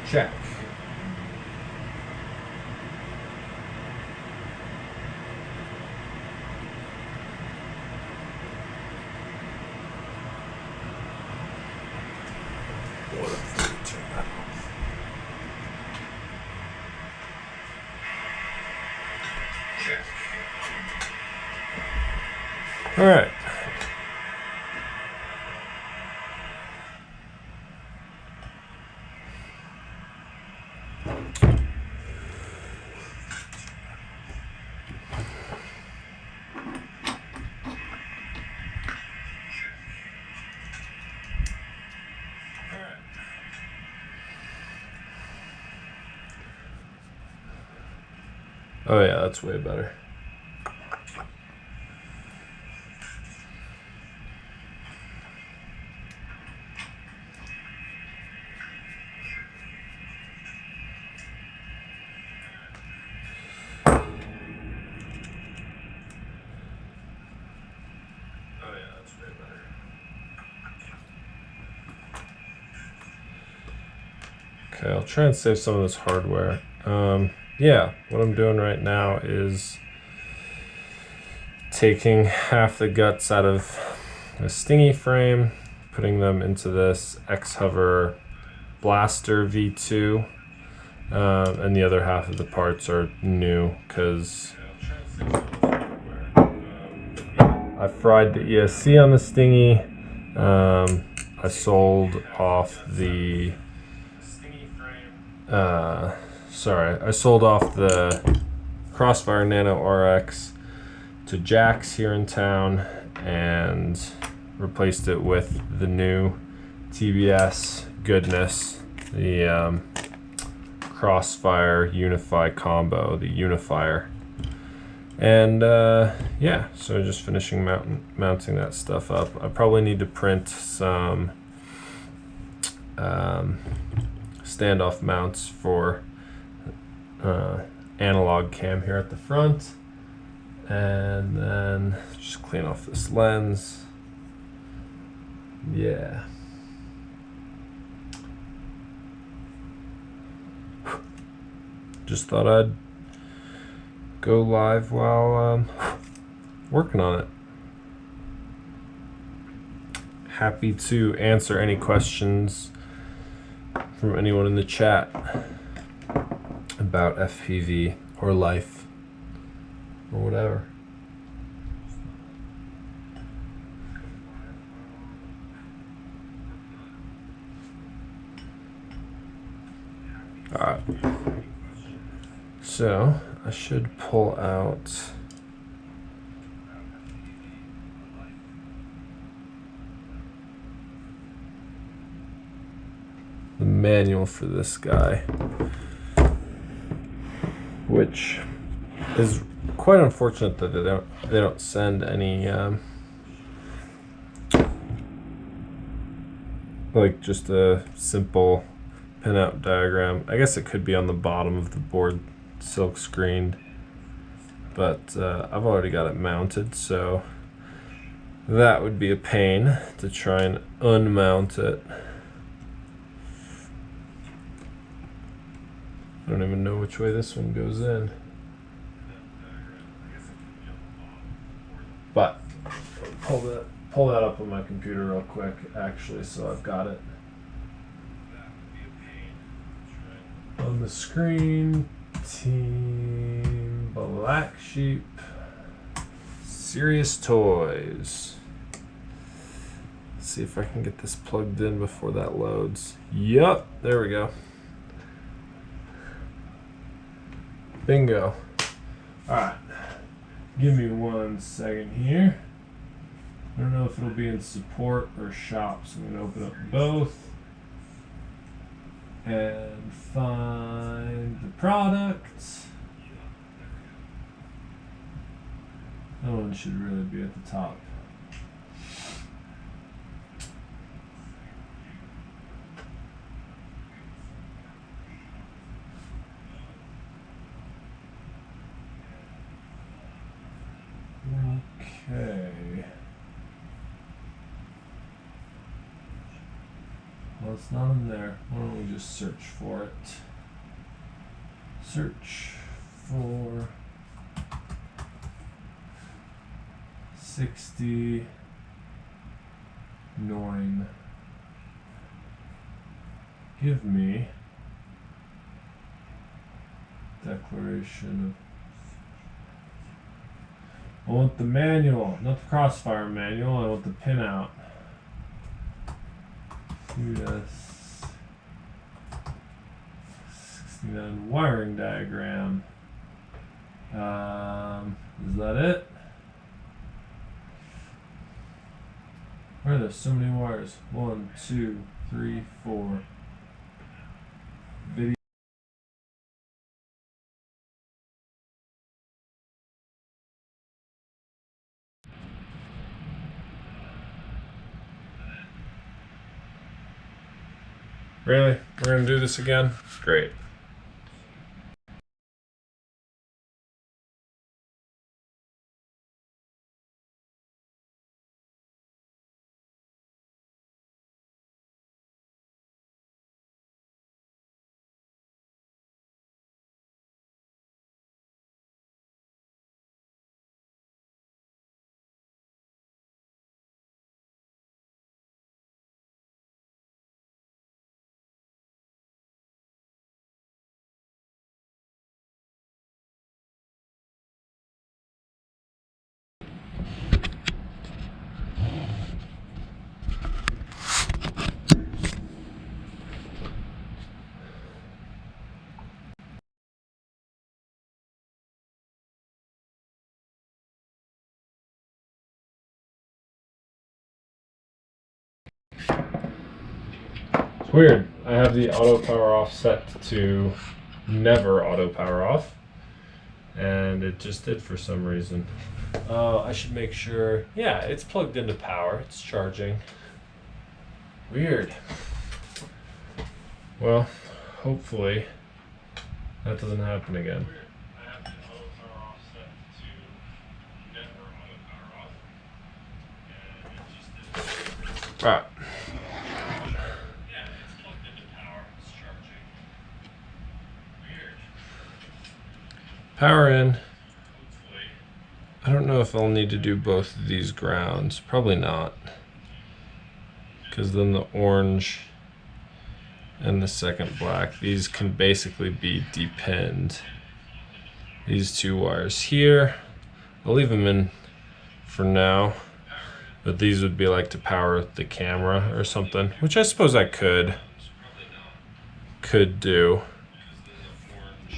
Check. All right. Oh yeah, that's way better. Okay, I'll try and save some of this hardware. Yeah, what I'm doing right now is taking half the guts out of a Stingy frame, putting them into this X-Hover Blaster V2, and the other half of the parts are new because I fried the ESC on the Stingy. I sold off the I sold off the Crossfire Nano RX to Jack's here in town and replaced it with the new TBS goodness, the Crossfire Unify combo, the Unifier. And yeah, so just finishing mounting that stuff up. I probably need to print some standoff mounts for analog cam here at the front, and then just clean off this lens. Yeah. Just thought I'd go live while working on it. Happy to answer any questions from anyone in the chat about FPV or life or whatever. Alright, so I should pull out the manual for this guy, which is quite unfortunate that they don't send any like just a simple pinout diagram. I guess it could be on the bottom of the board, silk screened, but I've already got it mounted, so that would be a pain to try and unmount it. I don't even know which way this one goes in. But pull that up on my computer real quick, actually, so I've got it on the screen. Team Black Sheep, Serious Toys. Let's see if I can get this plugged in before that loads. Yup, there we go. Bingo. Alright, give me 1 second here. I don't know if it'll be in support or shop, so I'm going to open up both and find the product. That one should really be at the top. Okay. Well, it's not in there. Why don't we just search for it? Search for 69. Give me declaration of. I want the manual, not the crossfire manual. I want the pinout. US 69 wiring diagram. Is that it? Why are there so many wires? 1, 2, 3, 4. Video. Really? We're gonna do this again? Great. It's weird. I have the auto power off set to never auto power off, and it just did for some reason. I should make sure. Yeah, it's plugged into power. It's charging. Weird. Well, hopefully that doesn't happen again. I have the auto power off set to never auto power off, and it just did. Right. Yeah, it's plugged into power. It's charging. Weird. Power in. I don't know if I'll need to do both of these grounds. Probably not. Because then the orange and the second black, these can basically be depinned. These two wires here, I'll leave them in for now. But these would be like to power the camera or something, which I suppose I could do.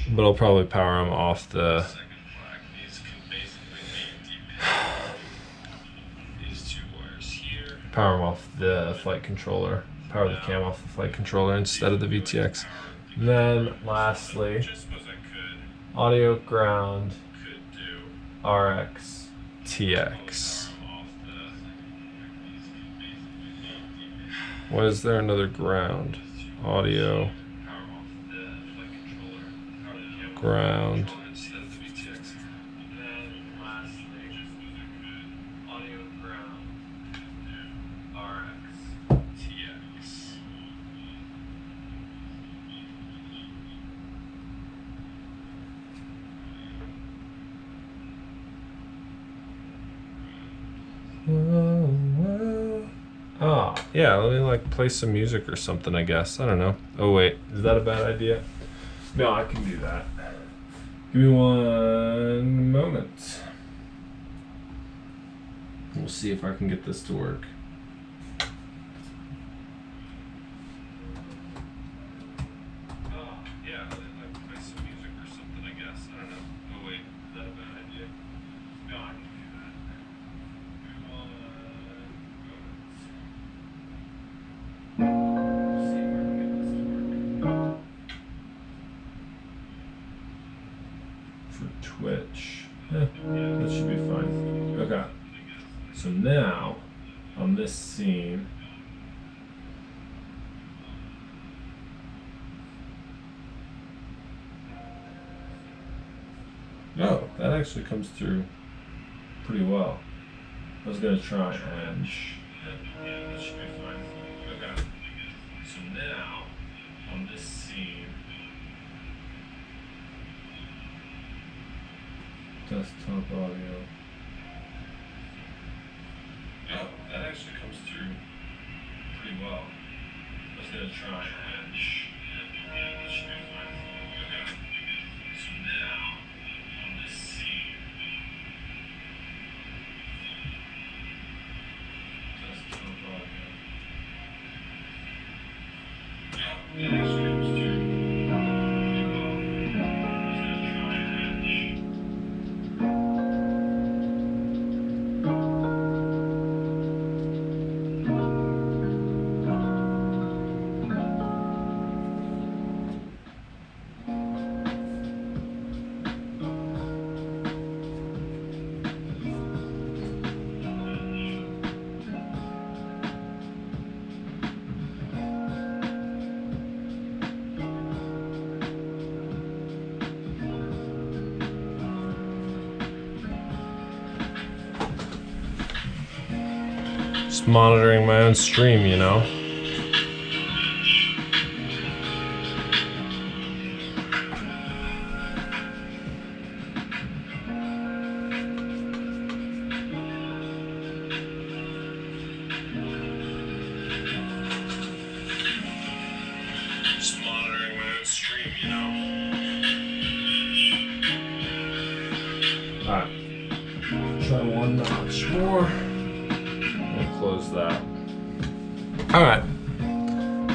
But I'll probably power them off the power them off the flight controller, power the cam off the flight controller instead of the VTX. And then lastly, audio ground, RX, TX. Why is there another ground? Audio, ground. Oh, yeah, let me like play some music or something, I guess. I don't know. Oh, wait, is that a bad idea? No, I can do that. Give me one moment. We'll see if I can get this to work. Oh, yeah, let me like play some music or something, I guess. I don't know. Oh, wait, is that a bad idea? No, I can do that. Give me one moment. For Twitch. That should be fine. Okay. So now, on this scene, oh, that actually comes through pretty well. I was gonna try and. Yeah, that should be fine. Okay. So now, on this scene, desktop audio. Oh, that actually comes through pretty well. I was gonna try and. Yeah, that should be fine. Okay. So now, on this scene, desktop audio. Yeah, that actually comes through pretty well. I was gonna try and. Just monitoring my own stream, you know. Just monitoring my own stream, you know. Alright. Try one notch more. Close that. Alright.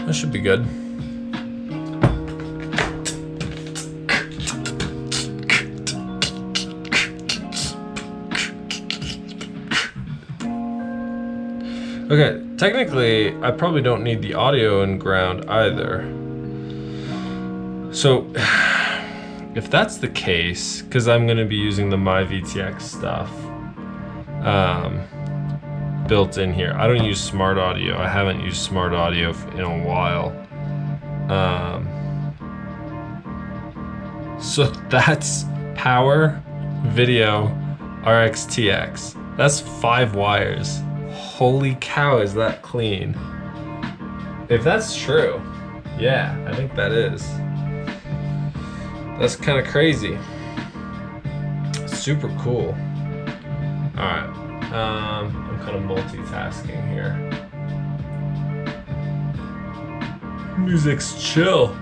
That should be good. Okay, technically, I probably don't need the audio and ground either. So, if that's the case, because I'm going to be using the MyVTX stuff, built in here. I don't use smart audio. I haven't used smart audio in a while. So that's power, video, RxTX. That's 5 wires. Holy cow, is that clean? If that's true, yeah, I think that is. That's kind of crazy. Super cool. All right. I'm kind of multitasking here. Music's chill.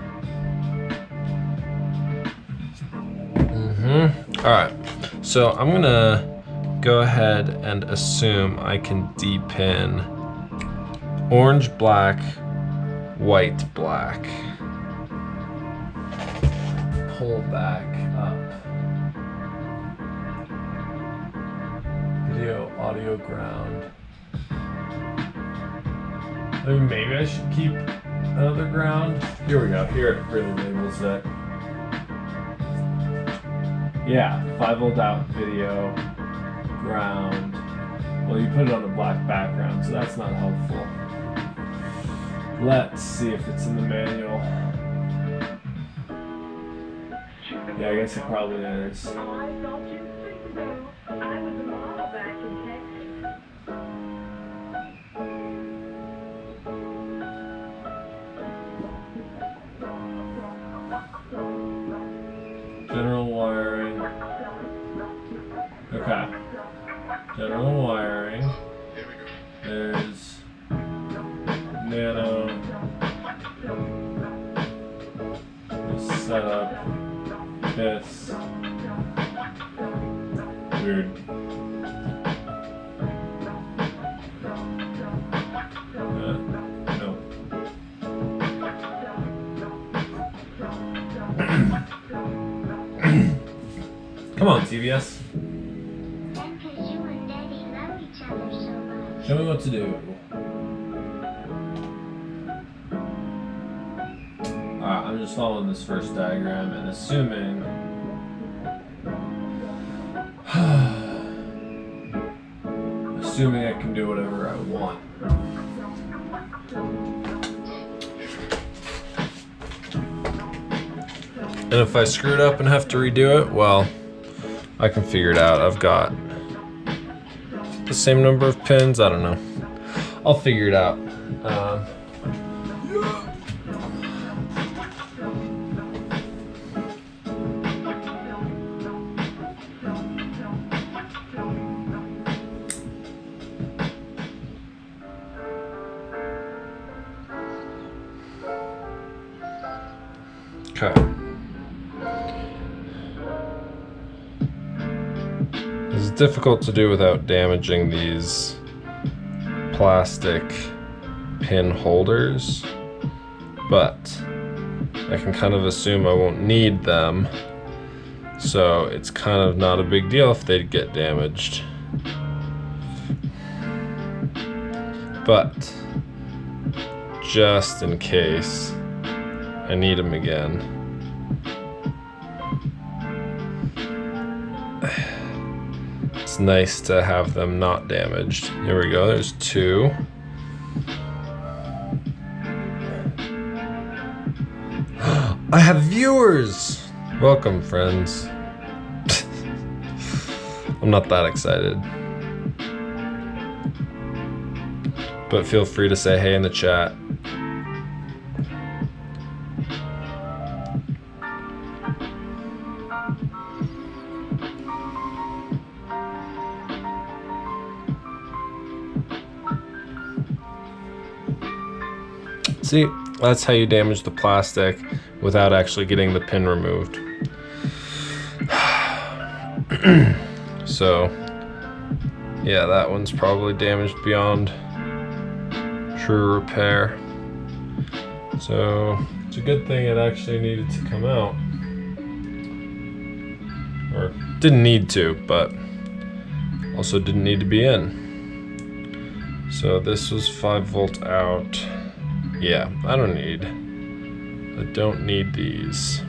Alright, so I'm gonna go ahead and assume I can depin orange, black, white, black. Pull back up. Video, audio, ground. I mean, maybe I should keep another ground. Here we go. Here it really labels it. Yeah, 5-volt out video, ground. Well, you put it on a black background, so that's not helpful. Let's see if it's in the manual. Yeah, I guess it probably is. General wiring. Okay. General wiring. There's nano. There's setup. This. Weird. No. Come on, TBS. Show me what to do. Alright, I'm just following this first diagram and assuming I can do whatever I want. And if I screw it up and have to redo it, well, I can figure it out. I've got the same number of pins? I don't know. I'll figure it out. Okay. It's difficult to do without damaging these plastic pin holders, but I can kind of assume I won't need them, so it's kind of not a big deal if they get damaged. But just in case I need them again. It's nice to have them not damaged. Here we go, there's 2. I have viewers! Welcome, friends. I'm not that excited. But feel free to say hey in the chat. See, that's how you damage the plastic without actually getting the pin removed. So, yeah, that one's probably damaged beyond true repair. So, it's a good thing it actually needed to come out. Or didn't need to, but also didn't need to be in. So this was 5-volt out. Yeah, I don't need these.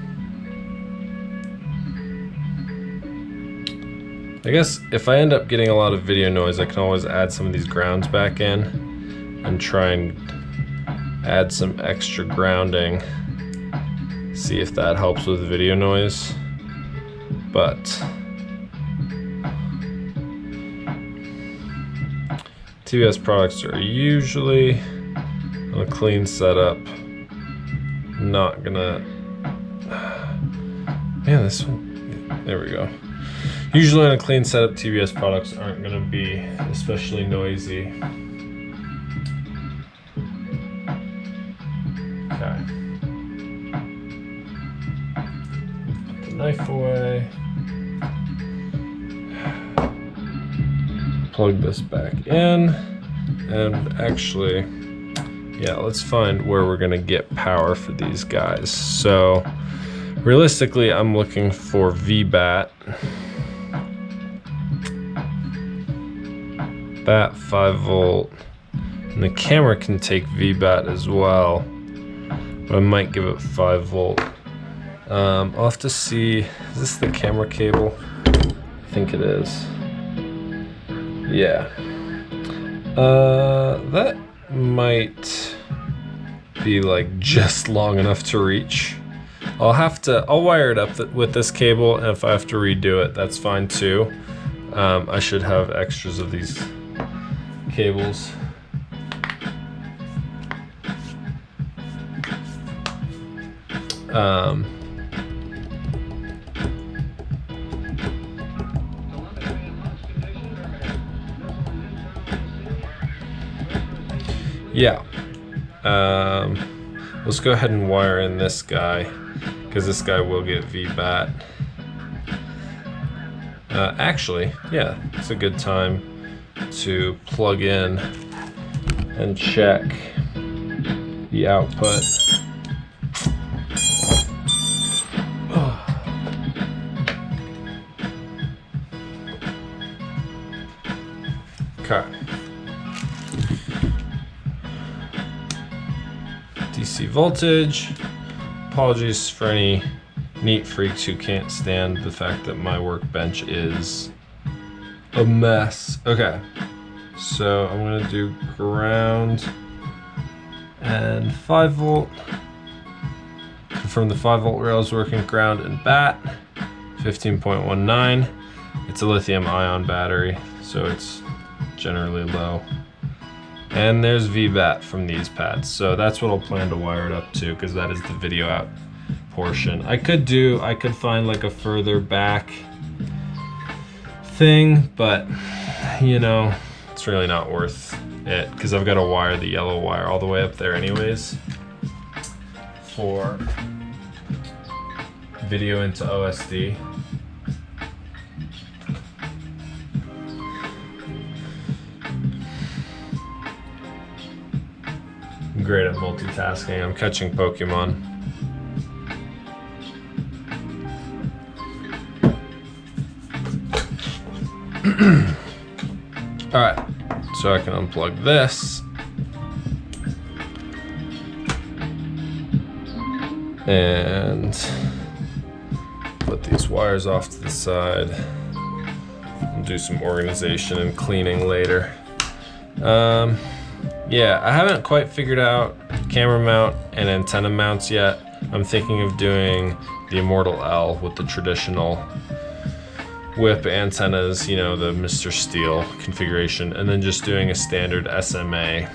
I guess if I end up getting a lot of video noise, I can always add some of these grounds back in and try and add some extra grounding. See if that helps with video noise. But TBS products are usually on a clean setup not gonna, man, this one, there we go. Usually on a clean setup, TBS products aren't gonna be especially noisy. Okay. Put the knife away. Plug this back in, and actually, yeah, let's find where we're gonna get power for these guys. So, realistically, I'm looking for VBAT. That 5-volt, and the camera can take VBAT as well, but I might give it 5-volt. I'll have to see, is this the camera cable? I think it is. Yeah. That might be like just long enough to reach. I'll wire it up with this cable, and if I have to redo it, that's fine too. I should have extras of these cables. Yeah. Let's go ahead and wire in this guy, because this guy will get VBAT. Actually, yeah, it's a good time to plug in and check the output. Okay. DC voltage. Apologies for any neat freaks who can't stand the fact that my workbench is a mess. Okay, so I'm gonna do ground and 5-volt. Confirm the 5-volt rail is working, ground and bat. 15.19. It's a lithium ion battery, so it's generally low. And there's VBAT from these pads. So that's what I'll plan to wire it up to, because that is the video out portion. I could find like a further back thing, but you know, it's really not worth it, because I've got to wire the yellow wire all the way up there anyways for video into OSD. I'm great at multitasking. I'm catching Pokemon. All right, so I can unplug this and put these wires off to the side. I'll do some organization and cleaning later. Yeah, I haven't quite figured out camera mount and antenna mounts yet. I'm thinking of doing the Immortal L with the traditional whip antennas, you know, the Mr. Steel configuration, and then just doing a standard SMA,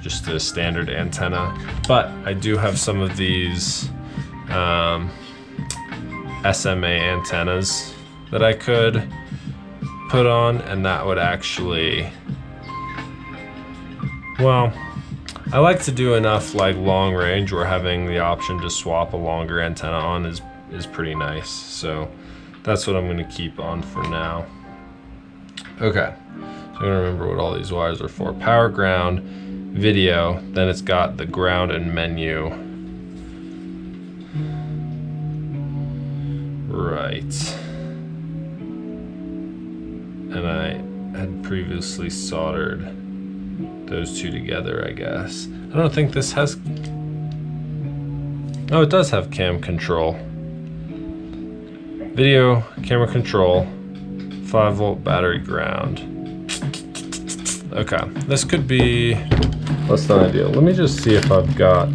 just a standard antenna. But I do have some of these SMA antennas that I could put on, and that would actually, well, I like to do enough like long range where having the option to swap a longer antenna on is pretty nice. So that's what I'm gonna keep on for now. Okay, so I'm gonna remember what all these wires are for. Power, ground, video, then it's got the ground and menu. Right. And I had previously soldered those two together, I guess. I don't think this has, oh, it does have cam control. Video, camera control, 5-volt battery ground. Okay, this could be less than ideal. Let me just see if I've got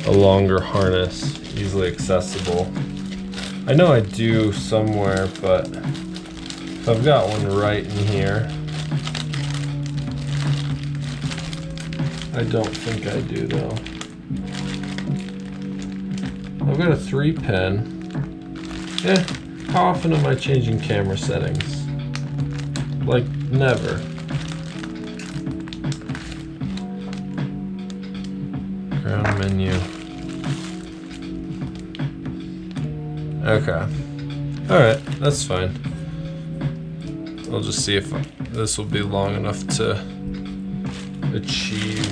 a longer harness, easily accessible. I know I do somewhere, but if I've got one right in here, I don't think I do though. I've got a 3-pin. Yeah, how often am I changing camera settings? Like, never. Ground menu. Okay. Alright, that's fine. I'll just see if this will be long enough to achieve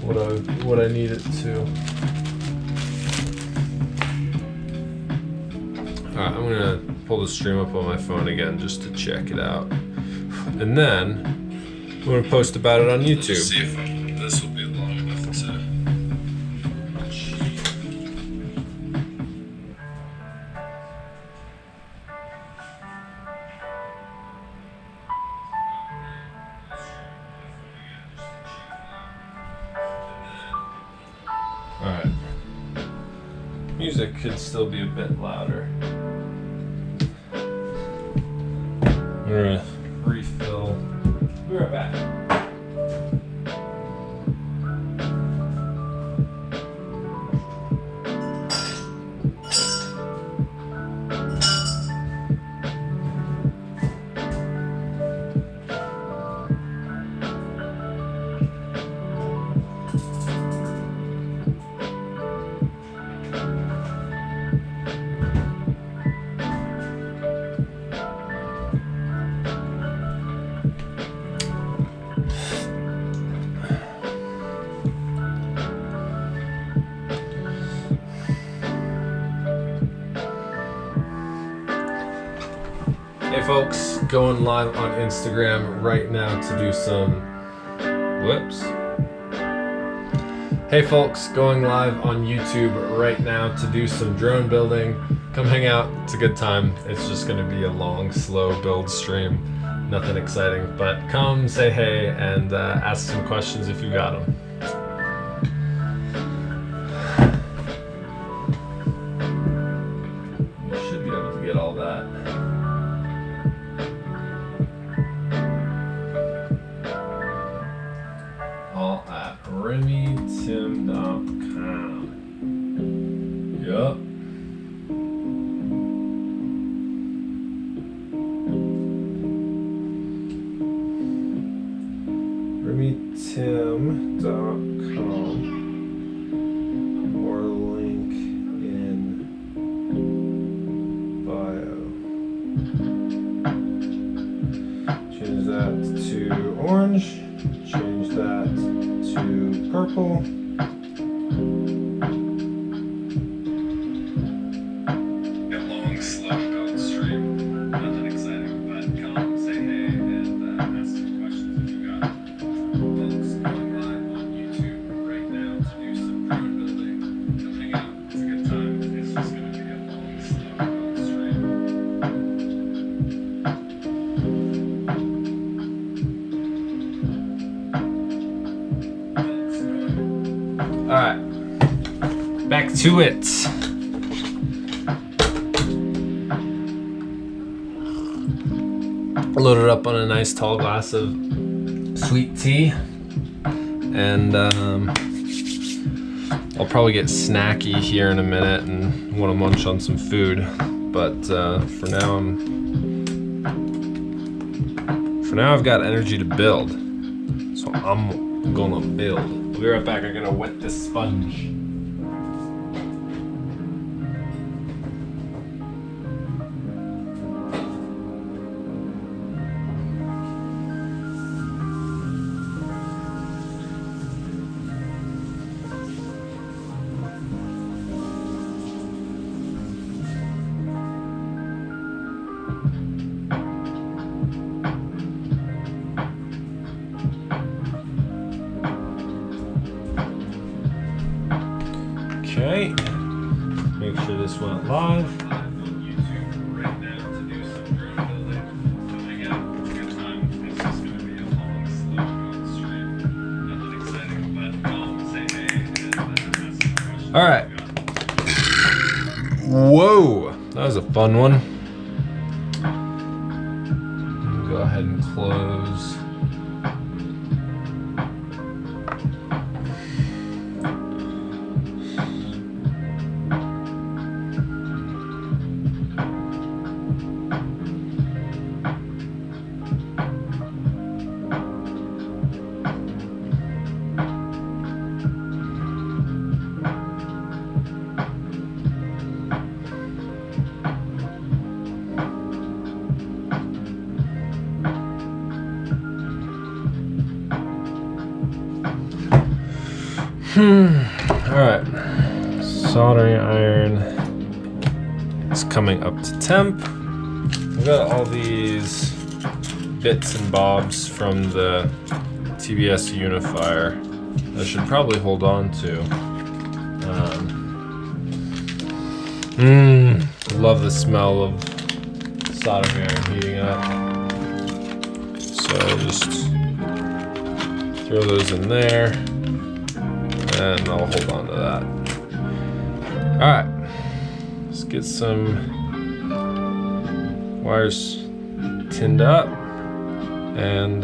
what I need it to. Alright, I'm gonna pull the stream up on my phone again just to check it out. And then I'm gonna post about it on YouTube. See if this will be long enough to achieve. Alright. Music could still be a bit louder. We're gonna refill. Be right back. Hey folks, going live on Instagram right now to do some, whoops. Hey folks, going live on YouTube right now to do some drone building. Come hang out, it's a good time. It's just gonna be a long, slow build stream. Nothing exciting, but come say hey and ask some questions if you got them. You should be able to get all that. ttim.com or link in bio. Change that to orange, change that to purple. Alright, back to it. Loaded up on a nice tall glass of sweet tea, and I'll probably get snacky here in a minute and want to munch on some food, but for now I've got energy to build, so I'm gonna build. We'll be right back. I'm gonna wet this sponge. Okay, make sure this went live. All right. Whoa, that was a fun one. Go ahead and close. Alright, soldering iron is coming up to temp. I've got all these bits and bobs from the TBS unifier I should probably hold on to. Love the smell of soldering iron heating up. So just throw those in there. And I'll hold on to that. All right, let's get some wires tinned up, and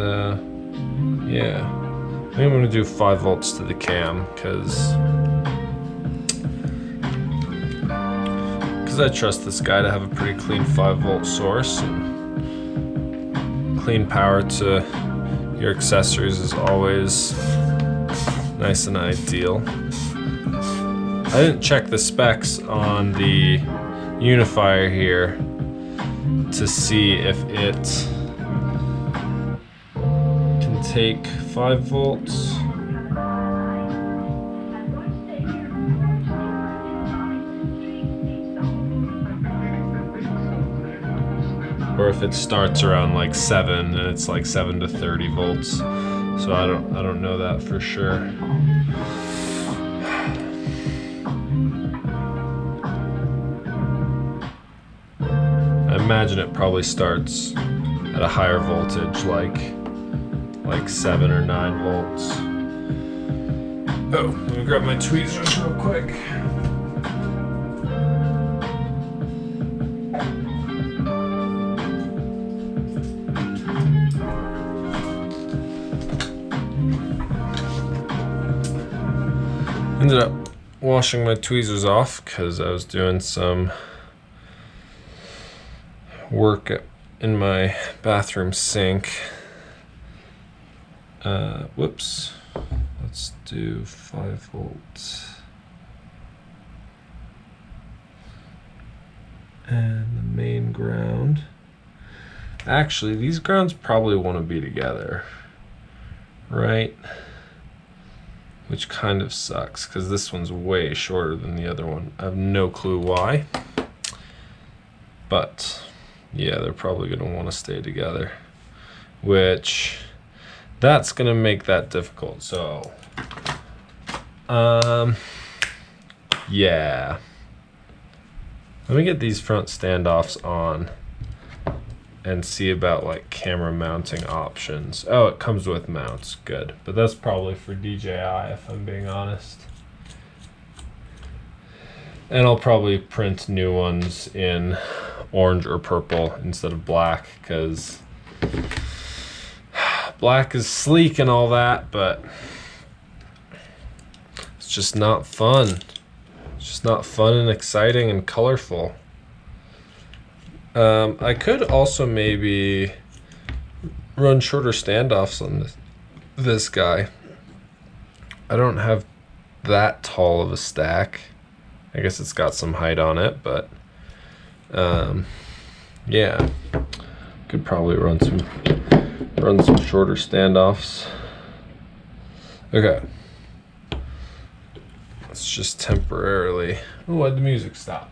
yeah, I think I'm gonna do 5 volts to the cam because I trust this guy to have a pretty clean 5-volt source, and clean power to your accessories is always nice and ideal. I didn't check the specs on the unifier here to see if it can take 5 volts. Or if it starts around like 7 and it's like 7 to 30 volts. So I don't know that for sure. I imagine it probably starts at a higher voltage, like 7 or 9 volts. Oh, let me grab my tweezers real quick. Ended up washing my tweezers off because I was doing some work in my bathroom sink. Whoops. Let's do 5 volts. And the main ground. Actually, these grounds probably want to be together, right? Which kind of sucks because this one's way shorter than the other one. I have no clue why. But yeah, they're probably going to want to stay together, which that's going to make that difficult. So yeah, let me get these front standoffs on and see about like camera mounting options. Oh, it comes with mounts, good. But that's probably for DJI if I'm being honest. And I'll probably print new ones in orange or purple instead of black, because black is sleek and all that, but it's just not fun. It's just not fun and exciting and colorful. I could also maybe run shorter standoffs on this guy. I don't have that tall of a stack. I guess it's got some height on it, but yeah, could probably run some shorter standoffs. Okay, let's just temporarily. Oh, why'd the music stop?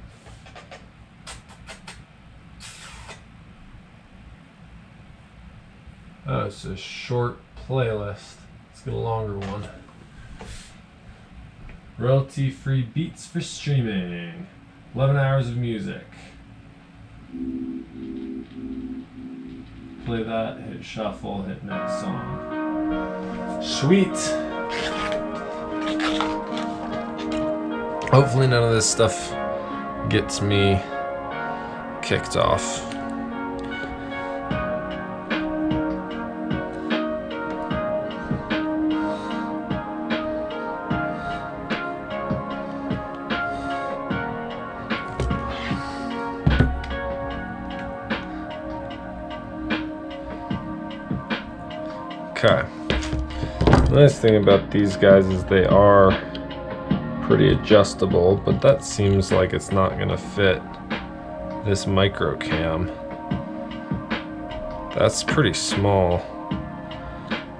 Oh, it's a short playlist. Let's get a longer one. Royalty-free beats for streaming. 11 hours of music. Play that, hit shuffle, hit next song. Sweet. Hopefully none of this stuff gets me kicked off. Okay. The nice thing about these guys is they are pretty adjustable, but that seems like it's not going to fit this micro cam. That's pretty small.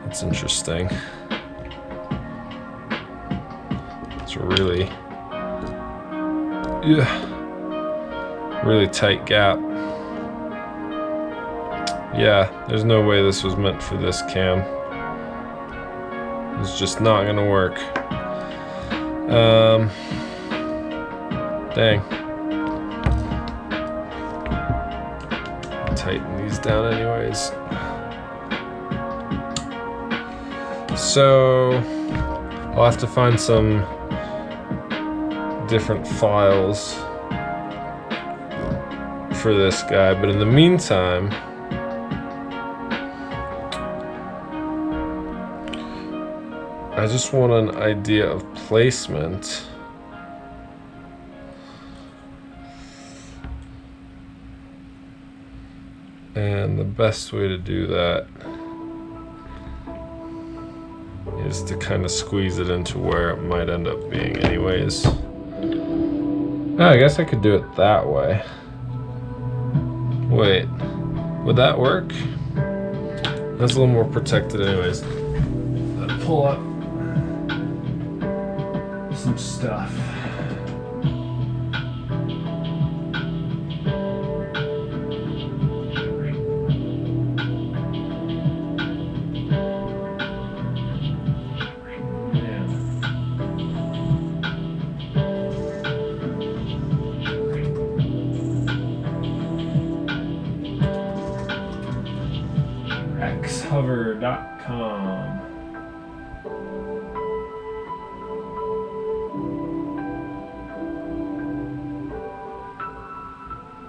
That's interesting. It's really, really tight gap. Yeah, there's no way this was meant for this cam. It's just not gonna work. Dang. Tighten these down anyways. So I'll have to find some different files for this guy, but in the meantime, I just want an idea of placement. And the best way to do that is to kind of squeeze it into where it might end up being anyways. Oh, I guess I could do it that way. Wait, would that work? That's a little more protected anyways. I'll pull up some stuff. xhover.com.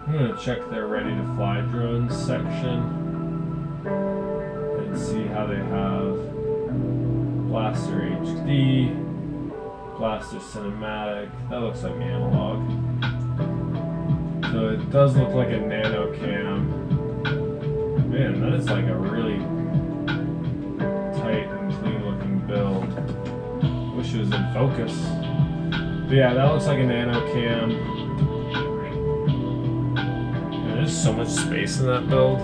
I'm going to check their ready to fly drones section and see how they have Blaster HD, Blaster Cinematic. That looks like analog. So it does look like a nano cam. Man, that is like a really tight she was in focus. But yeah, that looks like a nano cam. And there's so much space in that build.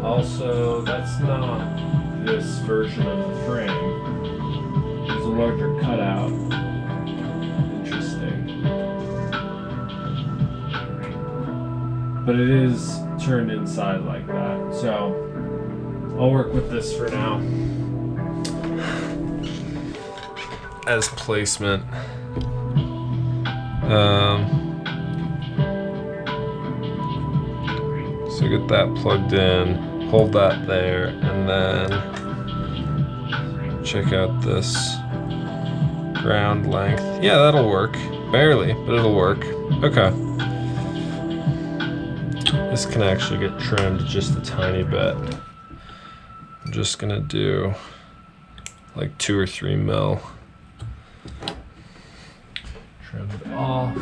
Also, that's not this version of the frame. There's a larger cutout. Interesting. But it is turned inside like that. So I'll work with this for now as placement. So get that plugged in, hold that there, and then check out this ground length. Yeah, that'll work. Barely, but it'll work. Okay. This can actually get trimmed just a tiny bit. I'm just gonna do like 2 or 3 mil. Trim it off.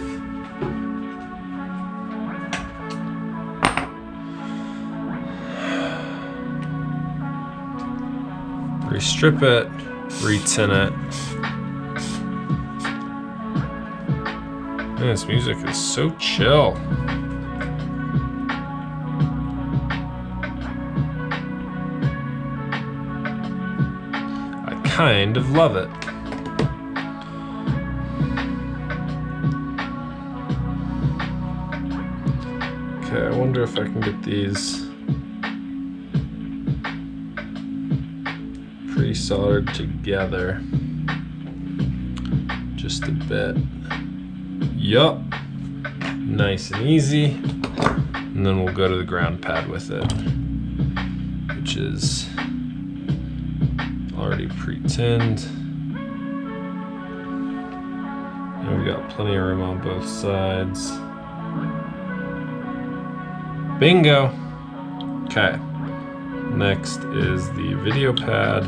Restrip it, retin it. Man, this music is so chill. I kind of love it. Okay, I wonder if I can get these pre-soldered together just a bit. Yup, nice and easy. And then we'll go to the ground pad with it, which is already pre-tinned. And we've got plenty of room on both sides. Bingo! Okay, next is the video pad.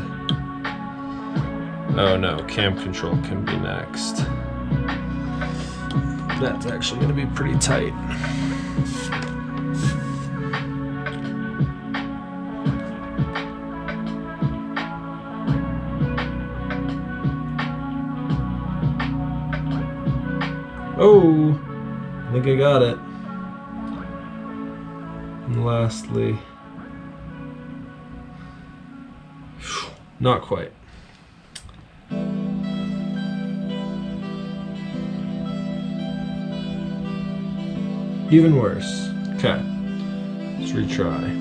Oh no, cam control can be next. That's actually going to be pretty tight. Oh, I think I got it. And lastly, not quite. Even worse. Okay, let's retry.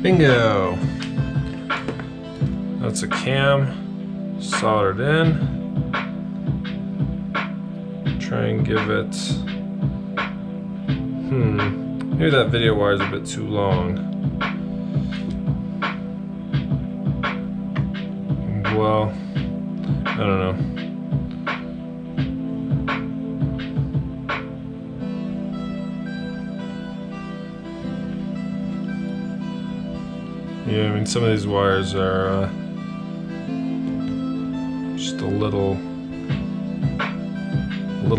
Bingo! That's a cam soldered in. Try and give it, maybe that video wire is a bit too long. Well, I don't know. Yeah, I mean, some of these wires are just a little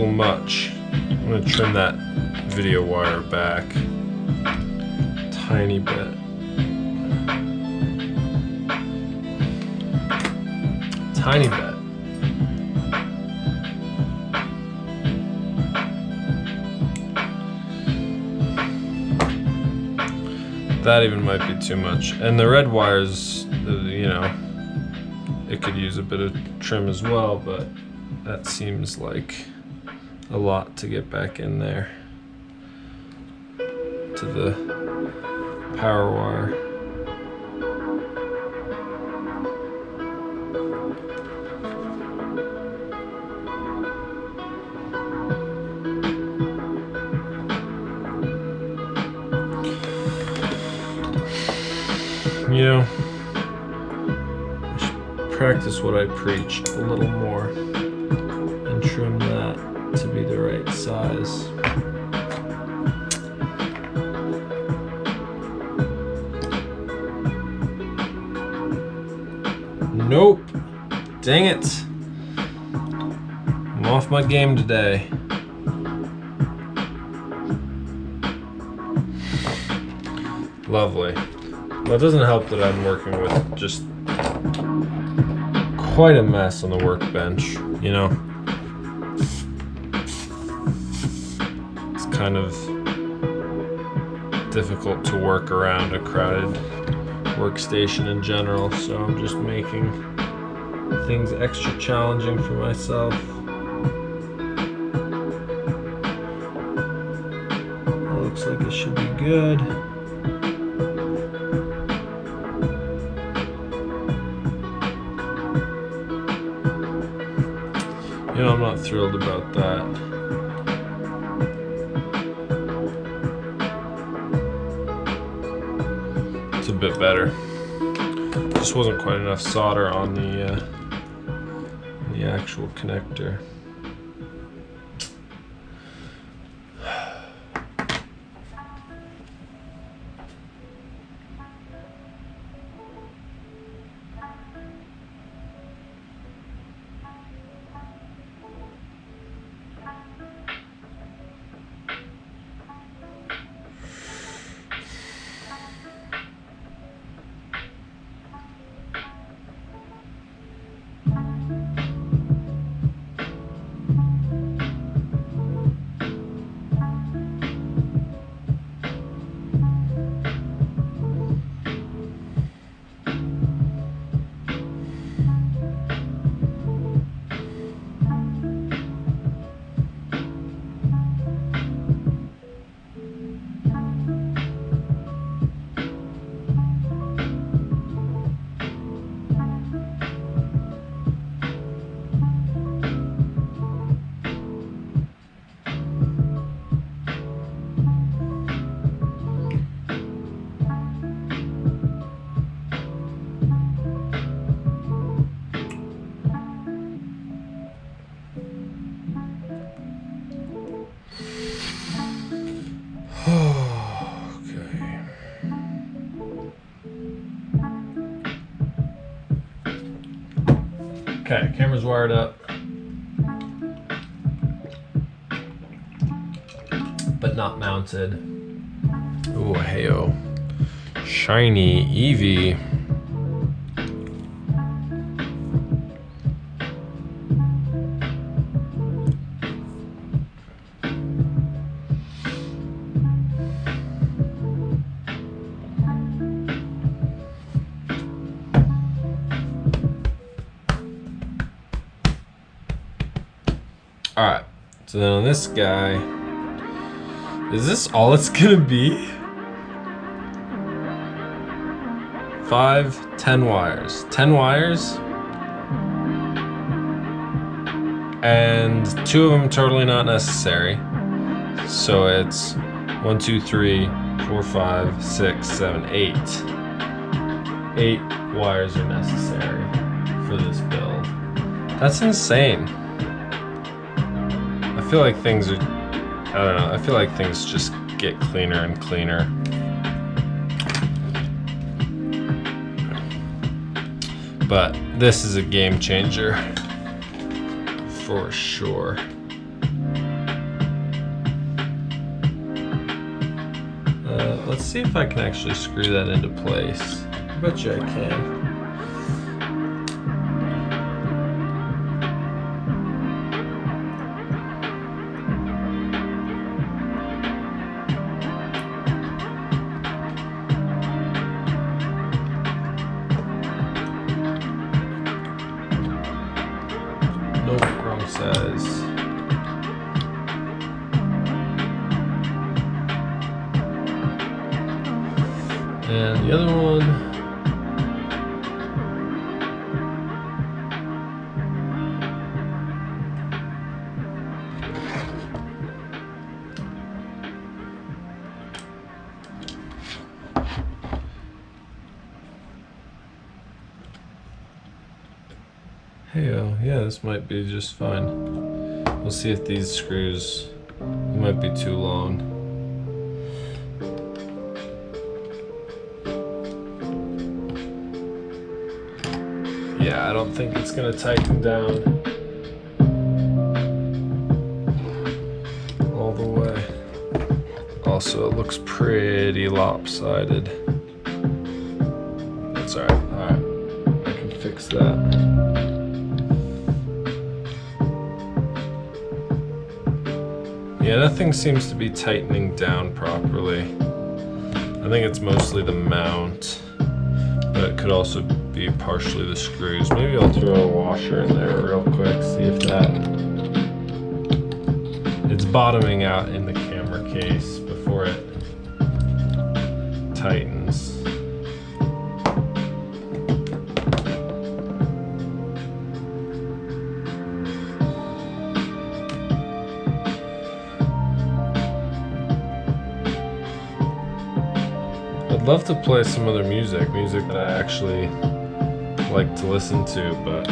much. I'm gonna trim that video wire back a tiny bit. Tiny bit. That even might be too much. And the red wires, you know, it could use a bit of trim as well, but that seems like a lot to get back in there to the power wire. You know, I should practice what I preach a little more and trim that to be the right size. Nope. Dang it. I'm off my game today. Lovely. Well, it doesn't help that I'm working with just quite a mess on the workbench, you know? It's kind of difficult to work around a crowded workstation in general, so I'm just making things extra challenging for myself. It looks like it should be good. You know, I'm not thrilled about that. It's a bit better. Just wasn't quite enough solder on the actual connector. Okay, camera's wired up, but not mounted. Ooh, heyo. Shiny Eevee. Alright, so then on this guy, is this all it's gonna be? 5, 10 wires. 10 wires. And 2 of them totally not necessary. So it's 1, 2, 3, 4, 5, 6, 7, 8. 8 wires are necessary for this build. That's insane. I feel like things are, I don't know, I feel like things just get cleaner and cleaner. But this is a game changer for sure. Let's see if I can actually screw that into place. I bet you I can. Nope, wrong size. And the other one. Hey-o, yeah, this might be just fine. We'll see if these screws might be too long. Yeah, I don't think it's gonna tighten down all the way. Also, it looks pretty lopsided. fix that. Yeah, nothing seems to be tightening down properly. I think it's mostly the mount, but it could also be partially the screws. Maybe I'll throw a washer in there real quick, see if that... It's bottoming out in the camera case before it tightens. I'd love to play some other music that I actually like to listen to, but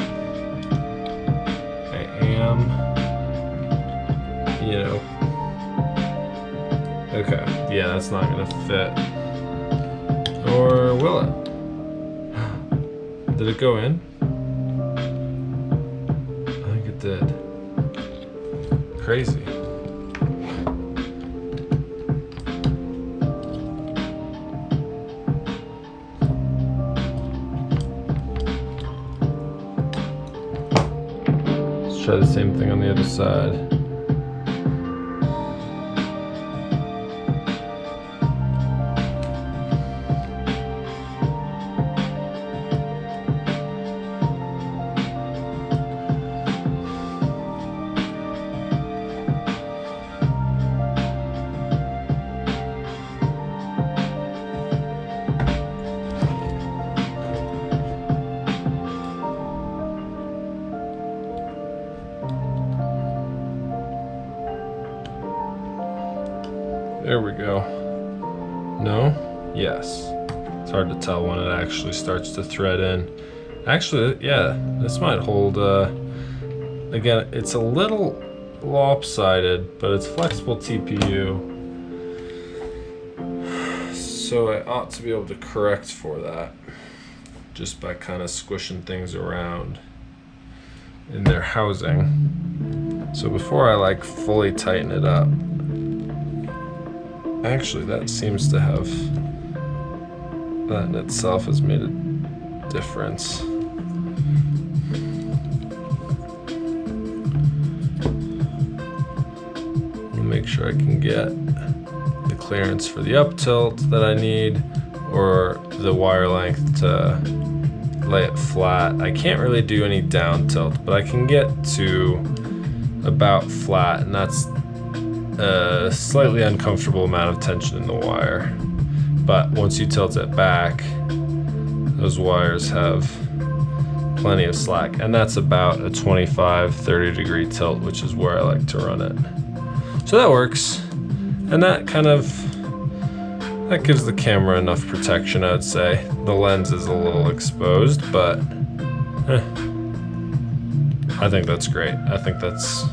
I am, you know, okay, yeah, that's not gonna fit. Or will it? Did it go in? I think it did. Crazy. Try the same thing on the other side. There we go. No? Yes. It's hard to tell when it actually starts to thread in. Actually, yeah, this might hold, again, it's a little lopsided, but it's flexible TPU. So I ought to be able to correct for that just by kind of squishing things around in their housing. So before I like fully tighten it up, actually, that seems to have, that in itself has made a difference. I'll make sure I can get the clearance for the up tilt that I need, or the wire length to lay it flat. I can't really do any down tilt, but I can get to about flat, and that's a slightly uncomfortable amount of tension in the wire. But once you tilt it back, those wires have plenty of slack, and that's about a 25-30 degree tilt, which is where I like to run it. So that works, and that kind of, that gives the camera enough protection, I would say. The lens is a little exposed, but I think that's great. I think that's,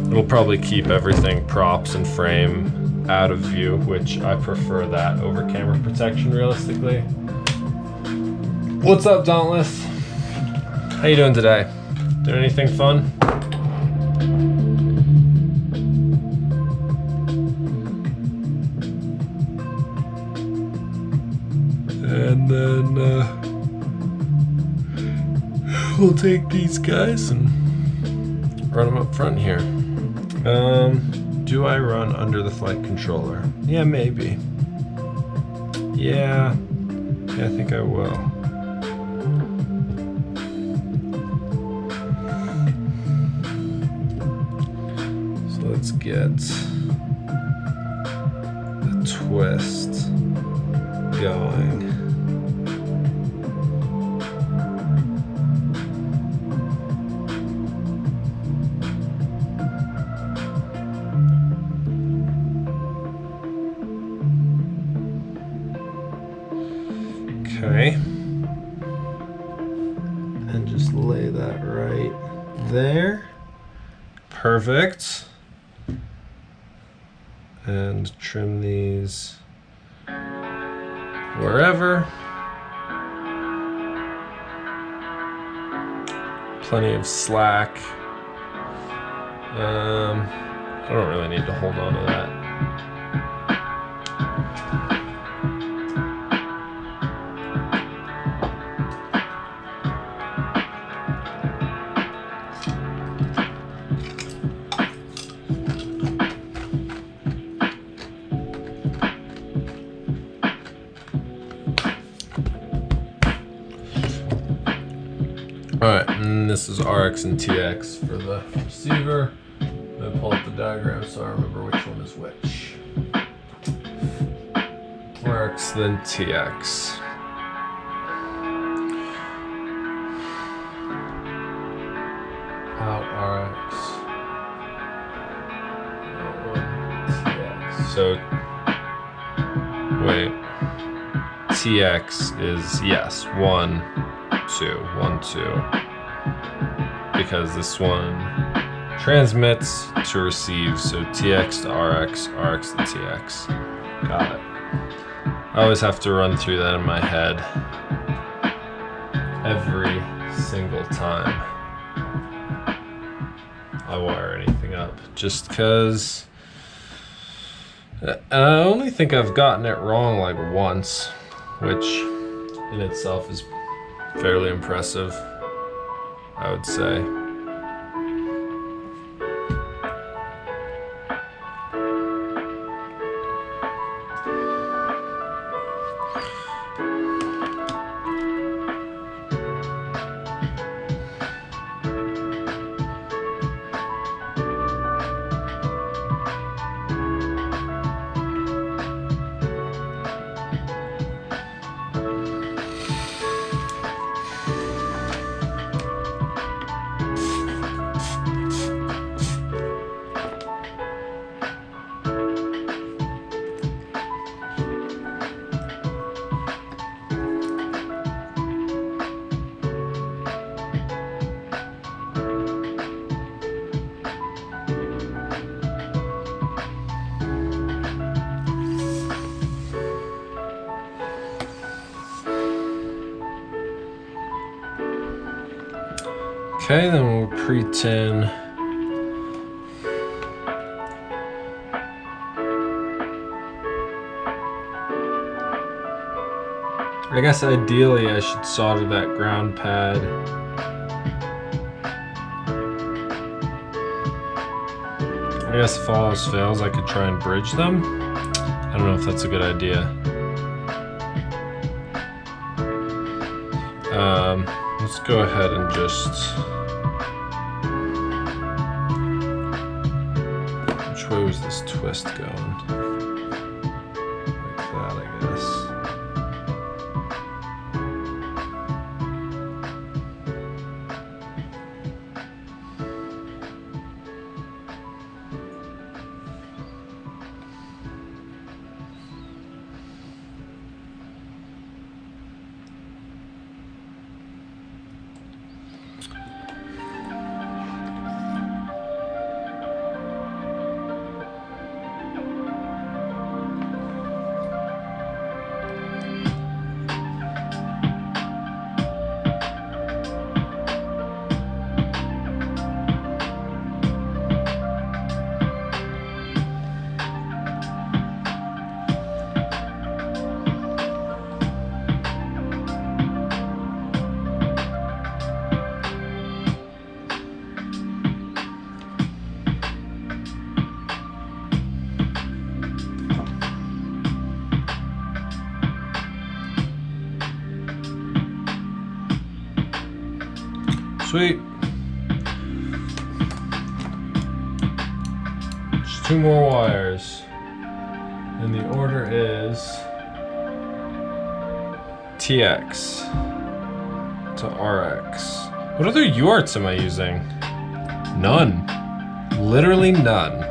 it'll probably keep everything, props and frame, out of view, which I prefer that over camera protection realistically. What's up, Dauntless? How you doing today? Doing anything fun? And then we'll take these guys and run them up front here. Do I run under the flight controller? Yeah, maybe. Yeah, I think I will. So let's get the twist going. Okay, and just lay that right there. Perfect. And trim these wherever. Plenty of slack. I don't really need to hold on to that. And this is RX and TX for the receiver. I'm gonna pull up the diagram so I remember which one is which. RX, then TX. Out RX. Out 1 TX. So, wait. TX is, yes, 1, 2, 1, 2. Because this one transmits to receive, so TX to RX, RX to TX. Got it. I always have to run through that in my head every single time I wire anything up, just because. And I only think I've gotten it wrong like once, which in itself is fairly impressive, I would say. Okay, then we'll pre-tin I guess ideally I should solder that ground pad. I guess if all else fails I could try and bridge them. I don't know if that's a good idea. Let's go ahead and just... Which way was this twist going? Like that, I guess. Sweet. Just 2 more wires. And the order is TX to RX. What other UARTs am I using? None. Literally none.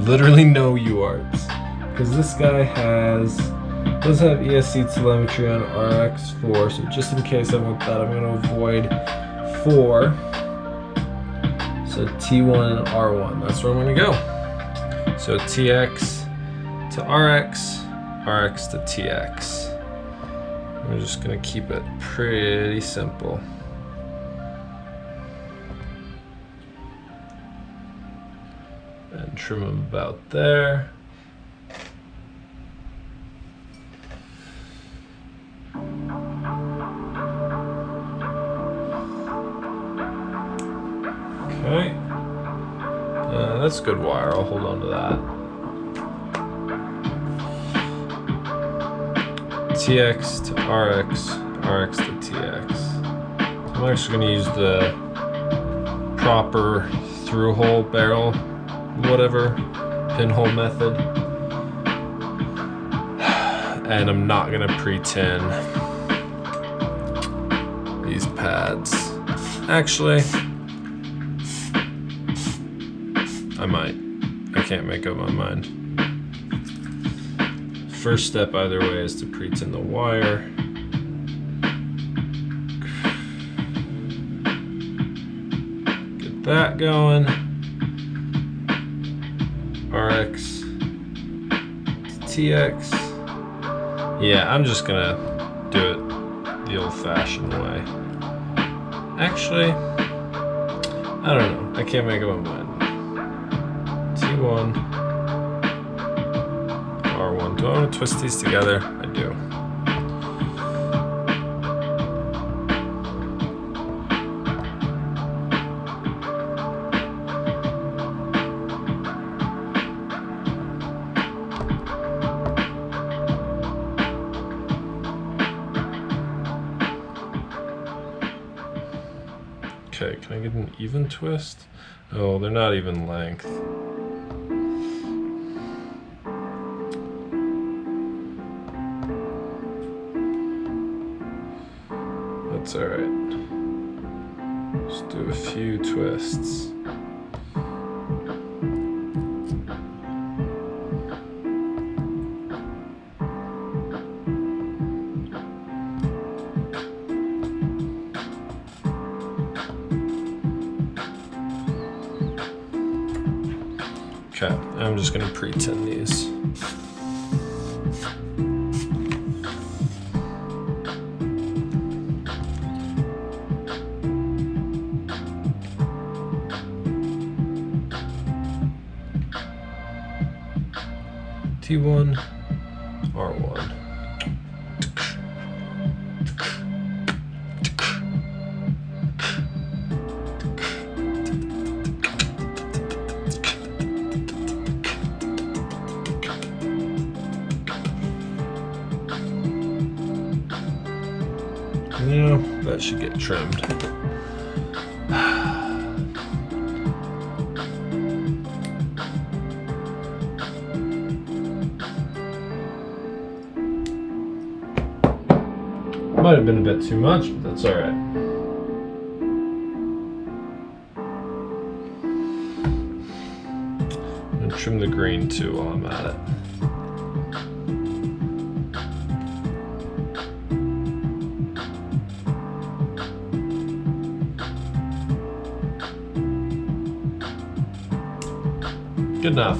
Literally no UARTs. Because this guy does have ESC telemetry on RX4, so just in case I want that, I'm going to avoid 4. So T1 and R1, that's where I'm going to go. So TX to RX, RX to TX. We're just going to keep it pretty simple. And trim them about there. Okay, that's a good wire, I'll hold on to that. TX to RX, RX to TX. So I'm actually going to use the proper through hole barrel, whatever, pinhole method. And I'm not gonna pre-tin these pads. Actually, I might. I can't make up my mind. First step either way is to pre-tin the wire. Get that going. RX to TX. Yeah, I'm just gonna do it the old-fashioned way. Actually, I don't know. I can't make up my mind. T1, R1. Do I want to twist these together? I do. Okay, can I get an even twist? Oh, they're not even length. That's all right. Just do a few twists. Okay, I'm just gonna pre-tin these. T1, R1. You know, that should get trimmed. Might have been a bit too much, but that's all right. I'm gonna trim the green too while I'm at it. Good enough.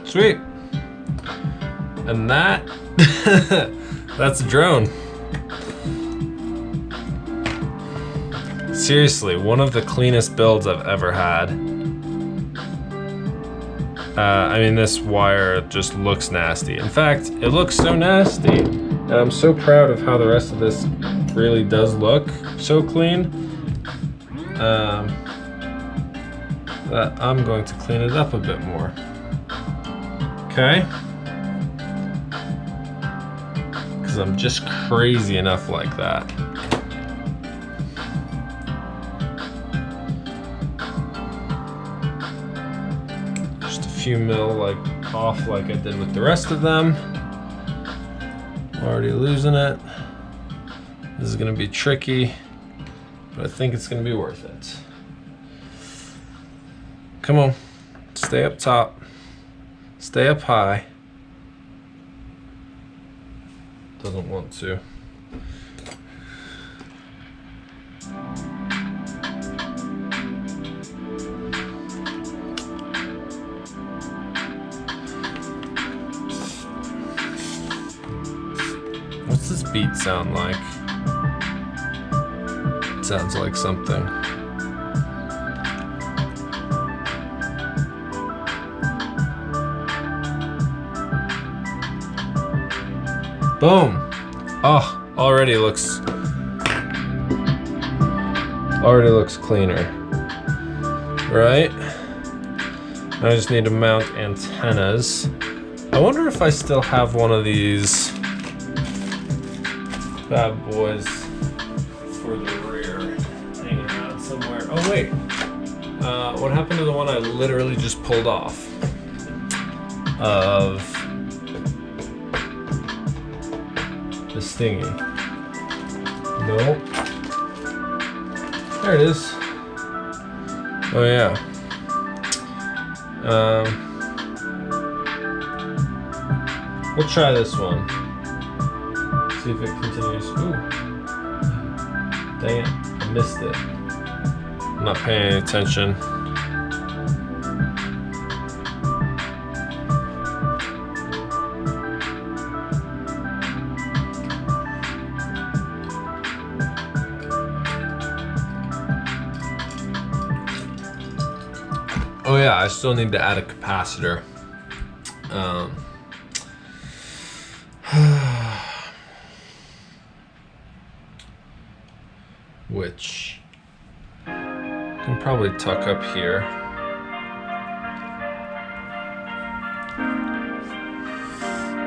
Sweet. And that, that's a drone. Seriously, one of the cleanest builds I've ever had. I mean, this wire just looks nasty. In fact, it looks so nasty, and I'm so proud of how the rest of this really does look so clean, that I'm going to clean it up a bit more. Okay? Because I'm just crazy enough like that. Just a few mil like off like I did with the rest of them. I'm already losing it. This is gonna be tricky, but I think it's gonna be worth it. Come on, stay up top. Stay up high. Doesn't want to. beat sound like? It sounds like something. Boom! Oh, already looks cleaner, right? I just need to mount antennas. I wonder if I still have one of these bad boys for the rear hanging out somewhere. Oh wait, what happened to the one I literally just pulled off of the Stingy? Nope. There it is. Oh yeah. We'll try this one. See if it continues. Ooh. Dang it, I missed it. I'm not paying any attention. Oh yeah, I still need to add a capacitor. Which I can probably tuck up here.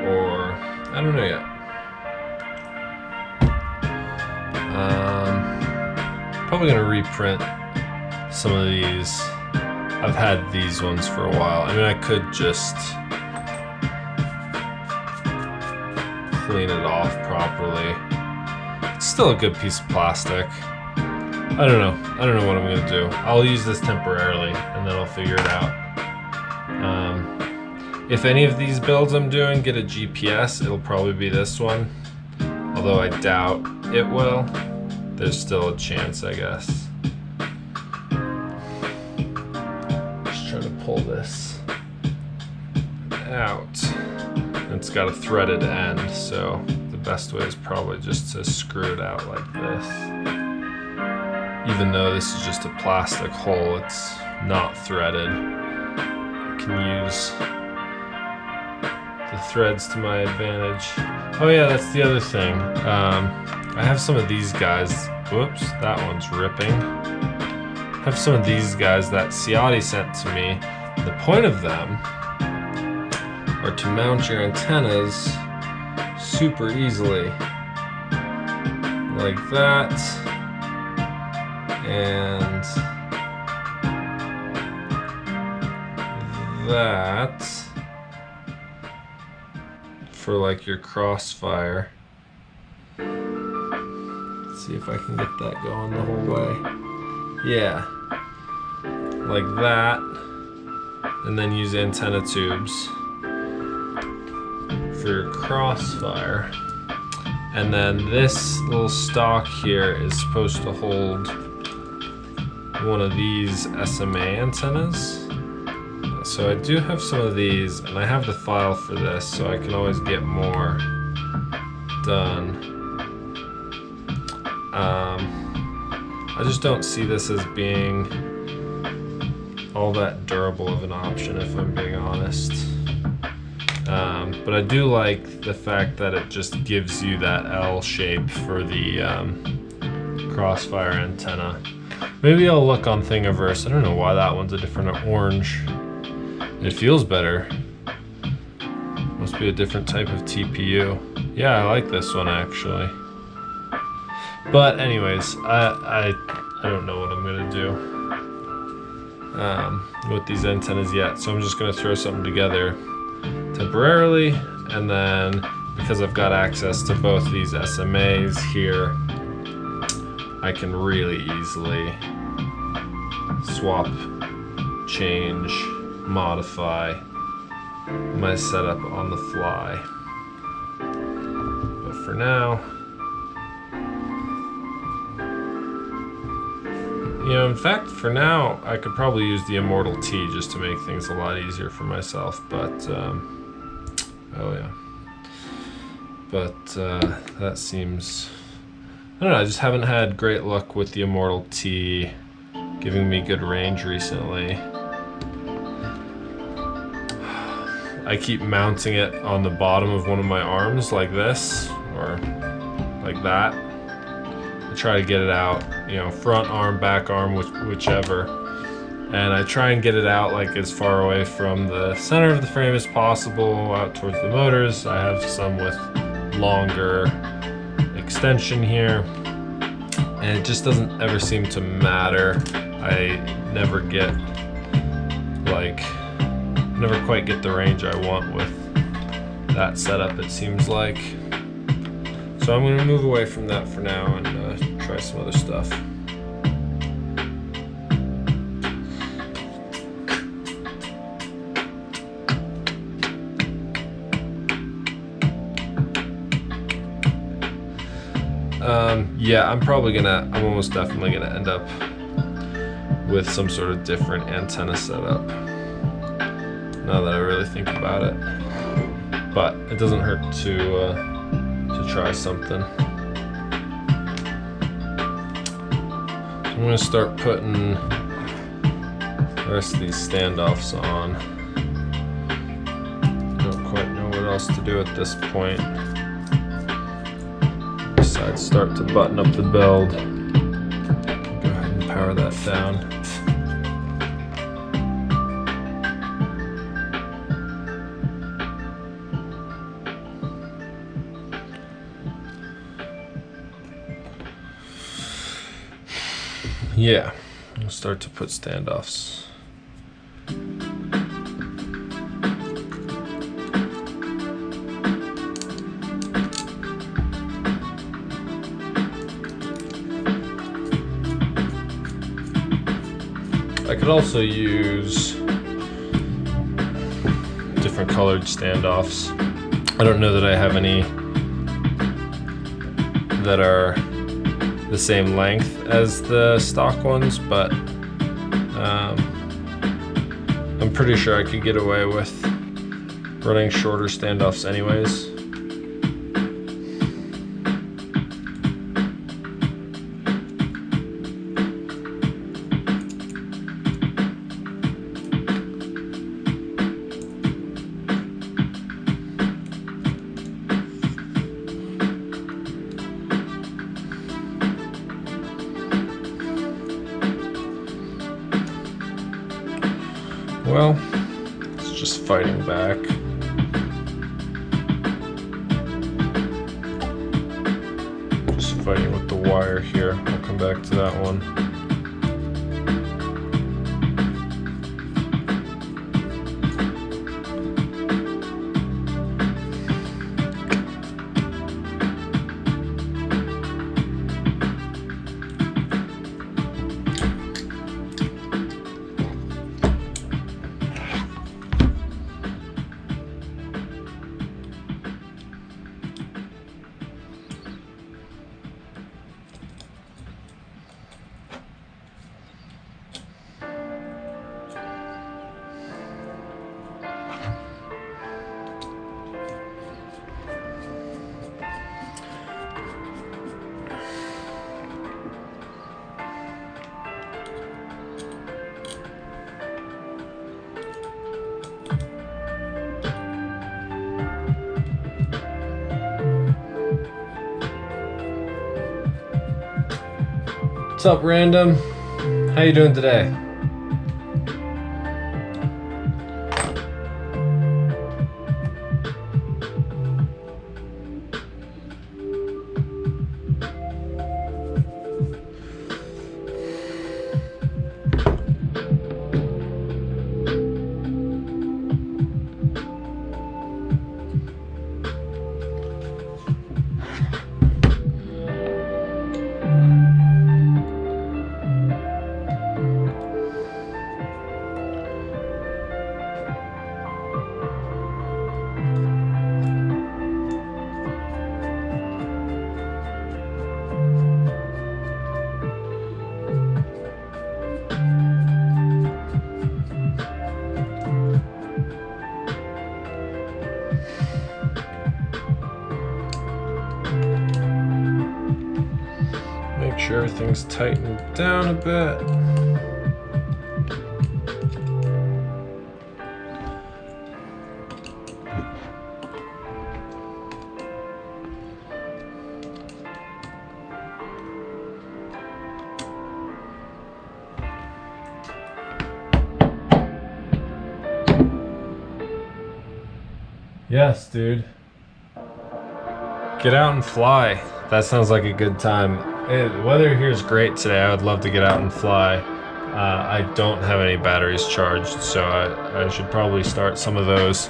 Or, I don't know yet. Probably gonna reprint some of these. I've had these ones for a while. I mean, I could just clean it off properly. It's still a good piece of plastic. I don't know. I don't know what I'm gonna do. I'll use this temporarily and then I'll figure it out. If any of these builds I'm doing get a GPS, it'll probably be this one. Although I doubt it will. There's still a chance, I guess. Just try to pull this out. It's got a threaded end, so the best way is probably just to screw it out like this. Even though this is just a plastic hole, it's not threaded. I can use the threads to my advantage. Oh yeah, that's the other thing. I have some of these guys. Whoops, that one's ripping. I have some of these guys that Ciotti sent to me. The point of them are to mount your antennas super easily. Like that. And that for like your crossfire. Let's see if I can get that going the whole way. Yeah, like that, and then use antenna tubes for your crossfire. And then this little stock here is supposed to hold one of these SMA antennas. So I do have some of these, and I have the file for this, so I can always get more done. I just don't see this as being all that durable of an option, if I'm being honest. But I do like the fact that it just gives you that L shape for the crossfire antenna. Maybe I'll look on Thingiverse. I don't know why that one's a different orange. It feels better. Must be a different type of TPU. Yeah, I like this one actually. But anyways, I don't know what I'm gonna do with these antennas yet. So I'm just gonna throw something together temporarily, and then because I've got access to both these SMAs here, I can really easily swap, change, modify my setup on the fly. But for now, you know, in fact, for now, I could probably use the Immortal T just to make things a lot easier for myself, but, oh yeah. but that seems, I don't know, I just haven't had great luck with the Immortal T giving me good range recently. I keep mounting it on the bottom of one of my arms like this, or like that. I try to get it out, you know, front arm, back arm, whichever. And I try and get it out like as far away from the center of the frame as possible, out towards the motors. I have some with longer extension here, and it just doesn't ever seem to matter. I never get never quite get the range I want with that setup, it seems like. So I'm going to move away from that for now and try some other stuff. Yeah, I'm almost definitely gonna end up with some sort of different antenna setup, now that I really think about it. But it doesn't hurt to try something. I'm gonna start putting the rest of these standoffs on. Don't quite know what else to do at this point. Besides start to button up the build. Go ahead and power that down. Yeah, we'll start to put standoffs. I could also use different colored standoffs. I don't know that I have any that are the same length as the stock ones, but I'm pretty sure I could get away with running shorter standoffs anyways. Well, it's just fighting back. Just fighting with the wire here. I'll come back to that one. What's up, Random? How you doing today? sure everything's tightened down a bit. Yes, dude. Get out and fly. That sounds like a good time. Weather here is great today. I would love to get out and fly. I don't have any batteries charged, so I should probably start some of those.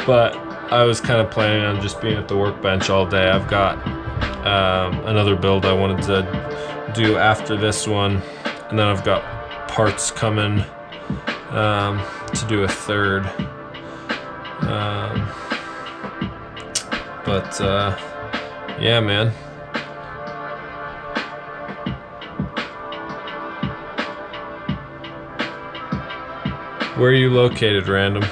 But I was kind of planning on just being at the workbench all day. I've got another build I wanted to do after this one, and then I've got parts coming to do a third. Yeah, man. Where are you located, random?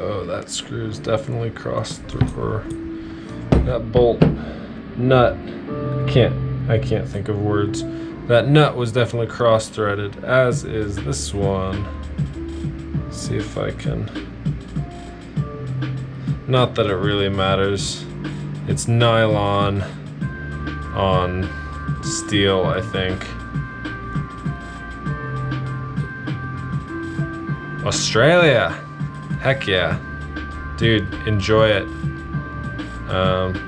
Oh, that screw's definitely crossed through, or that bolt nut. I can't think of words. That nut was definitely cross-threaded, as is this one. See if I can. Not that it really matters. It's nylon on steel, I think. Australia! Heck yeah. Dude, enjoy it.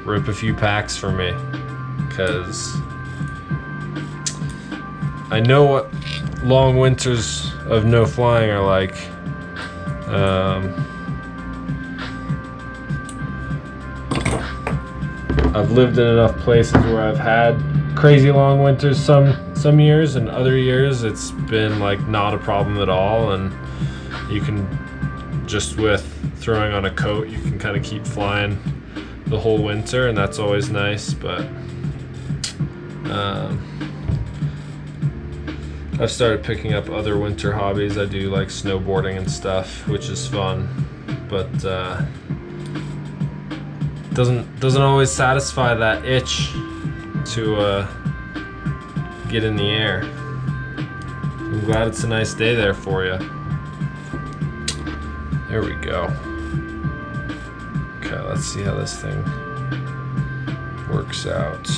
Rip a few packs for me, because I know what long winters of no flying are like. I've lived in enough places where I've had crazy long winters some years, and other years it's been like not a problem at all, and you can just with throwing on a coat you can kind of keep flying the whole winter, and that's always nice. But I've started picking up other winter hobbies. I do like snowboarding and stuff, which is fun, but doesn't always satisfy that itch to get in the air. I'm glad it's a nice day there for you. There we go. Okay, let's see how this thing works out.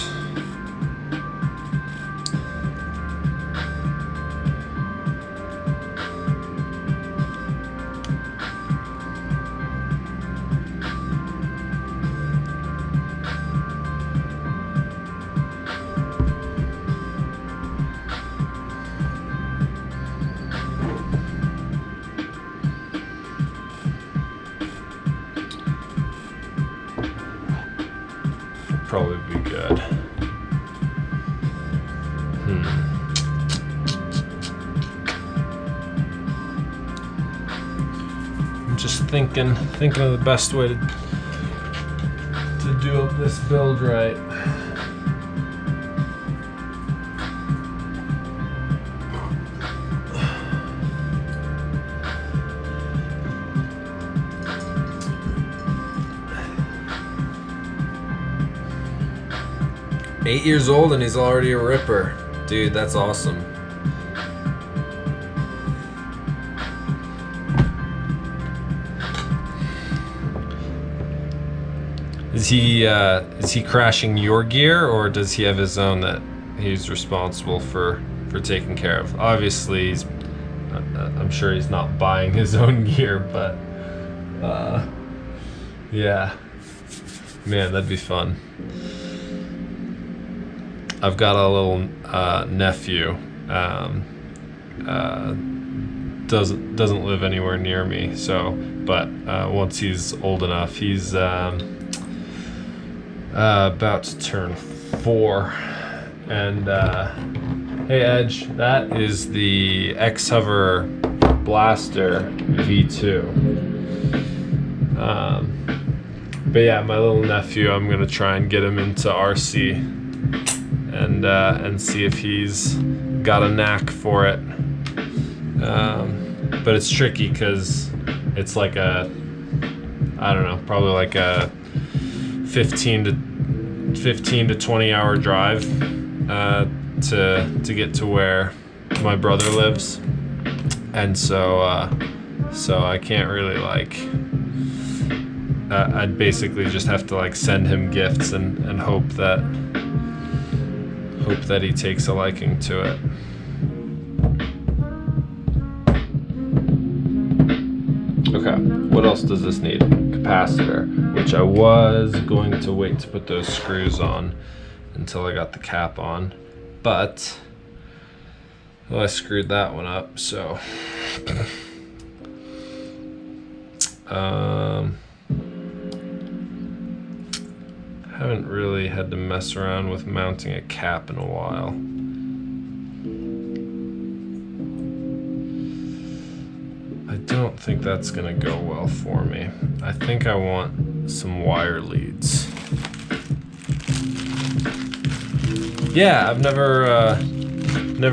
Probably be good. I'm just thinking of the best way to do up this build right. Eight years old and he's already a ripper. Dude, that's awesome. Is he crashing your gear, or does he have his own that he's responsible for taking care of? Obviously, he's I'm sure he's not buying his own gear, but yeah, man, that'd be fun. I've got a little nephew. Doesn't live anywhere near me, so but once he's old enough, he's about to turn 4. And hey Edge, that is the X-Hover Blaster V2. But yeah, my little nephew, I'm gonna try and get him into RC and see if he's got a knack for it. But it's tricky because it's like I don't know, probably like a 15 to 20 hour drive to get to where my brother lives, and so I can't really like. I'd basically just have to like send him gifts and hope that he takes a liking to it. Okay, what else does this need? Capacitor, which I was going to wait to put those screws on until I got the cap on, but well, I screwed that one up, so haven't really had to mess around with mounting a cap in a while. I don't think that's gonna go well for me. I think I want some wire leads. Yeah, I've never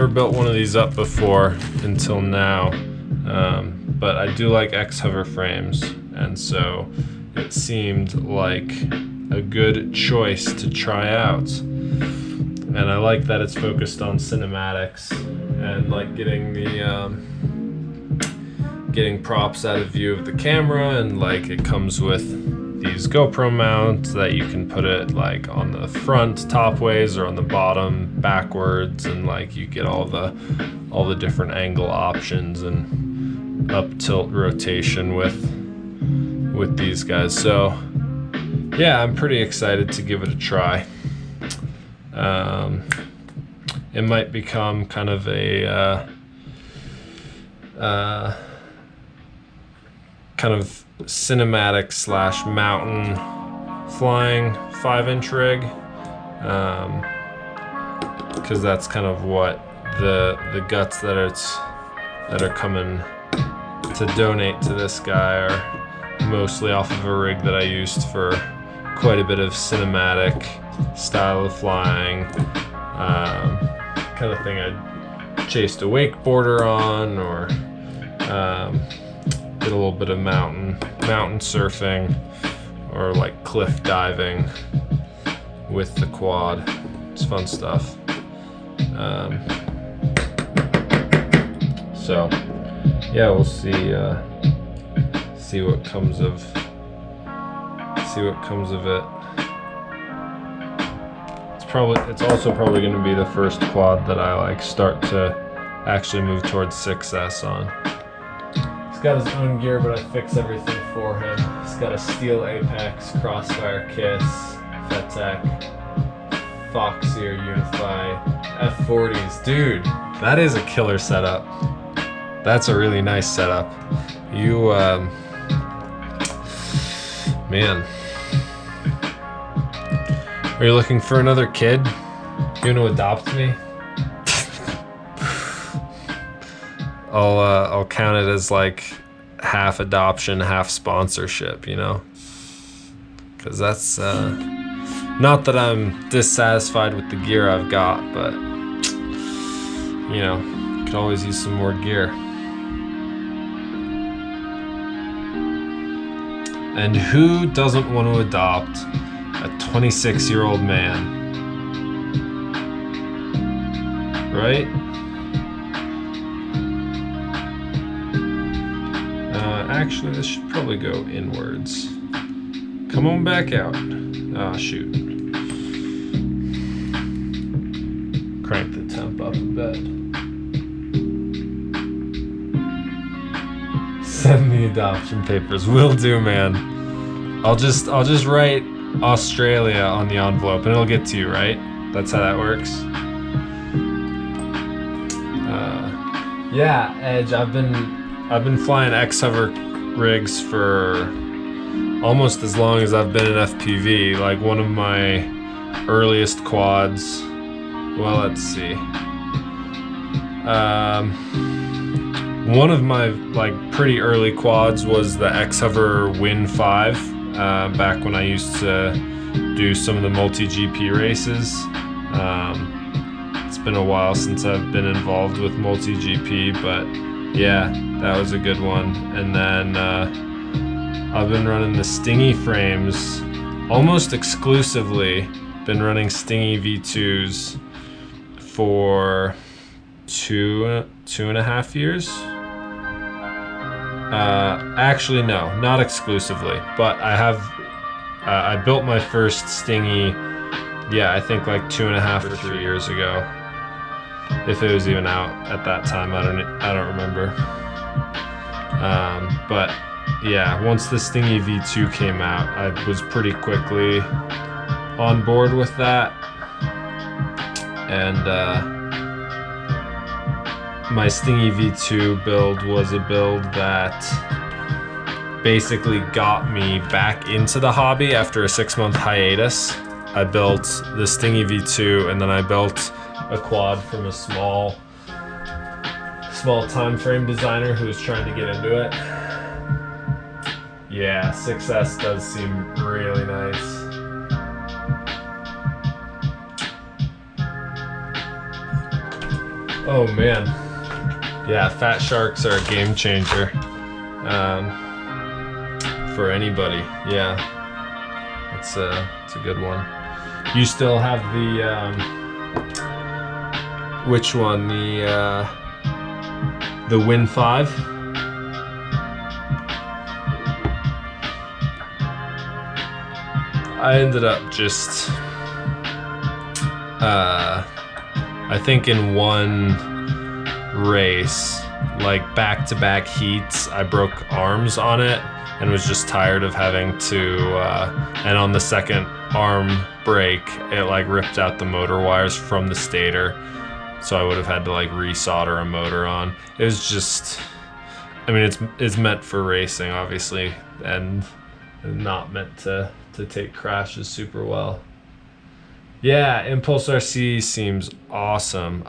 built one of these up before until now, but I do like X-Hover frames, and so it seemed like a good choice to try out. And I like that it's focused on cinematics and like getting props out of view of the camera, and like it comes with these GoPro mounts that you can put it like on the front top ways or on the bottom backwards, and like you get all the different angle options and up tilt rotation with these guys. So yeah, I'm pretty excited to give it a try. It might become kind of a kind of cinematic / mountain flying 5-inch rig, because that's kind of what the guts that are coming to donate to this guy are mostly off of a rig that I used for quite a bit of cinematic style of flying, kind of thing I'd chased a wakeboarder on, or did a little bit of mountain surfing, or like cliff diving with the quad. It's fun stuff. So yeah, we'll see what comes of it. It's also probably going to be the first quad that I like start to actually move towards success on. He's got his own gear, but I fix everything for him. He's got a steel Apex, Crossfire Kiss, Fetec, Foxier Unify, F40s. Dude, that is a killer setup. That's a really nice setup. You, man. Are you looking for another kid? You want to adopt me? I'll count it as like half adoption, half sponsorship, you know? Because that's not that I'm dissatisfied with the gear I've got, but you know, could always use some more gear. And who doesn't want to adopt a 26-year-old man? Right? Actually, this should probably go inwards. Come on back out. Ah, shoot. Crank the temp up a bit. Send the adoption papers. Will do, man. I'll just write Australia on the envelope and it'll get to you, right? That's how that works. Yeah, Edge. I've been flying X-Hover rigs for almost as long as I've been in FPV. Like one of my earliest quads. Well, let's see. One of my like pretty early quads was the X-Hover Win 5. Back when I used to do some of the multi-GP races. It's been a while since I've been involved with multi-GP, but yeah, that was a good one. And then I've been running the Stingy frames almost exclusively. Been running Stingy V2s for two and a half years. Actually, no, not exclusively, but I have. I built my first Stingy, yeah, I think like 2.5 or 3 years ago. If it was even out at that time, I don't remember. But yeah, once the Stingy V2 came out, I was pretty quickly on board with that, and my Stingy V2 build was a build that basically got me back into the hobby after a 6-month hiatus. I built the Stingy V2 and then I built a quad from a small time frame designer who was trying to get into it. Yeah, 6S does seem really nice. Oh man. Yeah, fat sharks are a game changer for anybody. Yeah, it's a good one. You still have the which one? The Win 5. I ended up just I think in one race, like back-to-back heats, I broke arms on it and was just tired of having to and on the second arm break it like ripped out the motor wires from the stator, so I would have had to like resolder a motor on. It was just, I mean, it's meant for racing obviously and not meant to take crashes super well. Yeah, Impulse RC seems awesome.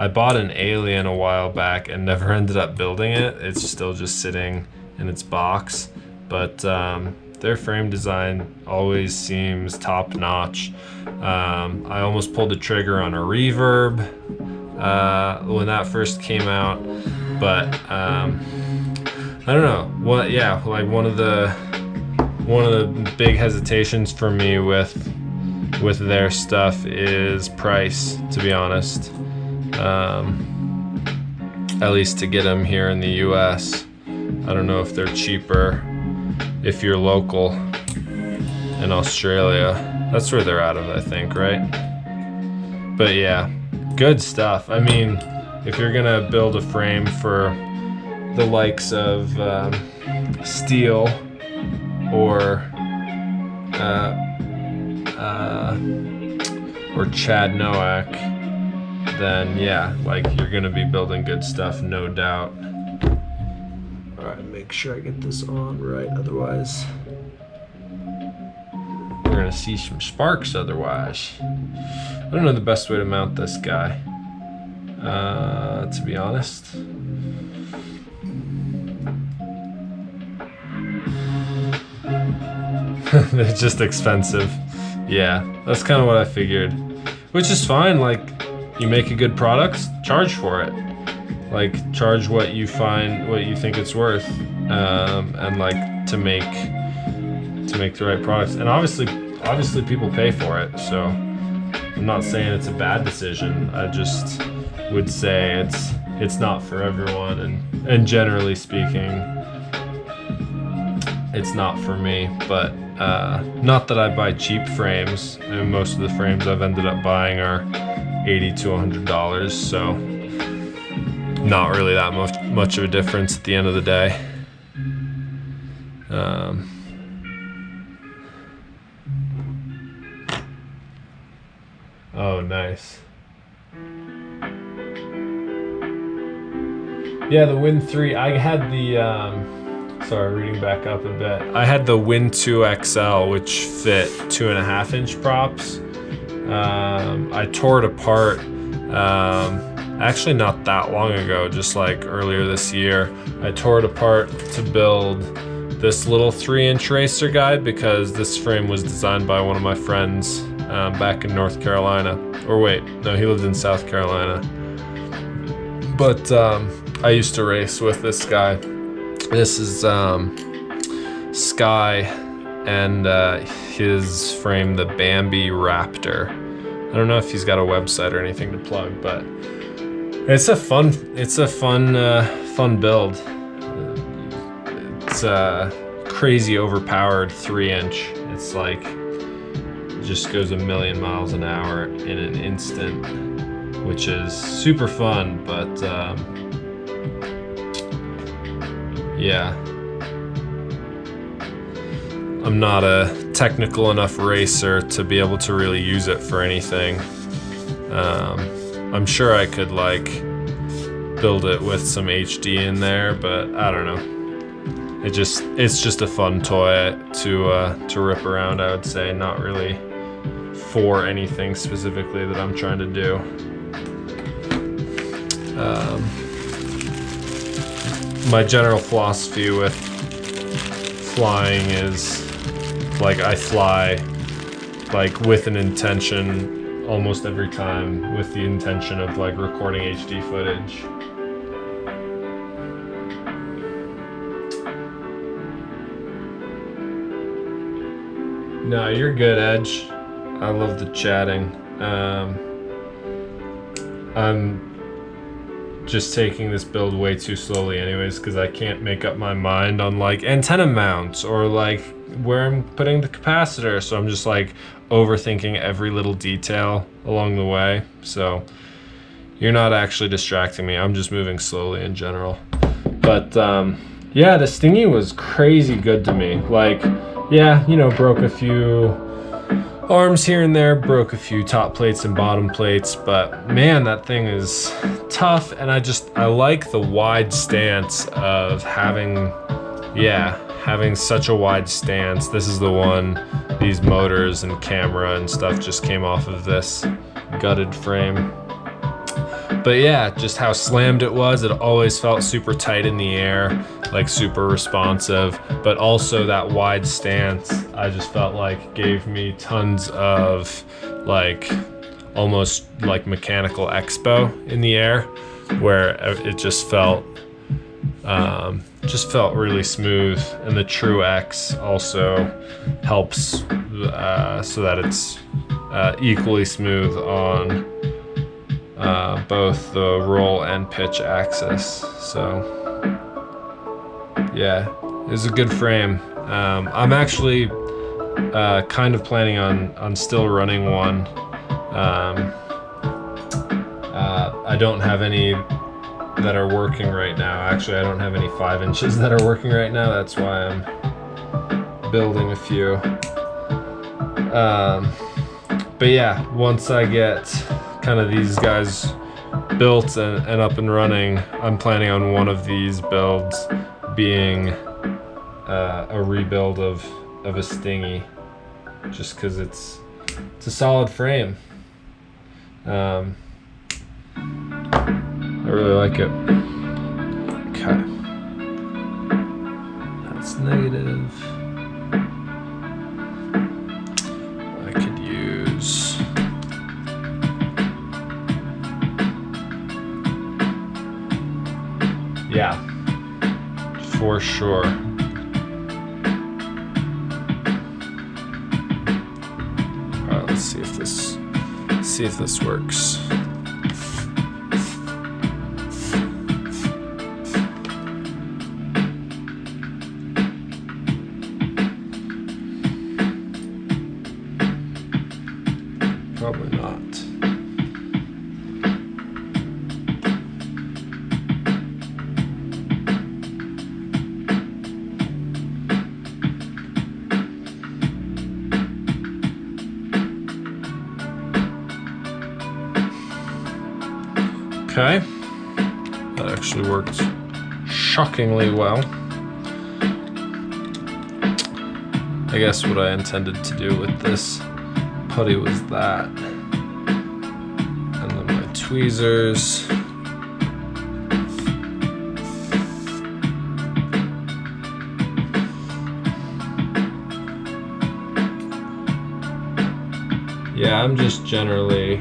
I bought an Alien a while back and never ended up building it. It's still just sitting in its box, but their frame design always seems top notch. I almost pulled the trigger on a Reverb when that first came out, but I don't know. What? Yeah, like one of the big hesitations for me with their stuff is price, to be honest. At least to get them here in the US. I don't know if they're cheaper if you're local in Australia. That's where they're out of, I think, right? But yeah, good stuff. I mean, if you're gonna build a frame for the likes of Steel or Chad Nowak, then yeah, like you're gonna be building good stuff, no doubt. All right, make sure I get this on right, otherwise we're gonna see some sparks otherwise. I don't know the best way to mount this guy, to be honest. They're just expensive. Yeah, that's kind of what I figured, which is fine. Like, you make a good product, charge for it. Like, charge what you think it's worth, and like to make the right products. And obviously people pay for it. So I'm not saying it's a bad decision. I just would say it's not for everyone, and generally speaking, it's not for me. But not that I buy cheap frames, and most of the frames I've ended up buying are $80 to $100, so not really that much of a difference at the end of the day. Oh, nice. Yeah, the Win 3, I had the, sorry, reading back up a bit. I had the Win 2 XL, which fit 2.5-inch props. I tore it apart, actually not that long ago, just like earlier this year. I tore it apart to build this little 3-inch racer guide because this frame was designed by one of my friends back in North Carolina. Or wait, no, he lived in South Carolina. But I used to race with this guy. This is Sky and his frame, the Bambi Raptor. I don't know if he's got a website or anything to plug, but it's a fun build. It's a crazy overpowered 3-inch. It's like, it just goes 1,000,000 miles an hour in an instant, which is super fun, but yeah. I'm not a technical enough racer to be able to really use it for anything. I'm sure I could like build it with some HD in there, but I don't know. It's just a fun toy to rip around, I would say, not really for anything specifically that I'm trying to do. My general philosophy with flying is like I fly like with an intention almost every time, with the intention of like recording HD footage. No, you're good, Edge. I love the chatting. I'm just taking this build way too slowly anyways, because I can't make up my mind on like antenna mounts or like where I'm putting the capacitor, so I'm just like overthinking every little detail along the way. So you're not actually distracting me, I'm just moving slowly in general. But yeah, the Stingy was crazy good to me. Like, yeah, you know, broke a few arms here and there, broke a few top plates and bottom plates, but man, that thing is tough. And I like the wide stance of having such a wide stance. This is the one, these motors and camera and stuff just came off of this gutted frame. But yeah, just how slammed it was. It always felt super tight in the air, like super responsive, but also that wide stance, I just felt like gave me tons of like almost like mechanical expo in the air, where it just felt really smooth. And the True X also helps so that it's equally smooth on both the roll and pitch axis. So yeah, it was a good frame. I'm actually kind of planning on still running one. I don't have any that are working right now. Actually, I don't have any 5 inches that are working right now. That's why I'm building a few. But yeah, once I get kind of these guys built and up and running, I'm planning on one of these builds being a rebuild of a Stingy, just because it's a solid frame. I really like it. Okay, that's negative. I could use yeah, for sure. All right, let's see if this works. Probably not. Okay, that actually worked shockingly well. I guess what I intended to do with this putty was that. And then my tweezers. Yeah, I'm just generally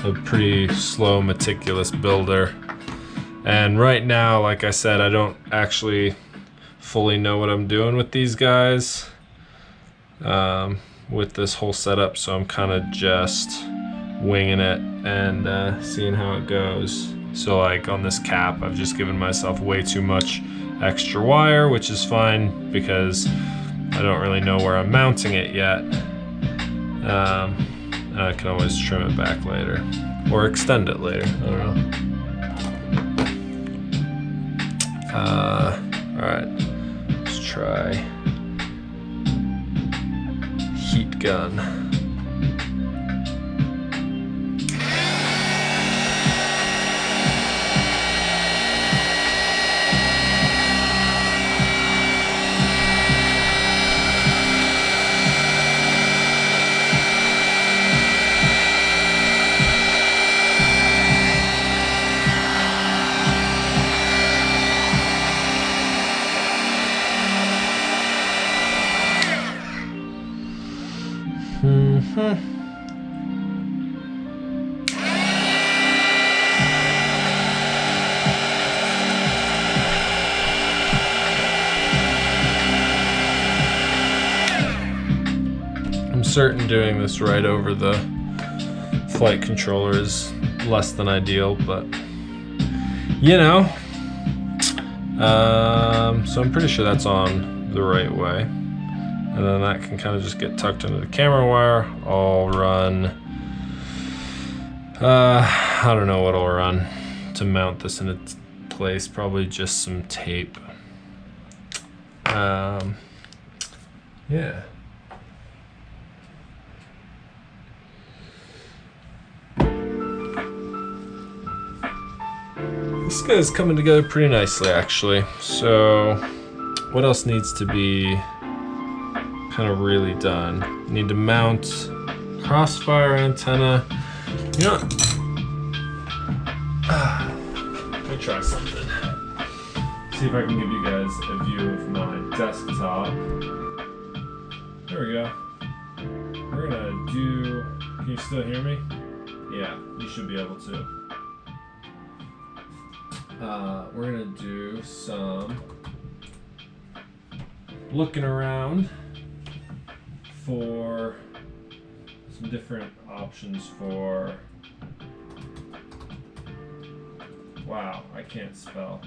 a pretty slow, meticulous builder. And right now, like I said, I don't actually fully know what I'm doing with these guys, with this whole setup, so I'm kind of just winging it and seeing how it goes. So like on this cap, I've just given myself way too much extra wire, which is fine because I don't really know where I'm mounting it yet. And I can always trim it back later or extend it later, I don't know. Alright, let's try heat gun. I'm certain doing this right over the flight controller is less than ideal, but you know. So I'm pretty sure that's on the right way. And then that can kind of just get tucked into the camera wire. I'll run, I don't know what I'll run to mount this in its place. Probably just some tape. Yeah. This guy's coming together pretty nicely, actually. So what else needs to be kind of really done? Need to mount crossfire antenna. You know, let me try something. See if I can give you guys a view of my desktop. There we go. We're gonna do, can you still hear me? Yeah, you should be able to. We're gonna do some looking around for some different options for, wow, I can't spell.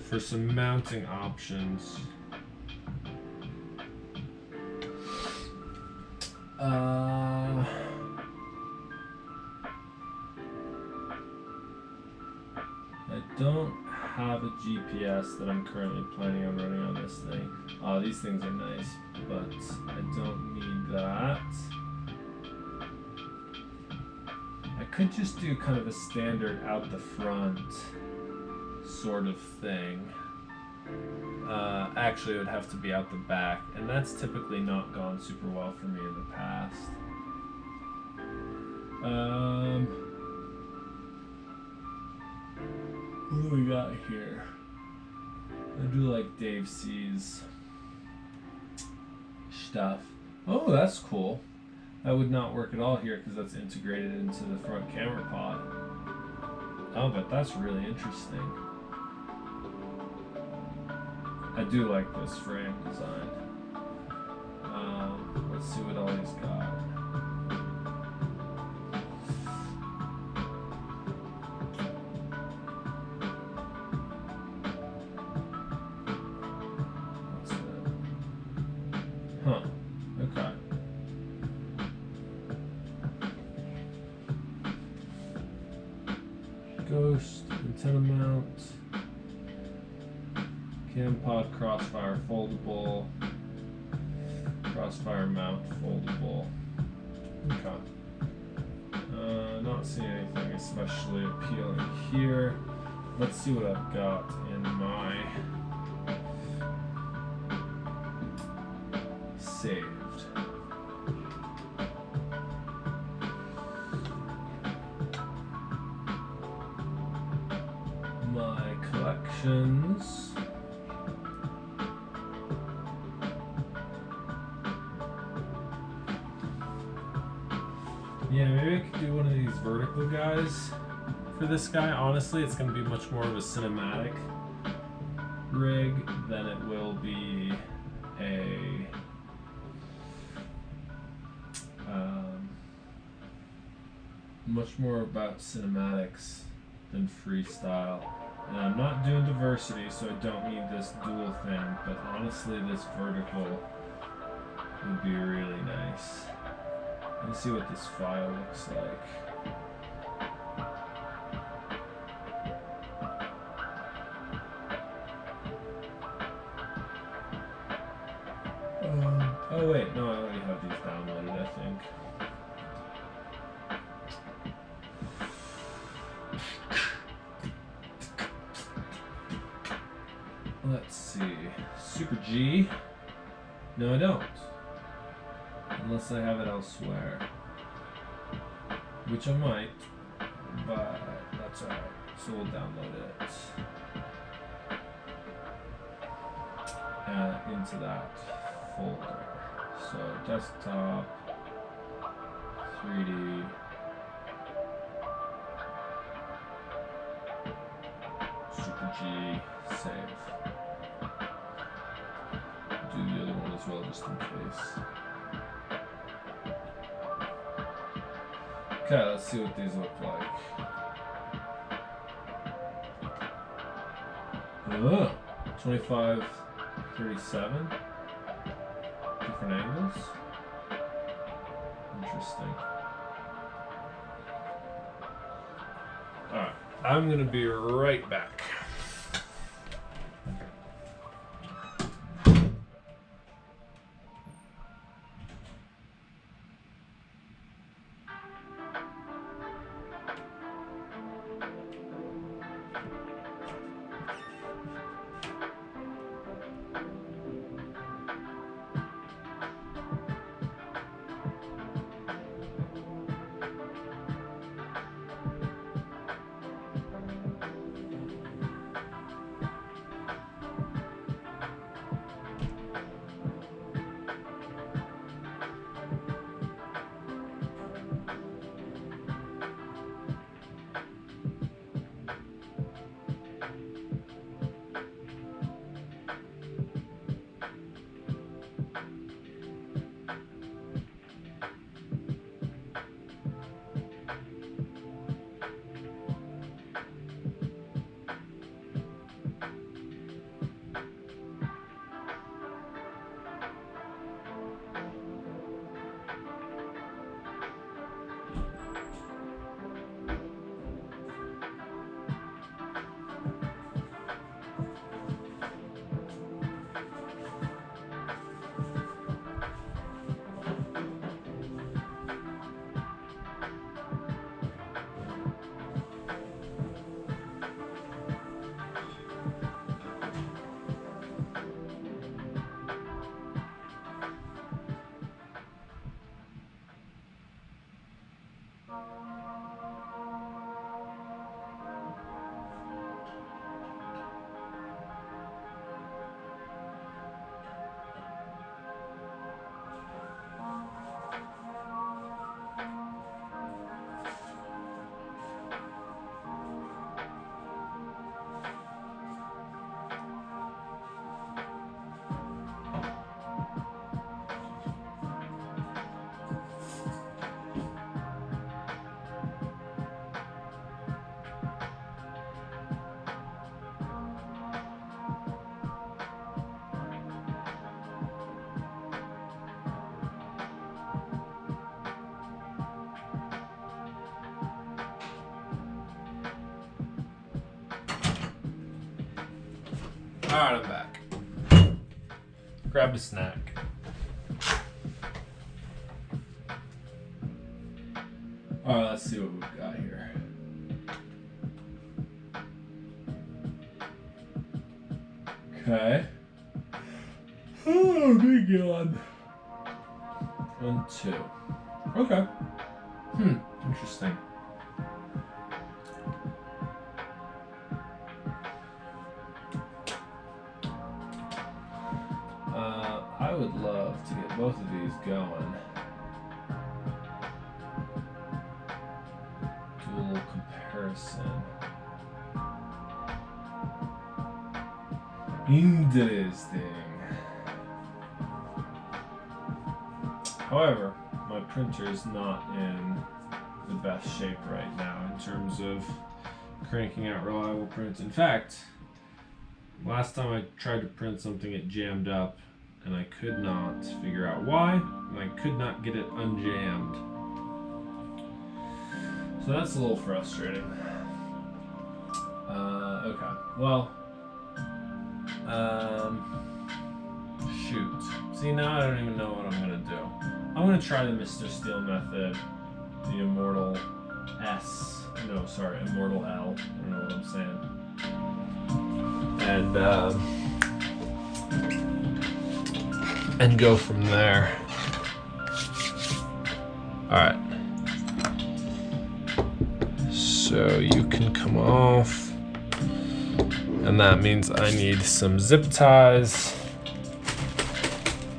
For some mounting options. I don't have a GPS that I'm currently planning on running on this thing. These things are nice, but I don't need that. I could just do kind of a standard out the front sort of thing. Actually, it would have to be out the back, and that's typically not gone super well for me in the past. What do we got here? I do like Dave C's stuff. Oh, that's cool. That would not work at all here because that's integrated into the front camera pod. Oh, but that's really interesting. I do like this frame design. Let's see what all he's got. What's that? Huh. Okay. Ghost, antenna mount. Cam pod, crossfire, foldable, crossfire mount foldable. Okay. Not seeing anything especially appealing here. Let's see what I've got in my saved. My collections. Yeah, maybe I could do one of these vertical guys for this guy. Honestly, it's going to be much more of a cinematic rig than it will be a much more about cinematics than freestyle. And I'm not doing diversity, so I don't need this dual thing, but honestly this vertical would be really nice. Let's see what this file looks like. Oh wait, no, I already have these downloaded, I think. Let's see. Super G. No, I don't. Unless I have it elsewhere. Which I might, but that's alright. So we'll download it into that folder. So desktop, 3D, Super G, save. Do the other one as well, just in case. Okay, let's see what these look like. 25, 37. Different angles. Interesting. Alright, I'm gonna be right back. Alright, I'm back. Grabbed a snack. All right, let's see what we've got here. Okay. Oh, big yawn. 1, 2. Okay. Interesting. I would love to get both of these going. Do a little comparison. Interesting. However, my printer is not in the best shape right now in terms of cranking out reliable prints. In fact, last time I tried to print something, it jammed up and I could not figure out why, and I could not get it unjammed. So that's a little frustrating. Okay, well, shoot. See, now I don't even know what I'm gonna do. I'm gonna try the Mr. Steel method, the Immortal S. No, sorry, Immortal L. I don't know what I'm saying. And go from there. All right. So you can come off, and that means I need some zip ties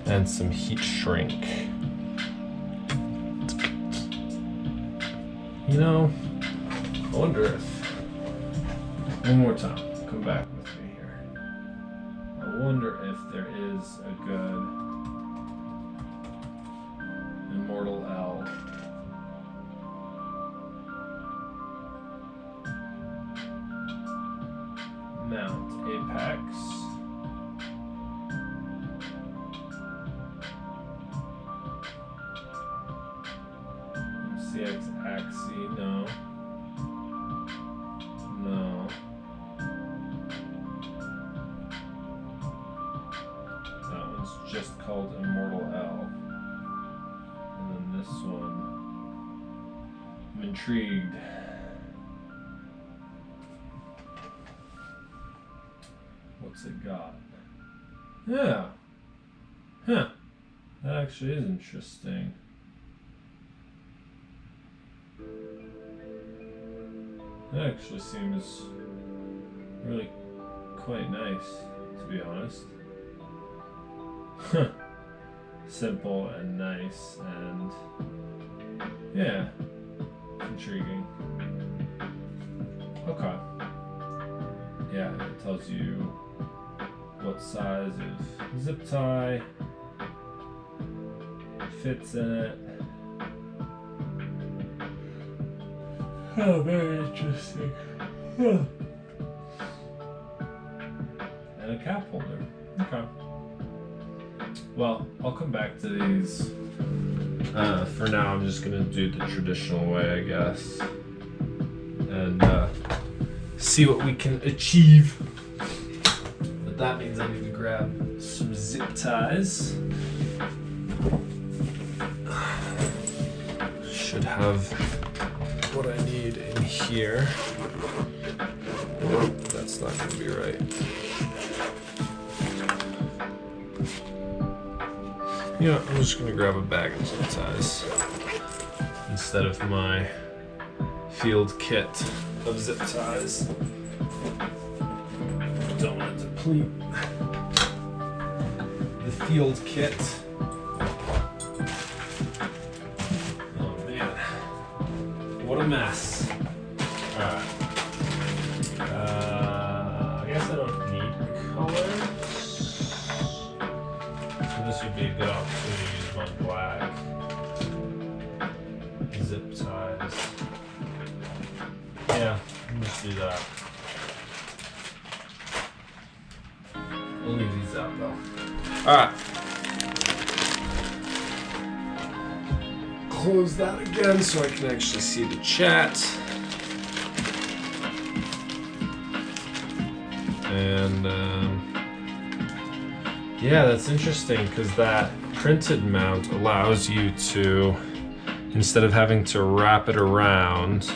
and some heat shrink. You know, I wonder if, one more time, come back with me here. I wonder if there is a good Immortal L mount apex. CX axis, no. No. That one's just called Immortal L. And then this one, I'm intrigued. What's it got? Yeah. Huh. That actually is interesting. That actually seems really quite nice, to be honest. Simple and nice and yeah, intriguing. Okay. Yeah, it tells you what size of zip tie fits in it. Oh, very interesting. And a cap holder. Okay. Well, I'll come back to these. For now, I'm just gonna do the traditional way, I guess, and see what we can achieve. But that means I need to grab some zip ties. Should have what I need in here. That's not gonna be right. You know, I'm just gonna grab a bag of zip ties instead of my field kit of zip ties. Don't want to deplete the field kit. Oh man, what a mess. Alright. I guess I don't need colors. So this would be a good opportunity to use my black zip ties. Yeah, let's do that. We'll leave these out though. Alright. Close that again so I can actually see the chat. And yeah, that's interesting because that printed mount allows you to instead of having to wrap it around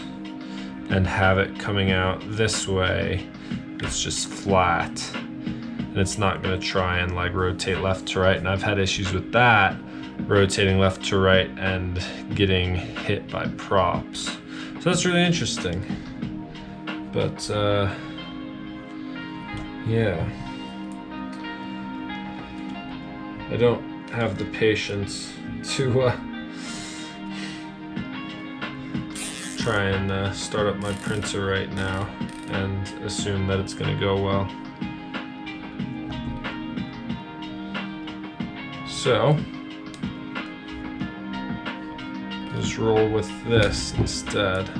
and have it coming out this way, it's just flat. And it's not gonna try and like rotate left to right. And I've had issues with that, rotating left to right and getting hit by props. So that's really interesting. But yeah. I don't have the patience to try and start up my printer right now and assume that it's gonna go well. So, just roll with this instead.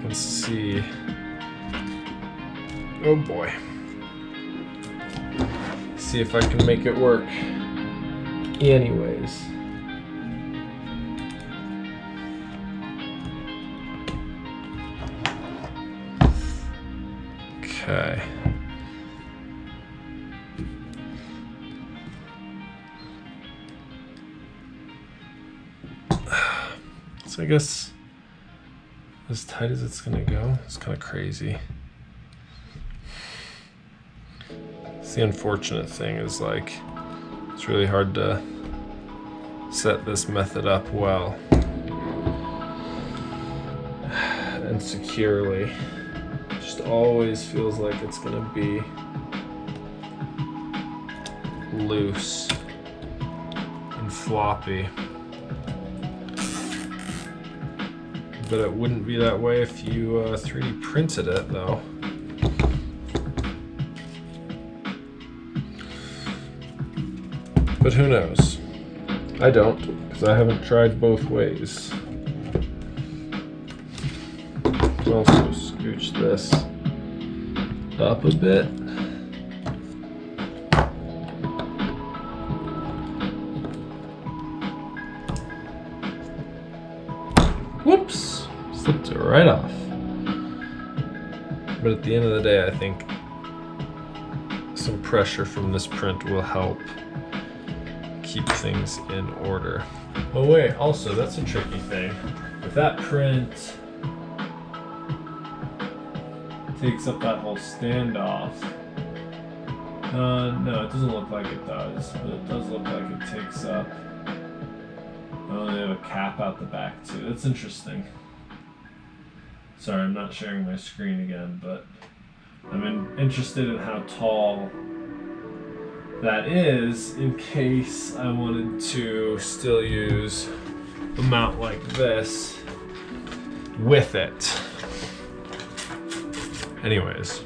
Let's see. Oh boy. See if I can make it work. Anyways. Okay. So I guess as tight as it's gonna go, it's kind of crazy. It's the unfortunate thing is like, it's really hard to set this method up well and securely. It just always feels like it's gonna be loose and floppy. But it wouldn't be that way if you 3D printed it though. But who knows? I don't, because I haven't tried both ways. I'll also scooch this up a bit. Whoops! Slipped it right off. But at the end of the day, I think some pressure from this print will help keep things in order. Oh wait, also that's a tricky thing. If that print takes up that whole standoff, no, it doesn't look like it does, but it does look like it takes up. Oh, they have a cap out the back too. That's interesting. Sorry, I'm not sharing my screen again, but I'm interested in how tall that is in case I wanted to still use a mount like this with it. Anyways,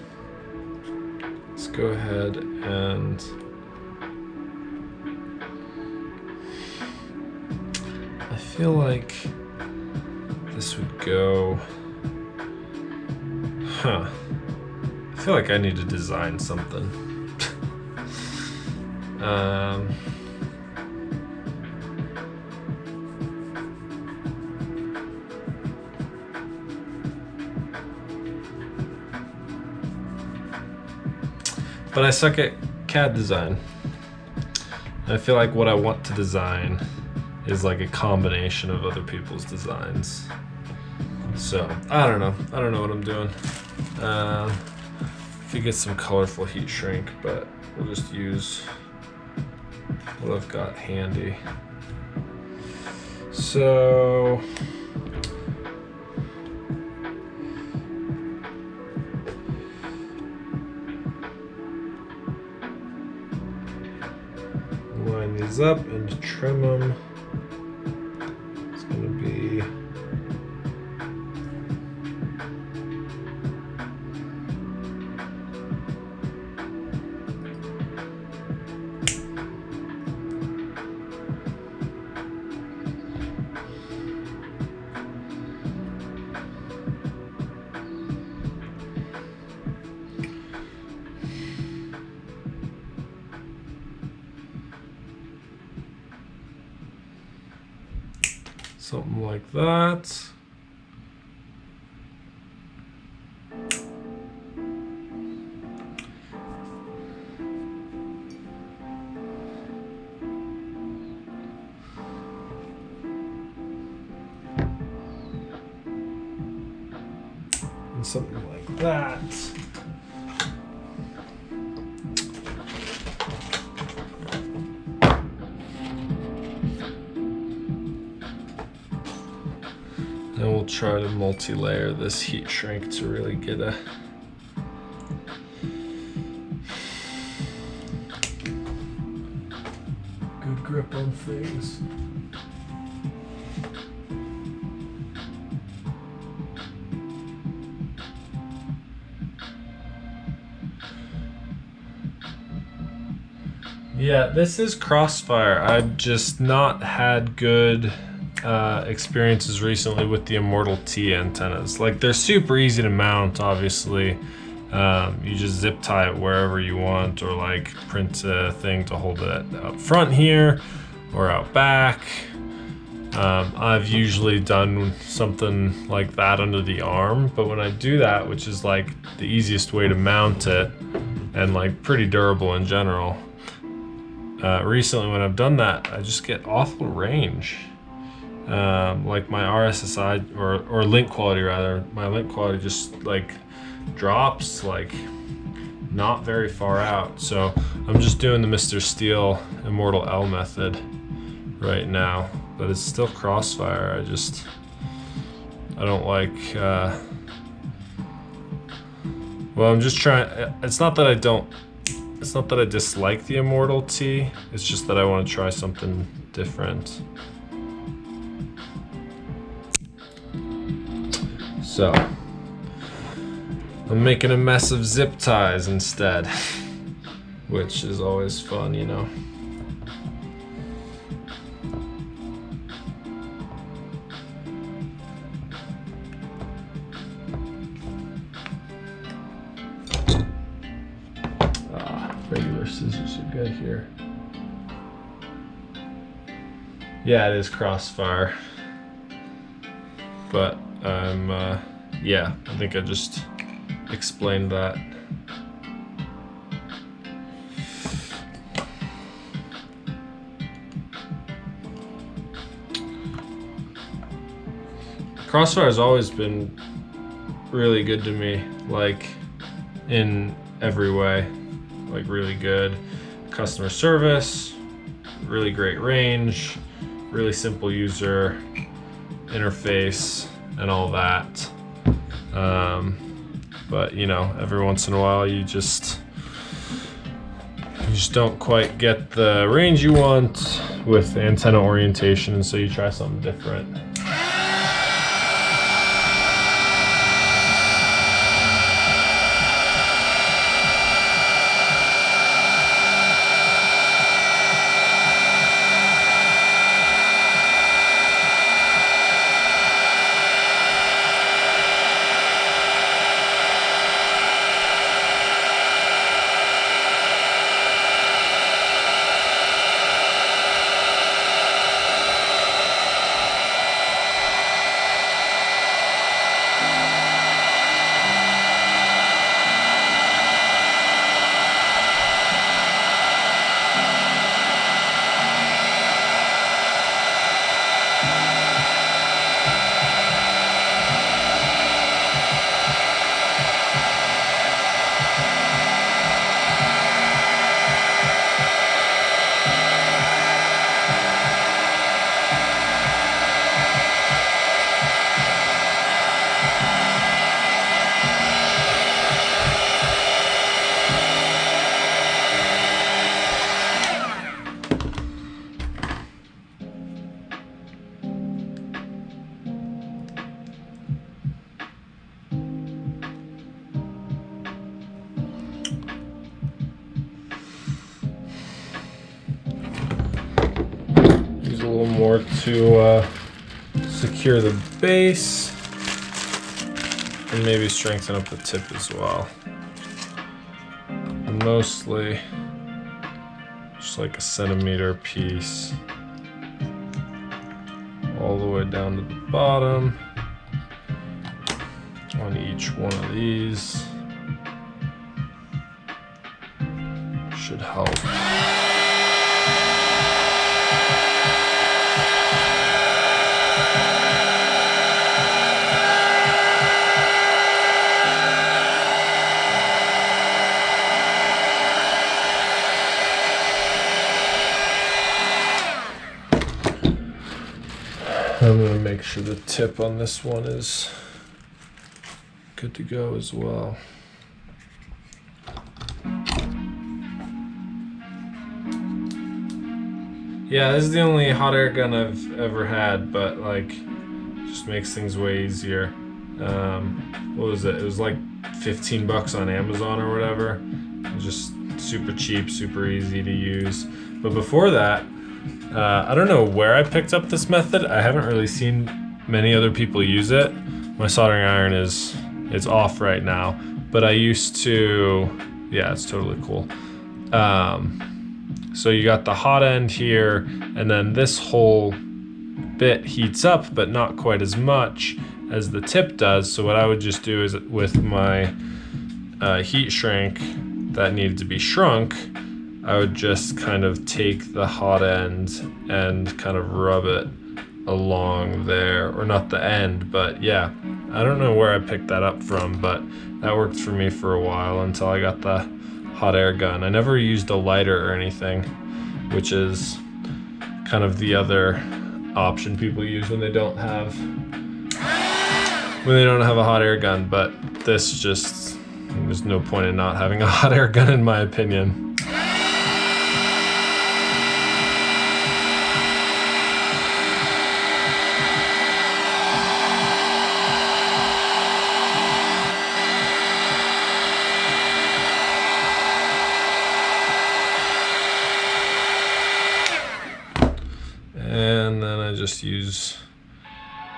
let's go ahead and I feel like this would go, I feel like I need to design something. But I suck at CAD design. I feel like what I want to design is like a combination of other people's designs. So, I don't know what I'm doing. Could get some colorful heat shrink, but we'll just use what I've got handy. So, line these up and trim them. It's going to be something like that. and something like that. And we'll try to multi-layer this heat shrink to really get a good grip on things. Yeah, this is Crossfire. I've just not had good experiences recently with the Immortal T antennas. Like, they're super easy to mount, obviously. You just zip tie it wherever you want, or like print a thing to hold it up front here or out back. I've usually done something like that under the arm, but when I do that, which is like the easiest way to mount it and like pretty durable in general, recently when I've done that, I just get awful range. Like my RSSI or link quality rather, my link quality just like drops like not very far out. So I'm just doing the Mr. Steel Immortal L method right now, but it's still Crossfire. I don't like, well, I'm just trying, it's not that I dislike the Immortal T, it's just that I want to try something different. So, I'm making a mess of zip ties instead, which is always fun, you know. Regular scissors are good here. Yeah, it is Crossfire, but yeah, I think I just explained that. Crossfire has always been really good to me, like in every way, like really good customer service, really great range, really simple user interface and all that. But you know, every once in a while you just don't quite get the range you want with antenna orientation, and so you try something different. More to secure the base and maybe strengthen up the tip as well. Mostly just like a centimeter piece all the way down to the bottom on each one of these. Should help. make sure the tip on this one is good to go as well. Yeah, this is the only hot air gun I've ever had, but like, just makes things way easier. What was it? It was like 15 bucks on Amazon or whatever. Just super cheap, super easy to use. But before that, I don't know where I picked up this method. I haven't really seen many other people use it. My soldering iron it's off right now, but I used to, yeah, it's totally cool. So you got the hot end here, and then this whole bit heats up, but not quite as much as the tip does. So what I would just do is with my heat shrink that needed to be shrunk, I would just kind of take the hot end and kind of rub it along there, or not the end, but yeah, I don't know where I picked that up from, but that worked for me for a while until I got the hot air gun. I never used a lighter or anything, which is kind of the other option people use when they don't have a hot air gun, but this just, there's no point in not having a hot air gun in my opinion. And then I just use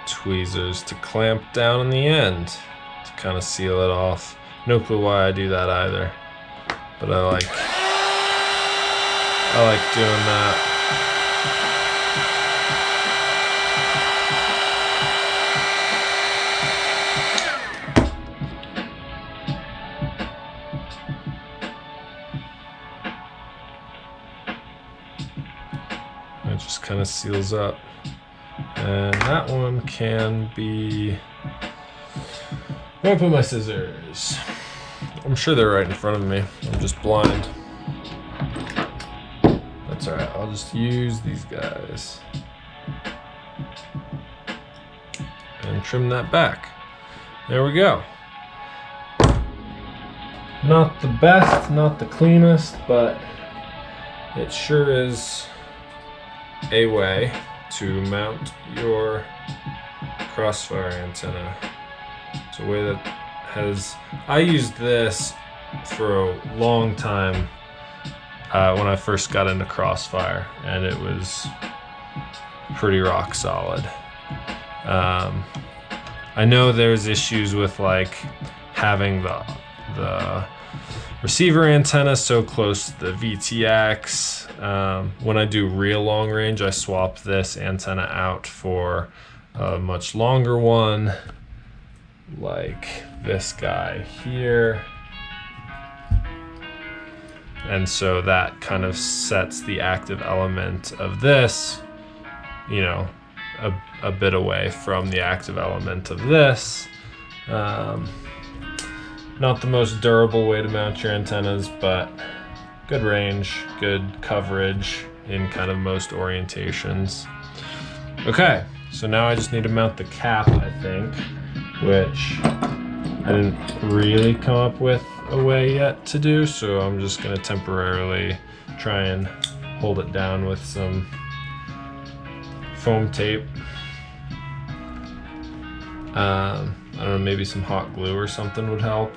tweezers to clamp down on the end to kind of seal it off. No clue why I do that either, but I like doing that. It just kind of seals up. And that one can be, where do I put my scissors? I'm sure they're right in front of me. I'm just blind. That's all right, I'll just use these guys. And trim that back. There we go. Not the best, not the cleanest, but it sure is a way to mount your crossfire antenna. It's a way that has, I used this for a long time when I first got into crossfire, and it was pretty rock solid. I know there's issues with like having the receiver antenna so close to the VTX. When I do real long range, I swap this antenna out for a much longer one, like this guy here. And so that kind of sets the active element of this, you know, a bit away from the active element of this. Not the most durable way to mount your antennas, but good range, good coverage in kind of most orientations. Okay, so now I just need to mount the cap, I think, which I didn't really come up with a way yet to do, so I'm just gonna temporarily try and hold it down with some foam tape. I don't know, maybe some hot glue or something would help.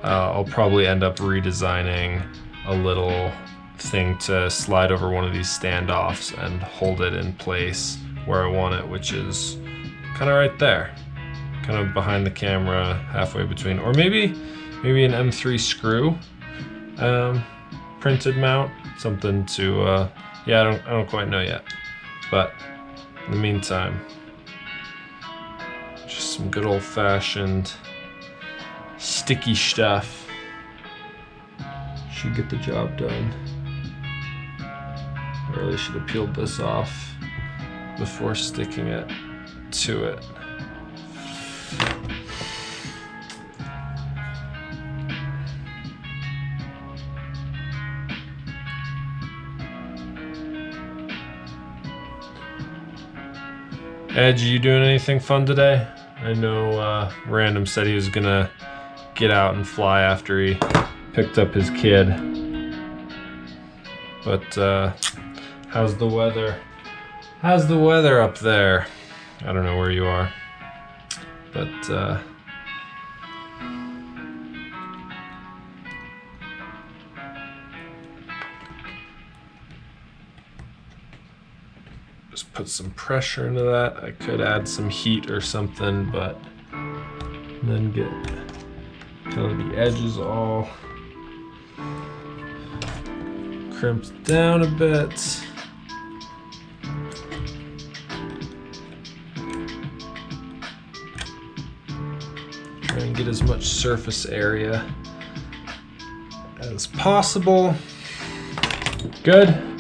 I'll probably end up redesigning a little thing to slide over one of these standoffs and hold it in place where I want it, which is kind of right there, kind of behind the camera, halfway between, or maybe an M3 screw printed mount, something to yeah, I don't quite know yet, but in the meantime, just some good old-fashioned sticky stuff should get the job done. I really should have peeled this off before sticking it to it. Edge, you doing anything fun today? I know Random said he was gonna get out and fly after he picked up his kid. But how's the weather? How's the weather up there? I don't know where you are, but just put some pressure into that. I could add some heat or something, but then get kind of the edges all crimped down a bit. Try and get as much surface area as possible. Good.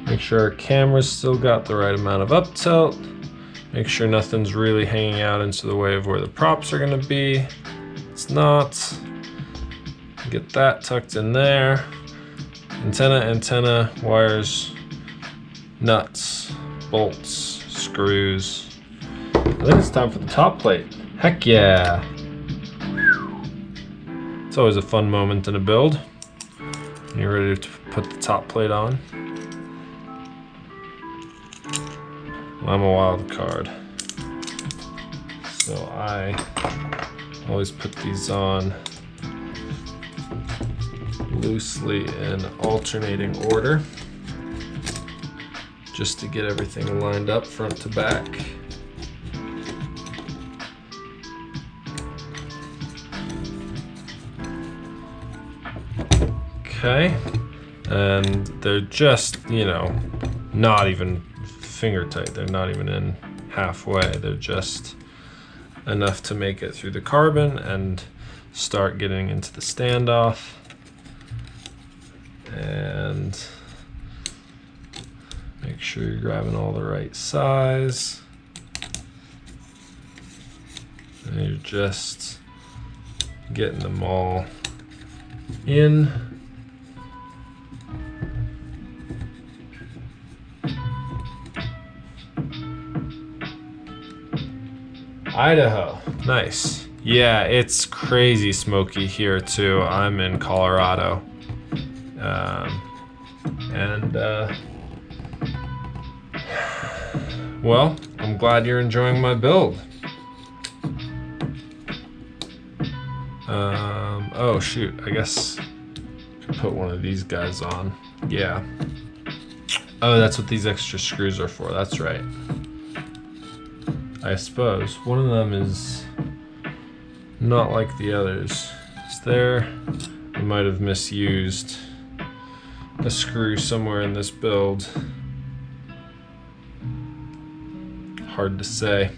Make sure our camera's still got the right amount of up tilt. Make sure nothing's really hanging out into the way of where the props are gonna be. It's not. Get that tucked in there. Antenna, wires, nuts, bolts, screws. I think it's time for the top plate. Heck yeah. It's always a fun moment in a build. You're ready to put the top plate on. Well, I'm a wild card, so I always put these on loosely in alternating order, just to get everything lined up front to back. Okay, and they're just, you know, not even finger tight. They're not even in halfway. They're just enough to make it through the carbon and start getting into the standoff. And make sure you're grabbing all the right size. And you're just getting them all in. Idaho, nice. Yeah, it's crazy smoky here too. I'm in Colorado. Well, I'm glad you're enjoying my build. Oh shoot, I guess I could put one of these guys on. Yeah. Oh, that's what these extra screws are for, that's right. I suppose. One of them is not like the others. It's there. I might have misused a screw somewhere in this build. Hard to say.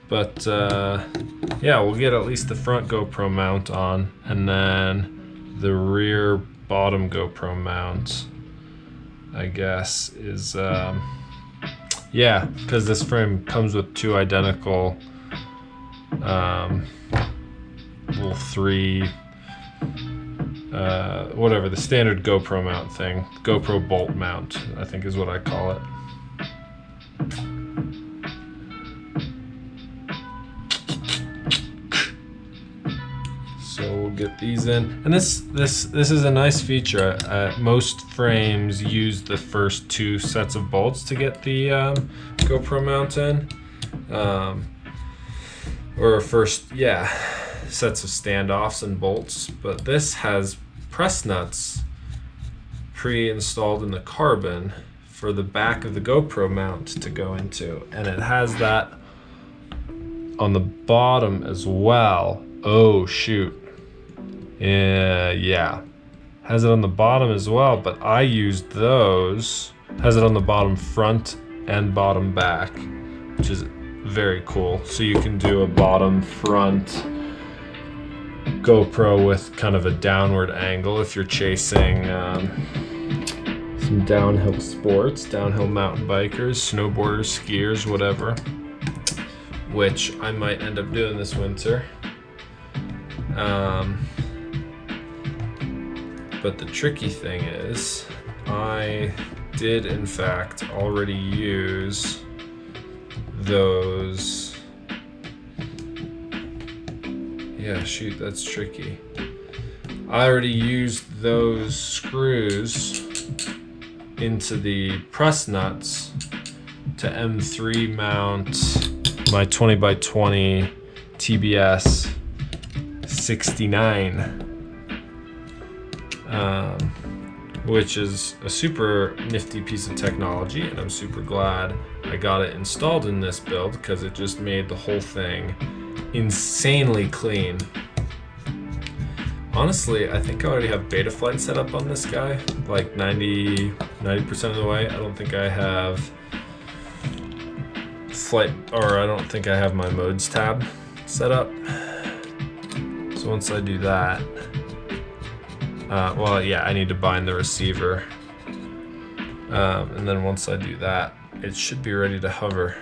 But yeah, we'll get at least the front GoPro mount on, and then the rear bottom GoPro mount, I guess, is yeah, because this frame comes with two identical little three whatever, the standard GoPro mount thing, GoPro bolt mount, I think is what I call it. So we'll get these in, and this is a nice feature. Most frames use the first two sets of bolts to get the GoPro mount in, or first, yeah, sets of standoffs and bolts. But this has press nuts pre-installed in the carbon for the back of the GoPro mount to go into, and it has that on the bottom as well. Oh shoot. Yeah, has it on the bottom as well, but I used those. Has it on the bottom front and bottom back, which is very cool. So you can do a bottom front GoPro with kind of a downward angle if you're chasing some downhill sports, downhill mountain bikers, snowboarders, skiers, whatever, which I might end up doing this winter. But the tricky thing is, I did in fact already use those. Yeah, shoot, that's tricky. I already used those screws into the press nuts to M3 mount my 20x20 TBS 69, which is a super nifty piece of technology, and I'm super glad I got it installed in this build because it just made the whole thing insanely clean. Honestly, I think I already have Betaflight set up on this guy, like 90% of the way. I don't think I have flight, or I don't think I have my modes tab set up. So once I do that, well, yeah, I need to bind the receiver. And then once I do that, it should be ready to hover.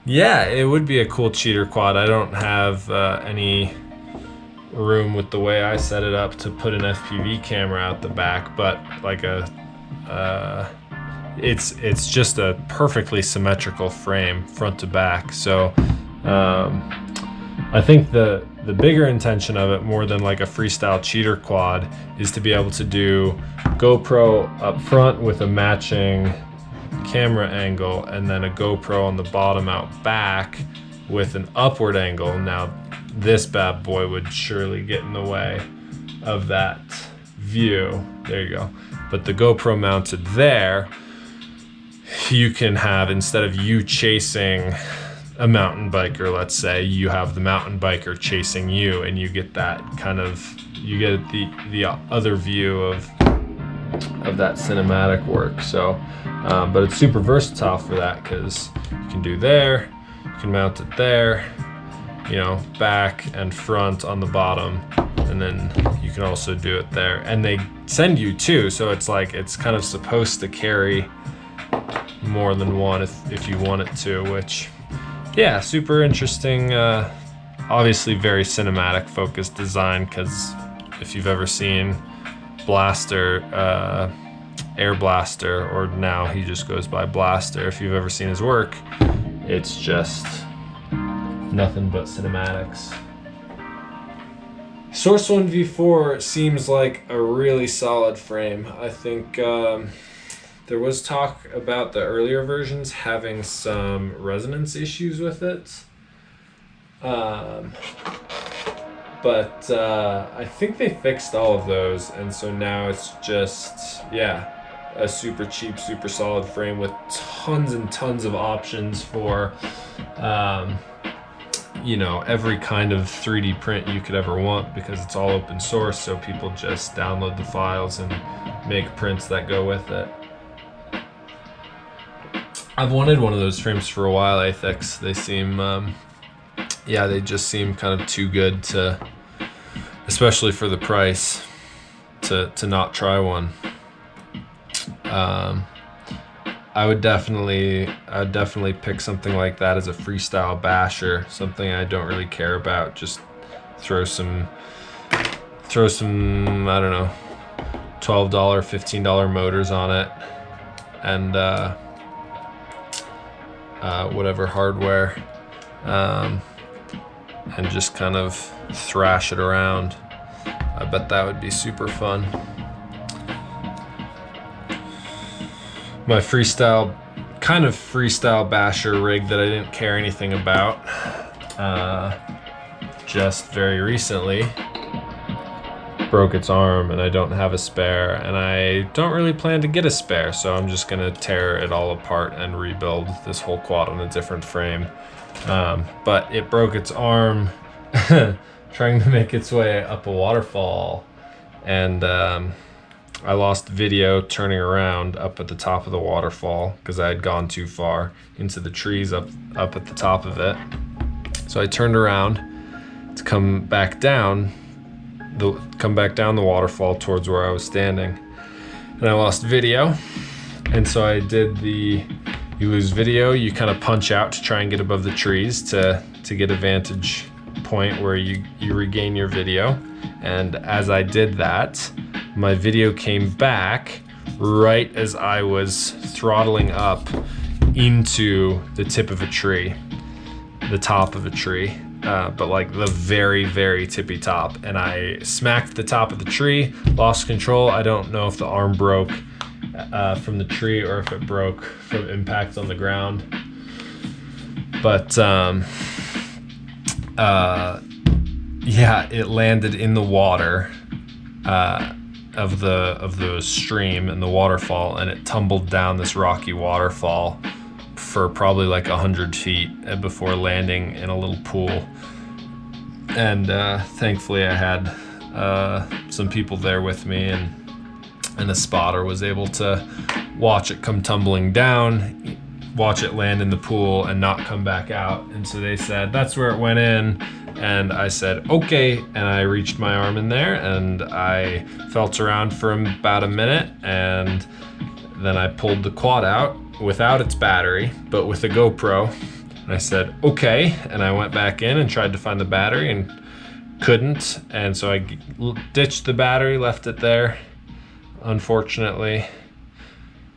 Yeah, it would be a cool cheater quad. I don't have any room with the way I set it up to put an FPV camera out the back, but like it's just a perfectly symmetrical frame front to back. So I think the bigger intention of it, more than like a freestyle cheater quad, is to be able to do GoPro up front with a matching camera angle, and then a GoPro on the bottom out back with an upward angle. Now this bad boy would surely get in the way of that view. There you go. But the GoPro mounted there, you can have, instead of you chasing a mountain biker, let's say, you have the mountain biker chasing you, and you get that kind of, you get the other view of that cinematic work. So but it's super versatile for that, because you can do there, you can mount it there, you know, back and front on the bottom, and then you can also do it there. And they send you two, so it's like, it's kind of supposed to carry more than one if you want it to, which, yeah, super interesting. Obviously very cinematic focused design, because if you've ever seen Blaster, Air Blaster, or now he just goes by Blaster, if you've ever seen his work, it's just nothing but cinematics. Source 1 V4 seems like a really solid frame. I think there was talk about the earlier versions having some resonance issues with it. But I think they fixed all of those, and so now it's just, yeah, a super cheap, super solid frame with tons and tons of options for, you know, every kind of 3D print you could ever want, because it's all open source, so people just download the files and make prints that go with it. I've wanted one of those frames for a while, Athex. They seem, yeah, they just seem kind of too good to, especially for the price, to not try one. I would definitely pick something like that as a freestyle basher, something I don't really care about. Just throw some, I don't know, $12, $15 motors on it, and whatever hardware, and just kind of thrash it around. I bet that would be super fun. My kind of freestyle basher rig that I didn't care anything about, just very recently broke its arm, and I don't have a spare, and I don't really plan to get a spare, so I'm just gonna tear it all apart and rebuild this whole quad on a different frame. But it broke its arm trying to make its way up a waterfall, and I lost video turning around up at the top of the waterfall because I had gone too far into the trees up at the top of it. So I turned around to come back down the waterfall towards where I was standing, and I lost video. And so I did you lose video, you kind of punch out to try and get above the trees to get a vantage point where you regain your video. And as I did that, my video came back right as I was throttling up into the tip of a tree, the top of a tree, but like the very, very tippy top. And I smacked the top of the tree, lost control. I don't know if the arm broke from the tree or if it broke from impact on the ground. But yeah, it landed in the water of the stream and the waterfall, and it tumbled down this rocky waterfall for probably like 100 feet before landing in a little pool. And thankfully I had some people there with me, and the spotter was able to watch it come tumbling down, watch it land in the pool and not come back out. And so they said, that's where it went in. And I said, okay. And I reached my arm in there and I felt around for about a minute. And then I pulled the quad out without its battery, but with a GoPro. And I said, okay. And I went back in and tried to find the battery and couldn't. And so I ditched the battery, left it there. Unfortunately,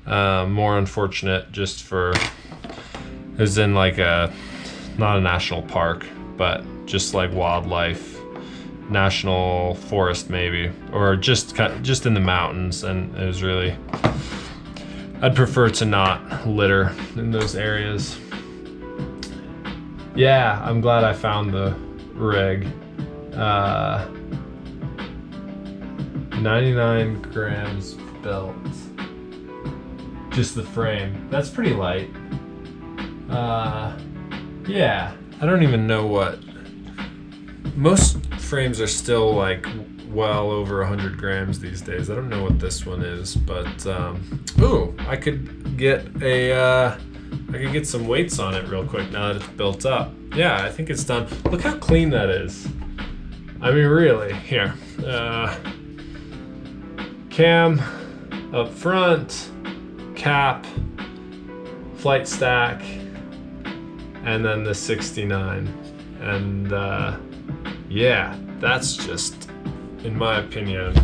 more unfortunate just for, it was in like not a national park, but just like wildlife, national forest maybe, or just in the mountains. And it was really, I'd prefer to not litter in those areas. Yeah, I'm glad I found the rig. 99 grams built. Just the frame. That's pretty light. Yeah, I don't even know what. Most frames are still like well over 100 grams these days. I don't know what this one is, but ooh, I could get some weights on it real quick now that it's built up. Yeah, I think it's done. Look how clean that is. I mean, really. Here, cam up front, cap, flight stack, and then the 69. And yeah, that's just, in my opinion,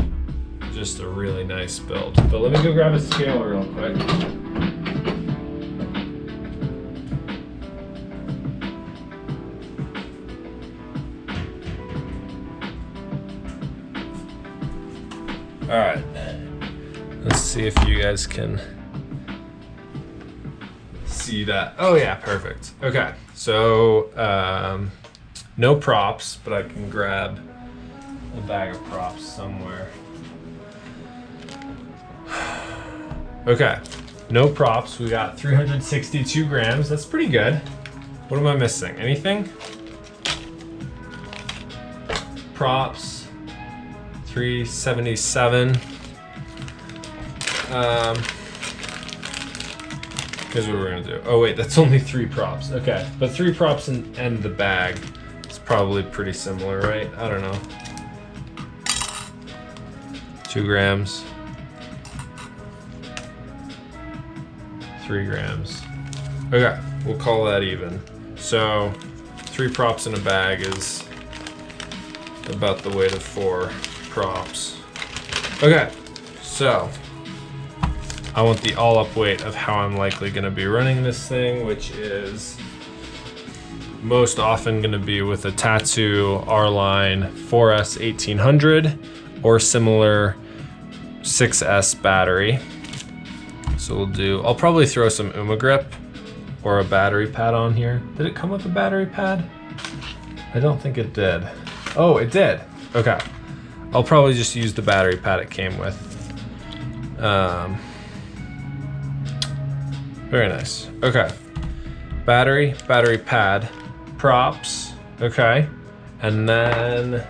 just a really nice build. But let me go grab a scale real quick. All right, let's see if you guys can see that. Oh yeah, perfect. Okay, so no props, but I can grab a bag of props somewhere. Okay, no props. We got 362 grams. That's pretty good. What am I missing? Anything? Props. 377. Here's what we're gonna do. Oh wait, that's only 3 props. Okay, but 3 props and the bag is probably pretty similar, right? I don't know. 2 grams. 3 grams. Okay, we'll call that even. So 3 props in a bag is about the weight of 4 props. Okay, so I want the all-up weight of how I'm likely gonna be running this thing, which is most often gonna be with a Tatsu R-Line 4S 1800 or similar 6S battery. So we'll do, I'll probably throw some Grip or a battery pad on here. Did it come with a battery pad? I don't think it did. Oh, it did. Okay. I'll probably just use the battery pad it came with. Very nice. Okay. Battery pad, props. Okay. And then,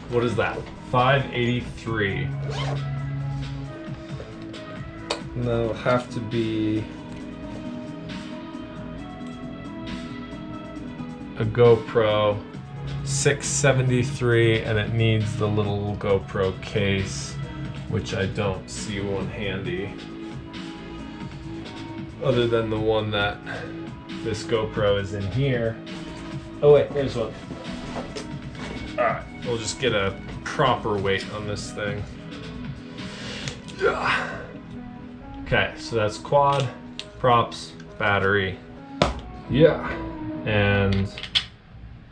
what is that? 583. And that'll have to be a GoPro 673, and it needs the little GoPro case, which I don't see one handy other than the one that this GoPro is in here. Oh wait, there's one. All right, we'll just get a proper weight on this thing. Yeah. Okay, so that's quad, props, battery. Yeah. And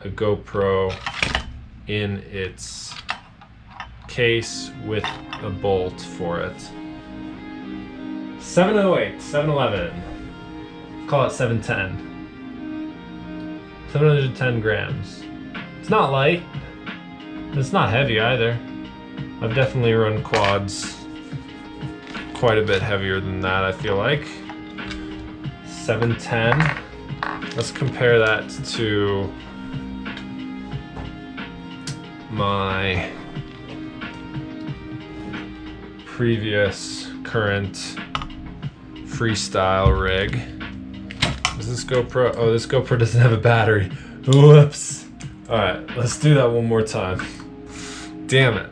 a GoPro in its case with a bolt for it. 708, 711. Call it 710. 710 grams. It's not light. It's not heavy either. I've definitely run quads quite a bit heavier than that, I feel like. 710. Let's compare that to my previous current freestyle rig. Is this GoPro? Oh, this GoPro doesn't have a battery. Whoops. All right, let's do that one more time. Damn it.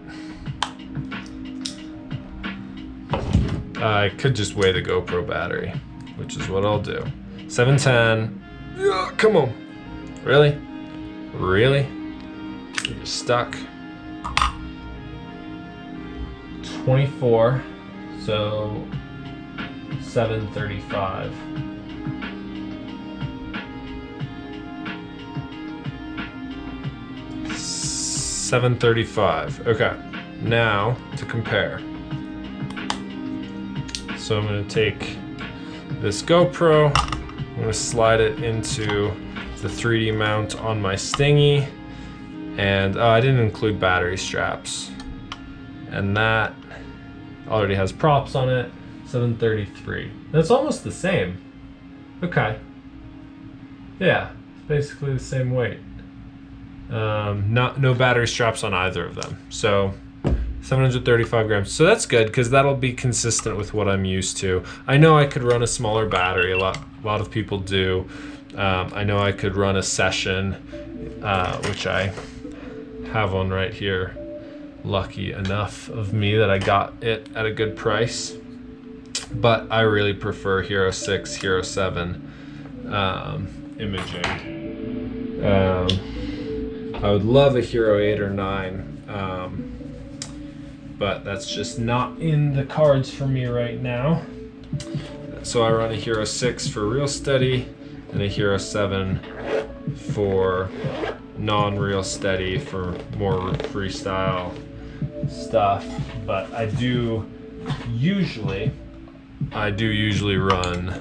I could just weigh the GoPro battery, which is what I'll do. 710. Yeah, come on. Really? Really? You're stuck. 24. So 735. $735. Okay. Now to compare. So I'm going to take this GoPro. I'm going to slide it into the 3D mount on my Stingy. And I didn't include battery straps. And that already has props on it. 733. That's almost the same. Okay. Yeah, it's basically the same weight. No battery straps on either of them. So 735 grams. So that's good because that'll be consistent with what I'm used to. I know I could run a smaller battery. A lot of people do. I know I could run a session, which I have one right here. Lucky enough of me that I got it at a good price. But I really prefer Hero 6, Hero 7 imaging. I would love a Hero 8 or 9, but that's just not in the cards for me right now. So I run a Hero 6 for real steady and a Hero 7 for non-real steady for more freestyle stuff. But I do usually run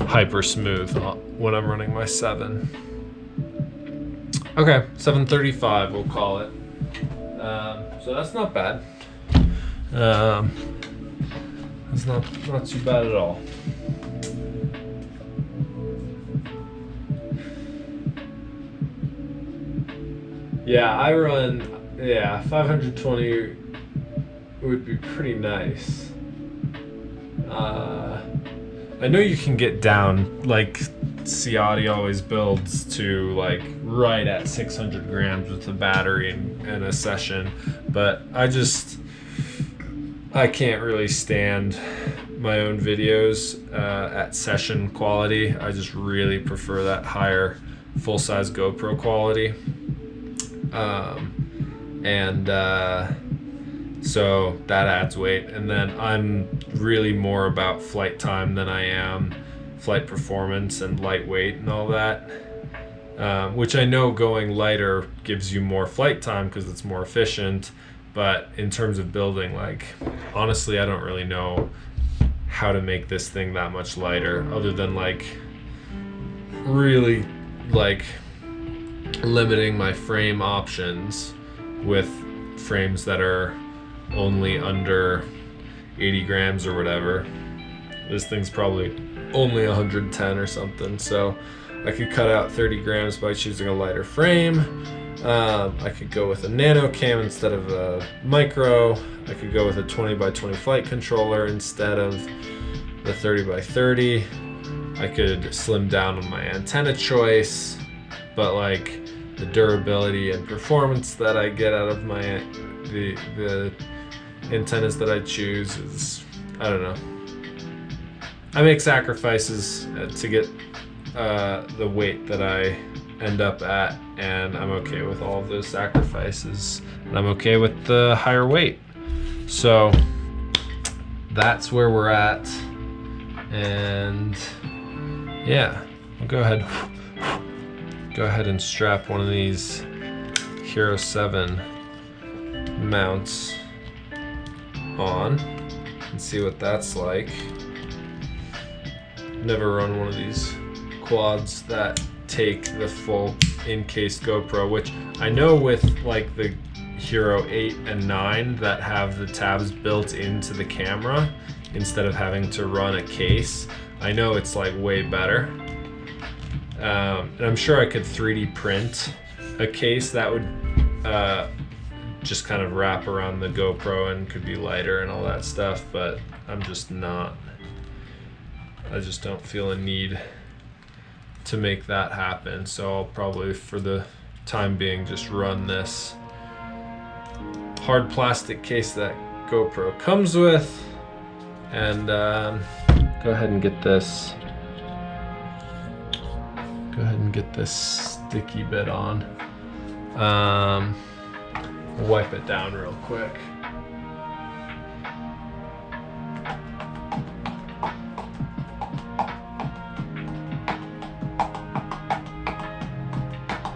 hyper smooth when I'm running my 7. Okay, 735 we'll call it. So that's not bad. It's not too bad at all. Yeah, I run 520 would be pretty nice. I know you can get down, like Ciotti always builds to like right at 600 grams with a battery and a session, but I can't really stand my own videos at session quality. I just really prefer that higher full-size GoPro quality. So that adds weight, and then I'm really more about flight time than I am flight performance and lightweight and all that, which I know going lighter gives you more flight time because it's more efficient, but in terms of building, like honestly I don't really know how to make this thing that much lighter other than like really like limiting my frame options with frames that are only under 80 grams or whatever. This thing's probably only 110 or something, so I could cut out 30 grams by choosing a lighter frame. I could go with a nano cam instead of a micro. I could go with a 20x20 flight controller instead of the 30x30. I could slim down on my antenna choice, but like the durability and performance that I get out of my the antennas that I choose is, I don't know. I make sacrifices to get the weight that I end up at, and I'm okay with all of those sacrifices, and I'm okay with the higher weight. So that's where we're at, and yeah, I'll go ahead and strap one of these Hero 7 mounts on and see what that's like. Never run one of these quads that take the full encased GoPro, which I know with like the Hero 8 and 9 that have the tabs built into the camera instead of having to run a case. I know it's like way better. And I'm sure I could 3D print a case that would just kind of wrap around the GoPro and could be lighter and all that stuff, but I'm just not. I just don't feel a need to make that happen. So I'll probably, for the time being, just run this hard plastic case that GoPro comes with, and go ahead and get this. Go ahead and get this sticky bit on. Wipe it down real quick.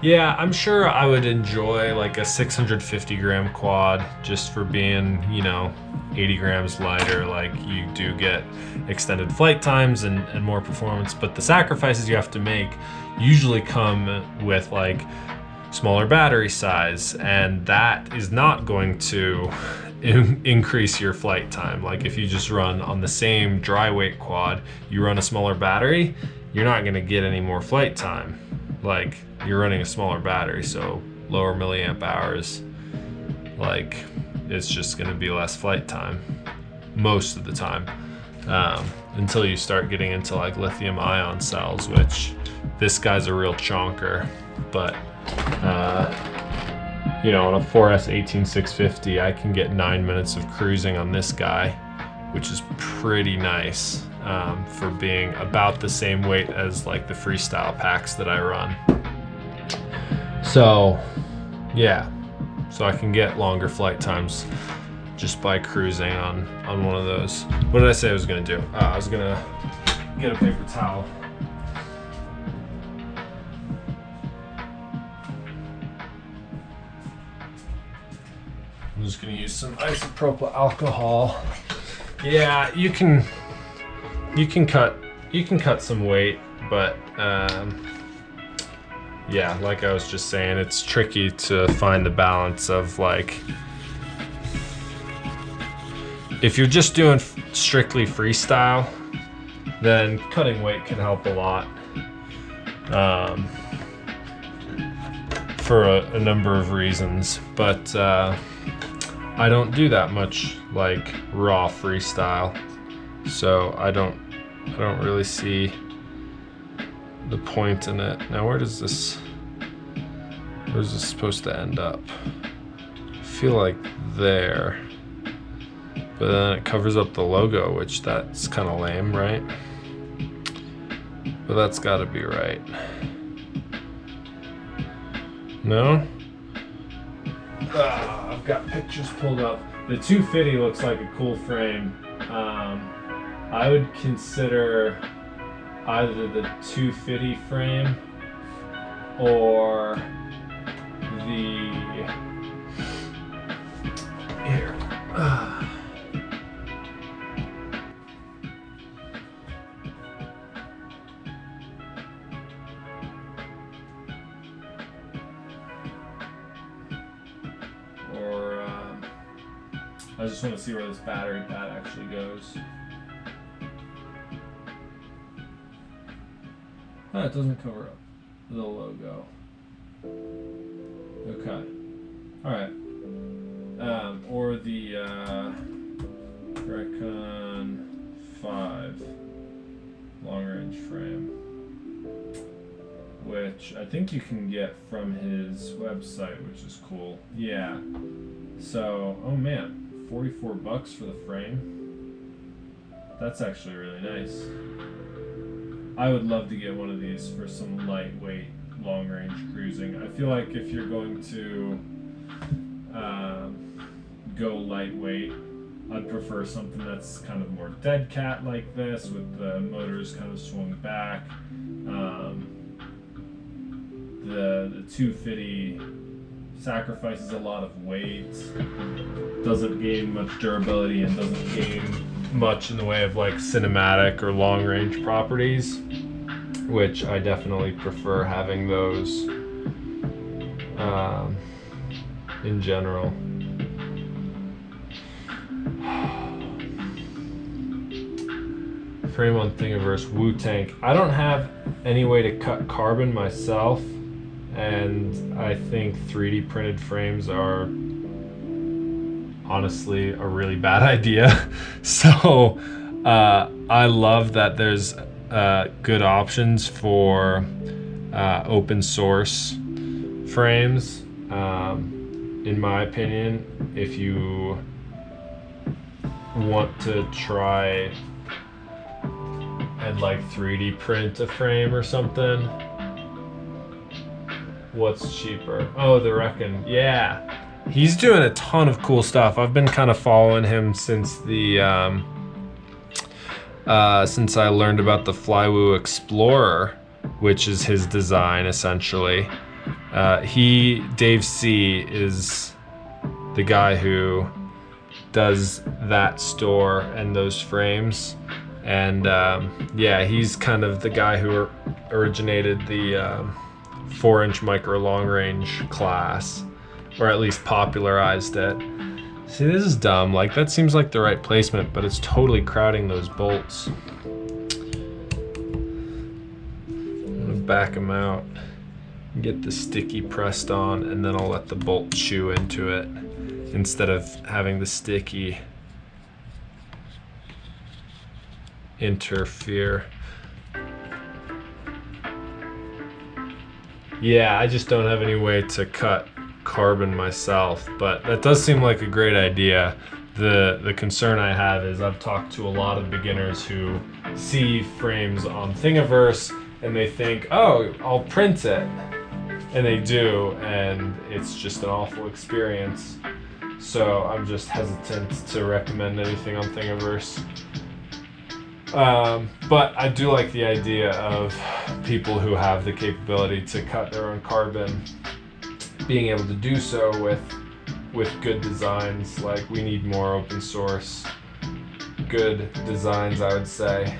Yeah, I'm sure I would enjoy like a 650 gram quad just for being, you know, 80 grams lighter. Like, you do get extended flight times and more performance, but the sacrifices you have to make usually come with like smaller battery size, and that is not going to increase your flight time. Like, if you just run on the same dry weight quad, you run a smaller battery, you're not gonna get any more flight time. Like, you're running a smaller battery, so lower milliamp hours, like, it's just gonna be less flight time most of the time, until you start getting into like lithium ion cells, which this guy's a real chonker. But you know, on a 4S 18650, I can get 9 minutes of cruising on this guy, which is pretty nice for being about the same weight as like the freestyle packs that I run. So yeah, so I can get longer flight times just by cruising on one of those. What did I say I was gonna do? I was gonna get a paper towel. I'm just gonna use some isopropyl alcohol. Yeah, you can cut some weight, but yeah, like I was just saying, it's tricky to find the balance of like, if you're just doing strictly freestyle, then cutting weight can help a lot for a number of reasons, but I don't do that much like raw freestyle, so I don't really see the point in it. Now, where's this supposed to end up? I feel like there, but then it covers up the logo, which that's kind of lame, right? But that's got to be right. No? I've got pictures pulled up. The 250 looks like a cool frame. I would consider either the 250 frame or the here. Or I just want to see where this battery pad actually goes. Oh, it doesn't cover up the logo. Okay. Alright. Or the Recon 5 long range frame, which I think you can get from his website, which is cool. Yeah. So, oh man, 44 bucks for the frame. That's actually really nice. I would love to get one of these for some lightweight, long-range cruising. I feel like if you're going to go lightweight, I'd prefer something that's kind of more dead cat like this, with the motors kind of swung back. The 250 sacrifices a lot of weight, doesn't gain much durability, and doesn't gain much in the way of like cinematic or long range properties, which I definitely prefer having those in general. Frame on Thingiverse, Wu Tank. I don't have any way to cut carbon myself, and I think 3D printed frames are honestly a really bad idea. So I love that there's good options for open source frames. In my opinion, if you want to try and like 3D print a frame or something, what's cheaper? Oh, the Reckon. Yeah, he's doing a ton of cool stuff. I've been kind of following him since the since I learned about the Flywoo Explorer, which is his design essentially. Dave C is the guy who does that store and those frames, and yeah, he's kind of the guy who originated the 4-inch micro long range class, or at least popularized it. See, this is dumb. Like, that seems like the right placement, but it's totally crowding those bolts. I'm gonna back them out, get the sticky pressed on, and then I'll let the bolt chew into it instead of having the sticky interfere. Yeah, I just don't have any way to cut carbon myself, but that does seem like a great idea. The concern I have is I've talked to a lot of beginners who see frames on Thingiverse and they think, oh, I'll print it. And they do, and it's just an awful experience. So I'm just hesitant to recommend anything on Thingiverse. But I do like the idea of people who have the capability to cut their own carbon being able to do so with good designs. Like, we need more open source good designs, I would say.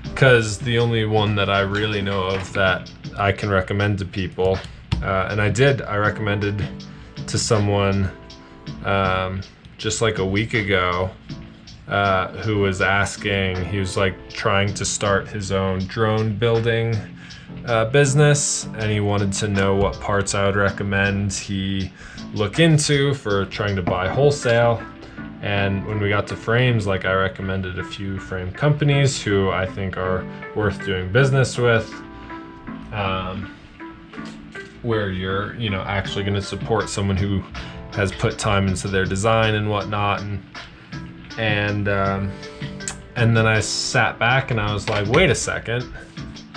Because the only one that I really know of that I can recommend to people, and I recommended to someone just like a week ago, who was asking, he was like trying to start his own drone building business, and he wanted to know what parts I would recommend he look into for trying to buy wholesale. And when we got to frames, like, I recommended a few frame companies who I think are worth doing business with, where you're, actually going to support someone who has put time into their design and whatnot. And then I sat back and I was like, wait a second,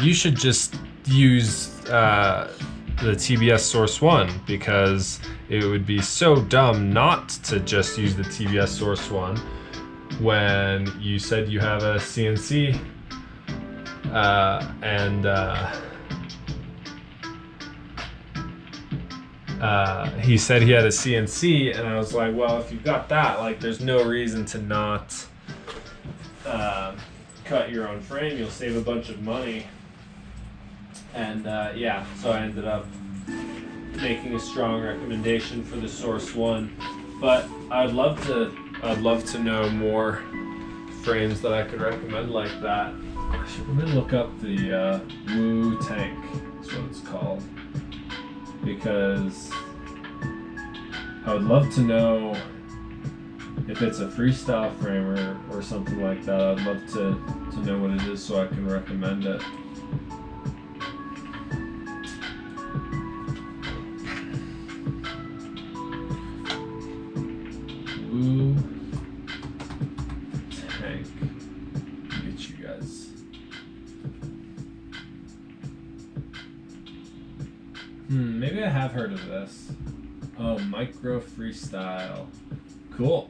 you should just use the TBS Source 1, because it would be so dumb not to just use the TBS Source 1 when you said you have a CNC, he said he had a CNC, and I was like, well, if you've got that, like, there's no reason to not cut your own frame. You'll save a bunch of money. And yeah, so I ended up making a strong recommendation for the Source 1. But I'd love to know more frames that I could recommend like that. I should really look up the Wu Tank, that's what it's called, because I would love to know if it's a freestyle frame or something like that. I'd love to know what it is so I can recommend it. Wu tank. Get you guys. Maybe I have heard of this. Oh, micro freestyle. Cool.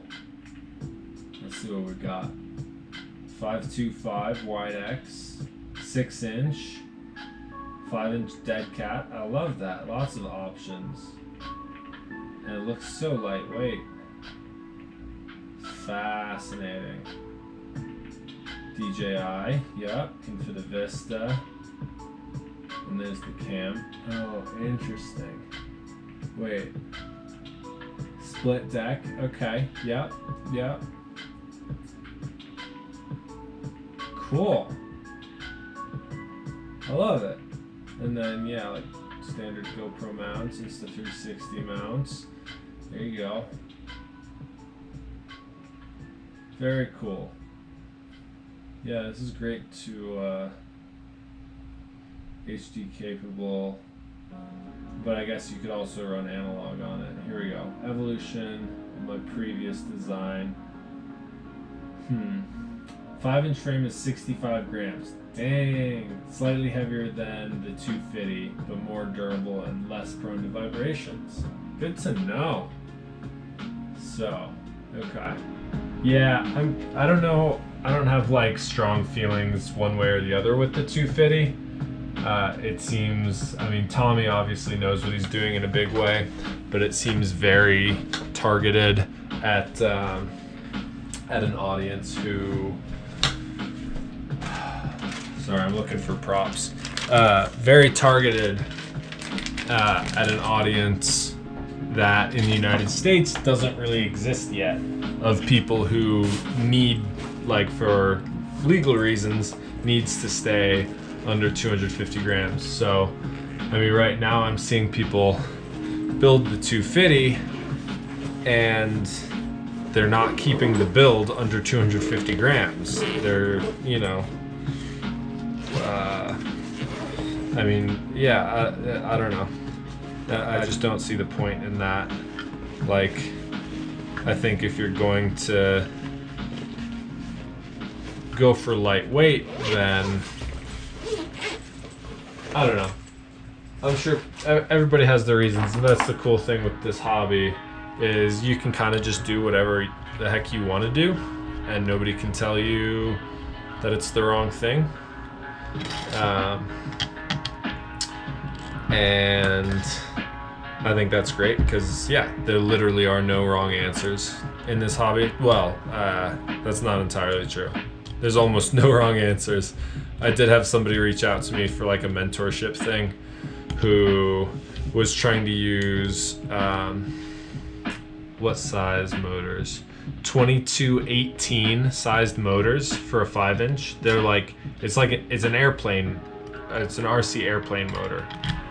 Let's see what we got. 525 wide X, 6-inch, 5-inch dead cat. I love that. Lots of options. And it looks so lightweight. Fascinating. DJI, yep, can fit a Vista. And there's the cam. Oh, interesting. Wait. Split deck, okay, yep, yep. Cool. I love it. And then, yeah, like standard GoPro mounts, Insta360 mounts. There you go. Very cool. Yeah, this is great to HD capable, but I guess you could also run analog on it. Here we go. Evolution of my previous design. 5-inch frame is 65 grams. Dang, slightly heavier than the 250, but more durable and less prone to vibrations. Good to know. So, okay. Yeah, I don't know. I don't have like strong feelings one way or the other with the 250. It seems, I mean, Tommy obviously knows what he's doing in a big way, but it seems very targeted at an audience who, sorry, I'm looking for props. Very targeted at an audience that in the United States doesn't really exist yet, of people who need, like for legal reasons, needs to stay under 250 grams. So, I mean, right now I'm seeing people build the 250 and they're not keeping the build under 250 grams. They're, you know, I mean, yeah, I don't know. I just don't see the point in that. Like, I think if you're going to go for lightweight, then I don't know. I'm sure everybody has their reasons, and that's the cool thing with this hobby, is you can kind of just do whatever the heck you want to do, and nobody can tell you that it's the wrong thing. And I think that's great because, yeah, there literally are no wrong answers in this hobby. Well, that's not entirely true. There's almost no wrong answers. I did have somebody reach out to me for like a mentorship thing who was trying to use, what size motors? 2218 sized motors for a 5-inch. They're like, it's an airplane, it's an RC airplane motor.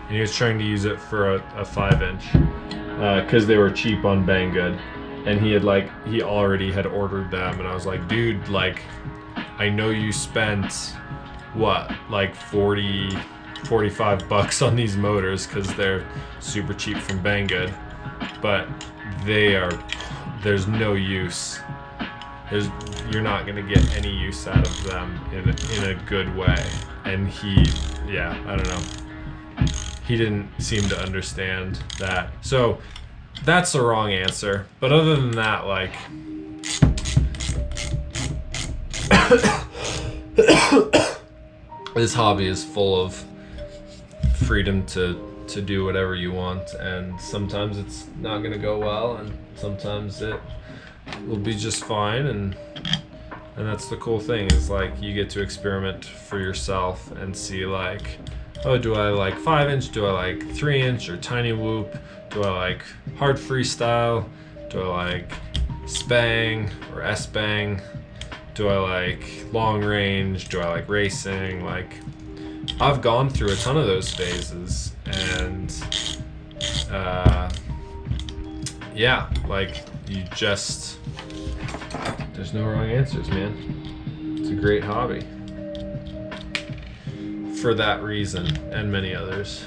And he was trying to use it for a 5-inch because they were cheap on Banggood. And he already had ordered them, and I was like, dude, like, I know you spent what, like 45 bucks on these motors because they're super cheap from Banggood, but there's no use. You're not gonna get any use out of them in a good way. And I don't know. He didn't seem to understand that. So that's the wrong answer. But other than that, like, this hobby is full of freedom to do whatever you want, and sometimes it's not gonna go well, and sometimes it will be just fine, and that's the cool thing, is like you get to experiment for yourself and see, like, oh, do I like 5-inch? Do I like 3-inch or tiny whoop? Do I like hard freestyle? Do I like spang or S-bang? Do I like long range? Do I like racing? Like, I've gone through a ton of those phases, and yeah, like, there's no wrong answers, man. It's a great hobby for that reason and many others.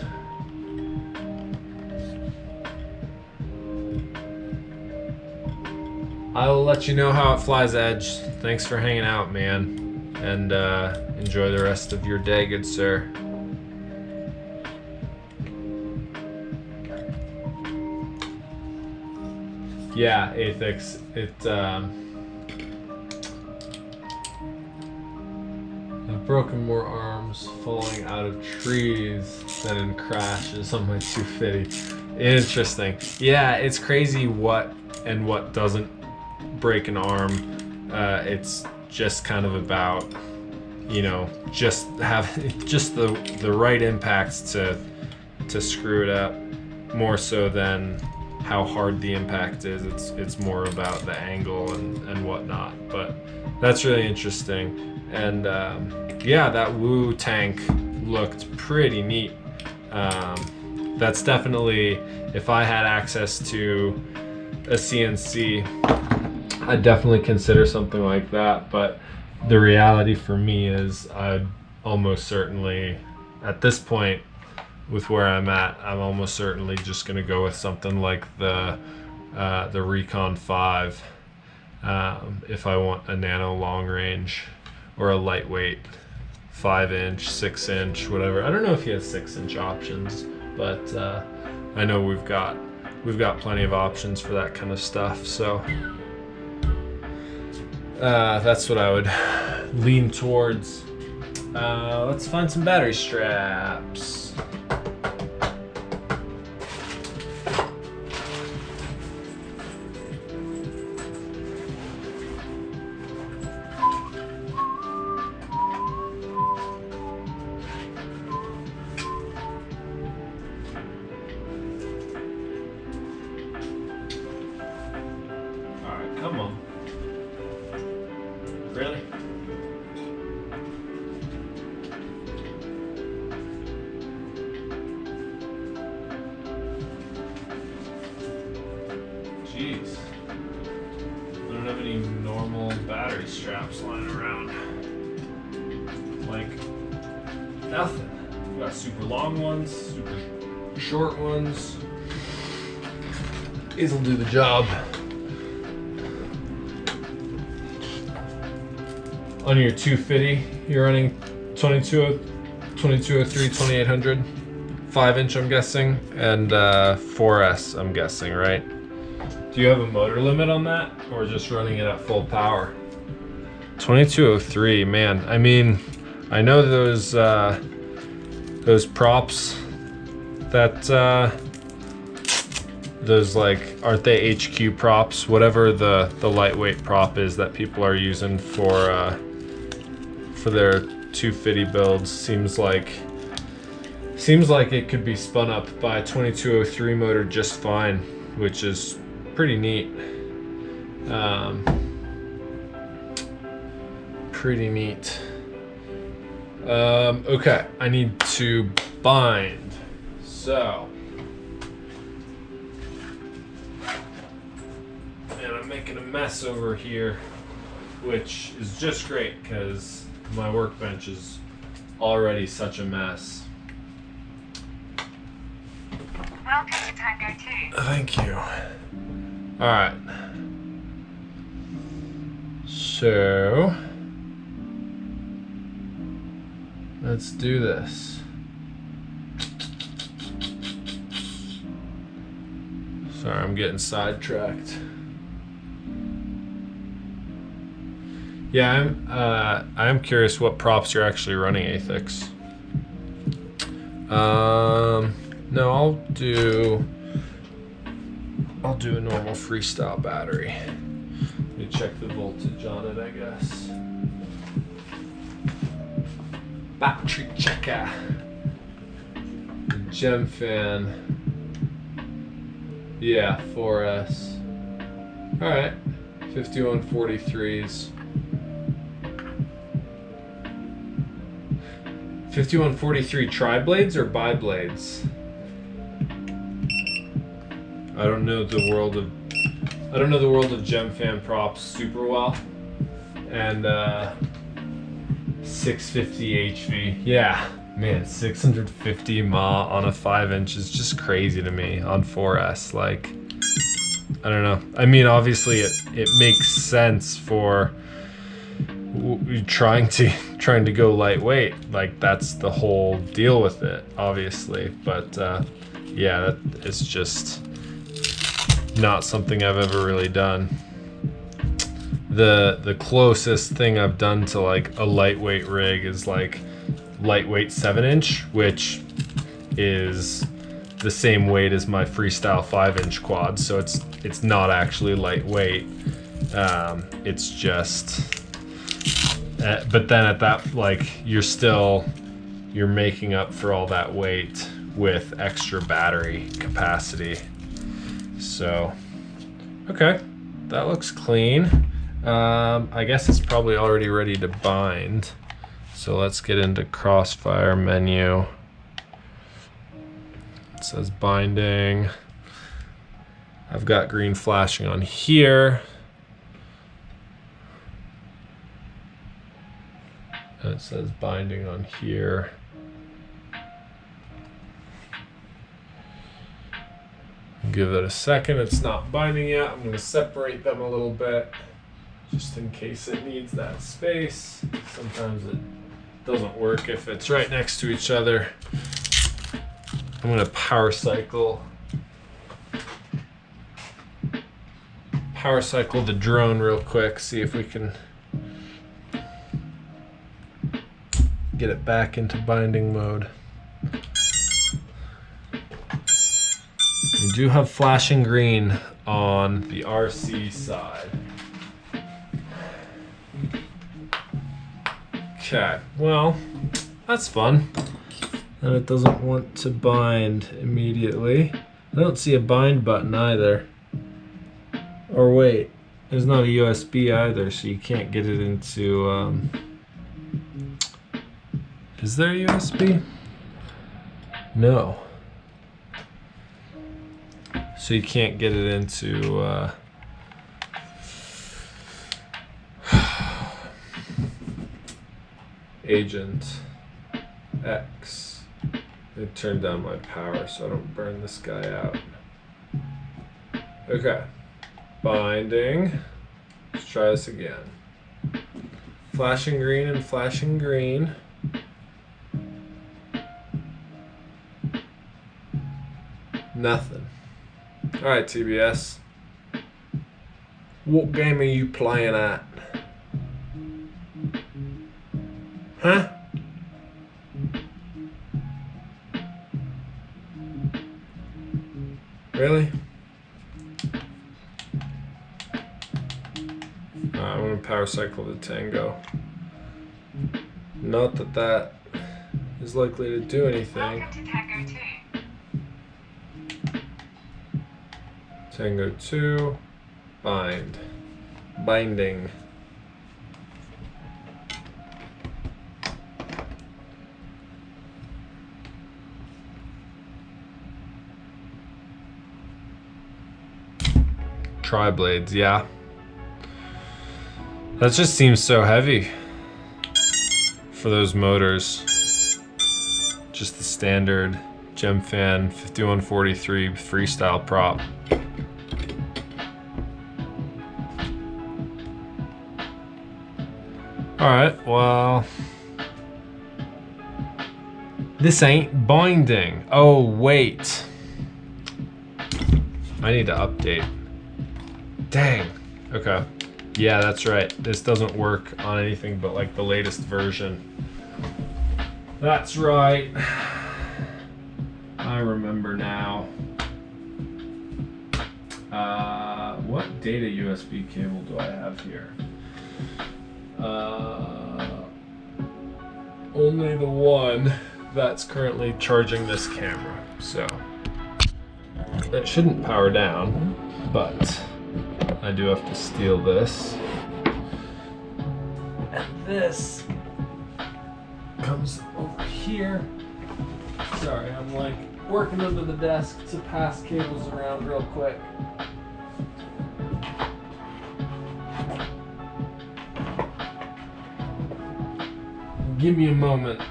I will let you know how it flies, Edge. Thanks for hanging out, man. And enjoy the rest of your day, good sir. Yeah, Athix. I've broken more arms falling out of trees than in crashes on my 250. Interesting. Yeah, it's crazy what and what doesn't break an arm. It's just kind of about, you know, just the right impacts to screw it up, more so than how hard the impact is. It's more about the angle and whatnot. But that's really interesting. And yeah, that Woo tank looked pretty neat. That's definitely, if I had access to a CNC, I'd definitely consider something like that. But the reality for me is I'd almost certainly, at this point with where I'm at, I'm almost certainly just gonna go with something like the Recon 5 if I want a nano long range, or a lightweight 5-inch, 6-inch, whatever. I don't know if he has 6-inch options, but I know we've got plenty of options for that kind of stuff. So that's what I would lean towards. Let's find some battery straps. Come on. Really? Jeez. I don't have any normal battery straps lying around. Like, nothing. We got super long ones, super short ones. These will do the job. On your 250, you're running 2203, 2800, 5-inch, I'm guessing, and 4S, I'm guessing, right? Do you have a motor limit on that, or just running it at full power? 2203, man. I mean, I know those props that those, like, aren't they HQ props? Whatever the lightweight prop is that people are using for their 250 builds, seems like it could be spun up by a 2203 motor just fine, which is pretty neat. Pretty neat. Okay, I need to bind. So, and I'm making a mess over here, which is just great because my workbench is already such a mess. Welcome to Tango 2. Thank you. All right. So, let's do this. Sorry, I'm getting sidetracked. Yeah, I'm curious what props you're actually running, Athix. No, I'll do a normal freestyle battery. Let me check the voltage on it, I guess. Battery checker. The Gem fan. Yeah, 4S. All right, 5143s. 5143 tri-blades or bi-blades? I don't know the world of Gem fan props super well. And 650 HV. Yeah, man, 650 mAh on a 5-inch is just crazy to me on 4S. Like, I don't know. I mean, obviously it makes sense for trying to go lightweight. Like that's the whole deal with it, obviously. But yeah, it's just not something I've ever really done. The closest thing I've done to like a lightweight rig is like lightweight 7-inch, which is the same weight as my freestyle 5-inch quad, so it's not actually lightweight. It's just but then at that, like, you're making up for all that weight with extra battery capacity. So okay, that looks clean. I guess it's probably already ready to bind, so let's get into Crossfire menu. It says binding. I've got green flashing on here. And it says binding on here. Give it a second. It's not binding yet. I'm going to separate them a little bit just in case it needs that space. Sometimes it doesn't work if it's right next to each other. I'm going to power cycle the drone real quick, see if we can get it back into binding mode. We do have flashing green on the RC side. Okay, well, that's fun. And it doesn't want to bind immediately. I don't see a bind button either. Or wait, there's not a USB either, so you can't get it into, is there a USB? No. So you can't get it into, Agent X. I turned down my power so I don't burn this guy out. Okay. Binding. Let's try this again. Flashing green and flashing green. Nothing. Alright, TBS. What game are you playing at? Huh? Really? I'm gonna power cycle the Tango. Not that that is likely to do anything. Welcome to Tango 2. Tango 2, bind. Binding. Tri-blades, yeah. That just seems so heavy for those motors. Just the standard Gemfan 5143 freestyle prop. Alright, well, this ain't binding. Oh, wait. I need to update. Dang. Okay. Yeah, that's right. This doesn't work on anything but like the latest version. That's right. I remember now. What data USB cable do I have here? Only the one that's currently charging this camera. So it shouldn't power down, but I do have to steal this. And this comes over here. Sorry, I'm like working under the desk to pass cables around real quick. Give me a moment.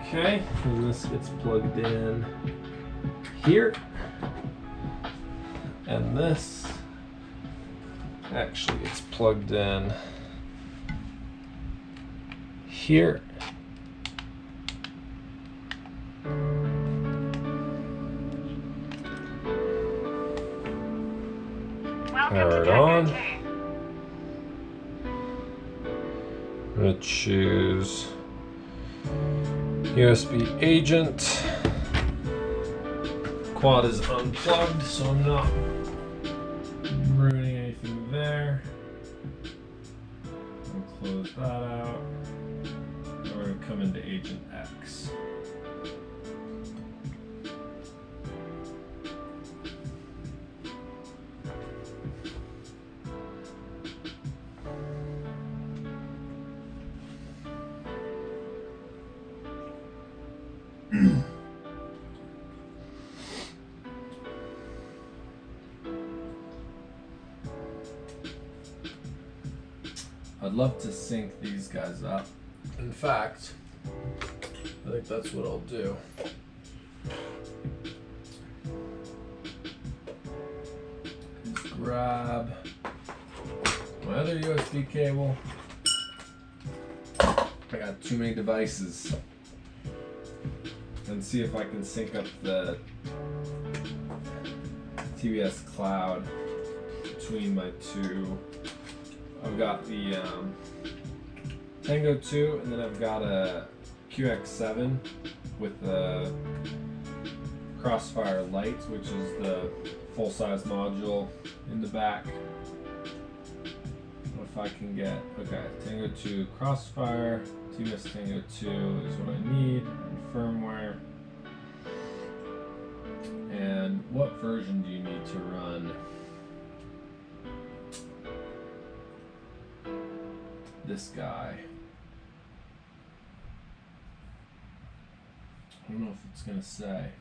Okay. Okay, and this gets plugged in here. And this actually gets plugged in here. Power it on. I'm going to choose USB agent. Quad is unplugged, so I'm not ruining anything there. I'll close that out. And we're going to come into Agent X. I'd love to sync these guys up. In fact, I think that's what I'll do. Just grab my other USB cable. I got too many devices. And see if I can sync up the TBS cloud between my two. I've got the Tango 2, and then I've got a QX7 with the Crossfire Lite, which is the full-size module in the back. If I can get, okay, Tango 2 Crossfire, TBS Tango 2 is what I need, and firmware. And what version do you need to run this guy? I don't know if it's gonna say.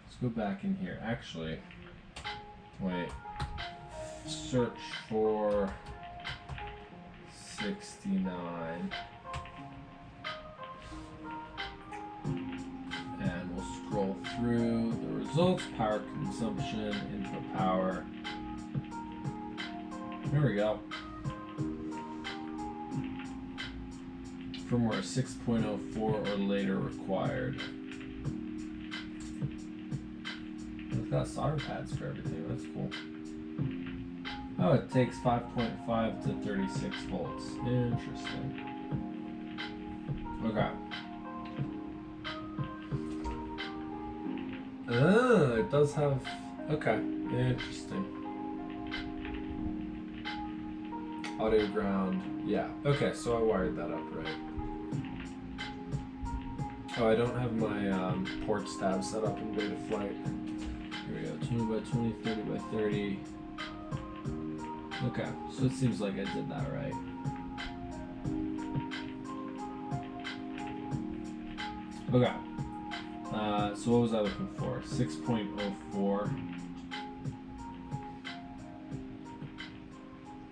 Let's go back in here. Actually, wait. Search for 69. And we'll scroll through the results. Power consumption, input power. There we go. Firmware 6.04 or later required. It's got solder pads for everything. That's cool. Oh, it takes 5.5 to 36 volts. Interesting. Okay. It does have. Okay. Interesting. Audio ground. Yeah. Okay, so I wired that up right. Oh, I don't have my ports tab set up in Beta Flight. Here we go. 20 by 20, 30 by 30. Okay, so it seems like I did that right. Okay. So what was I looking for? 6.04.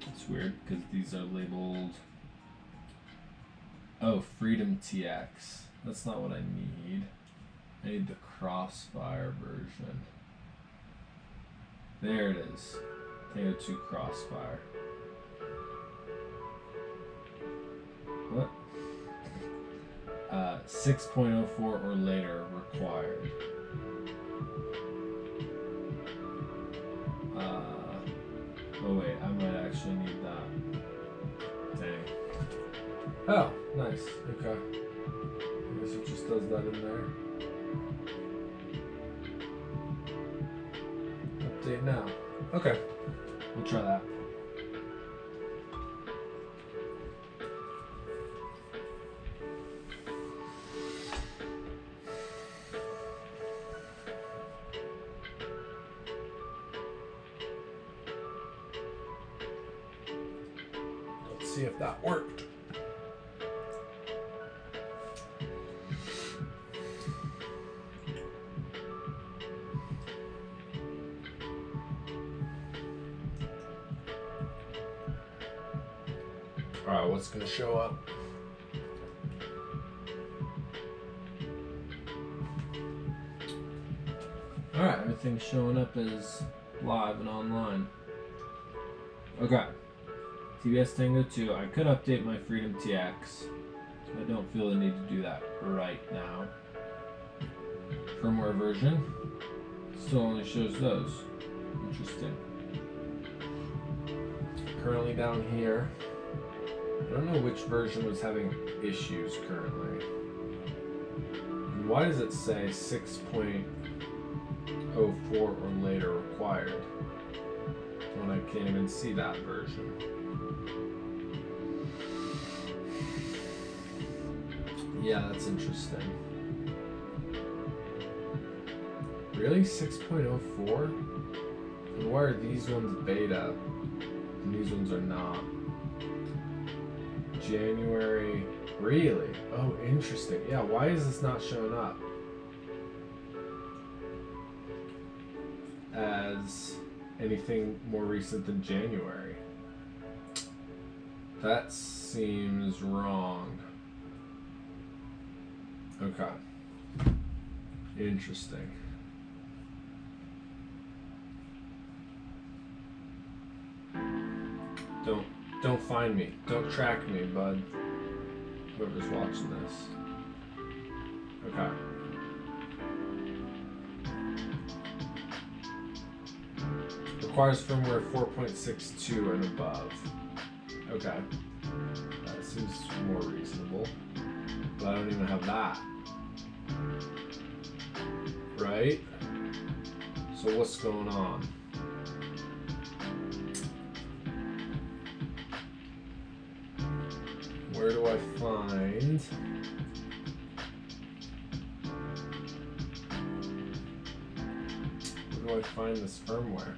It's weird because these are labeled. Oh, Freedom TX. That's not what I need. I need the Crossfire version. There it is. Tango 2 Crossfire. What? 6.04 or later required. Oh wait, I might actually need that. Dang. Oh, nice. Okay. I guess it just does that in there. Update now. Okay. We'll try that. Let's see if that worked. Alright, what's going to show up? everything's showing up as live and online. Okay. TBS Tango 2. I could update my Freedom TX. I don't feel the need to do that right now. Firmware version still only shows those. Interesting. Currently down here, I don't know which version was having issues currently. And why does it say 6.04 or later required when I can't even see that version? Yeah, that's interesting. Really? 6.04? And why are these ones beta and these ones are not? January. Really? Oh, interesting. Yeah, why is this not showing up as anything more recent than January? That seems wrong. Okay. Interesting. Don't find me. Don't track me, bud. Whoever's watching this. Okay. Requires firmware 4.62 and above. Okay. That seems more reasonable. But I don't even have that. Right? So what's going on? Where do I find this firmware?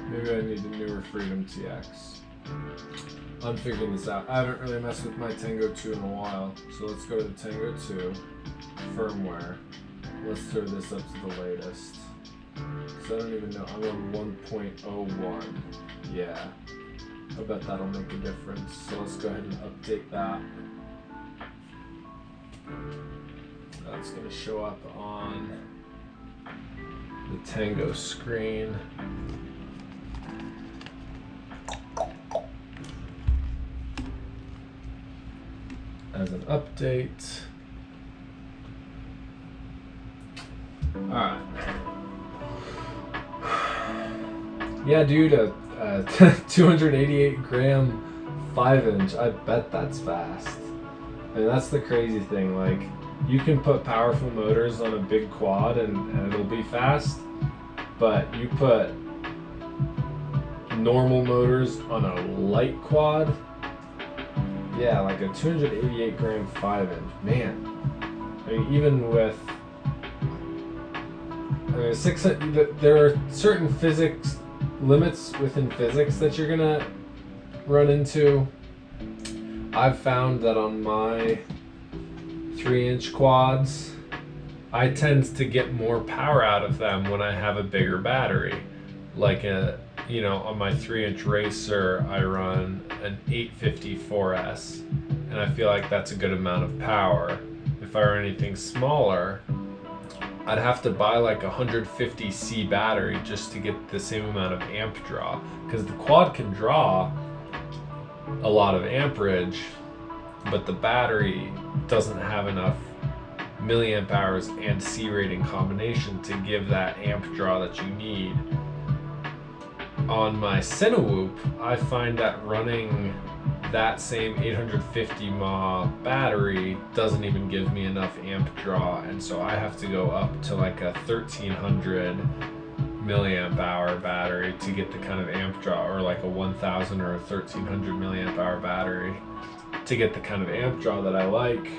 Maybe I need a newer Freedom TX. I'm figuring this out. I haven't really messed with my Tango 2 in a while, so let's go to the Tango 2 firmware. Let's throw this up to the latest. Because I don't even know. I'm on 1.01. Yeah. I bet that'll make a difference. So let's go ahead and update that. That's going to show up on the Tango screen. As an update. Alright. Yeah, dude, a 288 gram 5-inch. I bet that's fast. And that's the crazy thing. Like, you can put powerful motors on a big quad and it'll be fast. But you put normal motors on a light quad. Yeah, like a 288 gram 5-inch. Man. I mean, even with 600, there are certain physics limits within physics that you're gonna run into. I've found that on my 3-inch quads, I tend to get more power out of them when I have a bigger battery. Like on my 3-inch racer, I run an 854S, and I feel like that's a good amount of power. If I run anything smaller, I'd have to buy like a 150C battery just to get the same amount of amp draw, because the quad can draw a lot of amperage, but the battery doesn't have enough milliamp hours and C rating combination to give that amp draw that you need. On my Cinewoop, I find that running that same 850 mAh battery doesn't even give me enough amp draw, and so I have to go up to like a 1300 milliamp hour battery to get the kind of amp draw, or like a 1000 or a 1300 milliamp hour battery to get the kind of amp draw that I like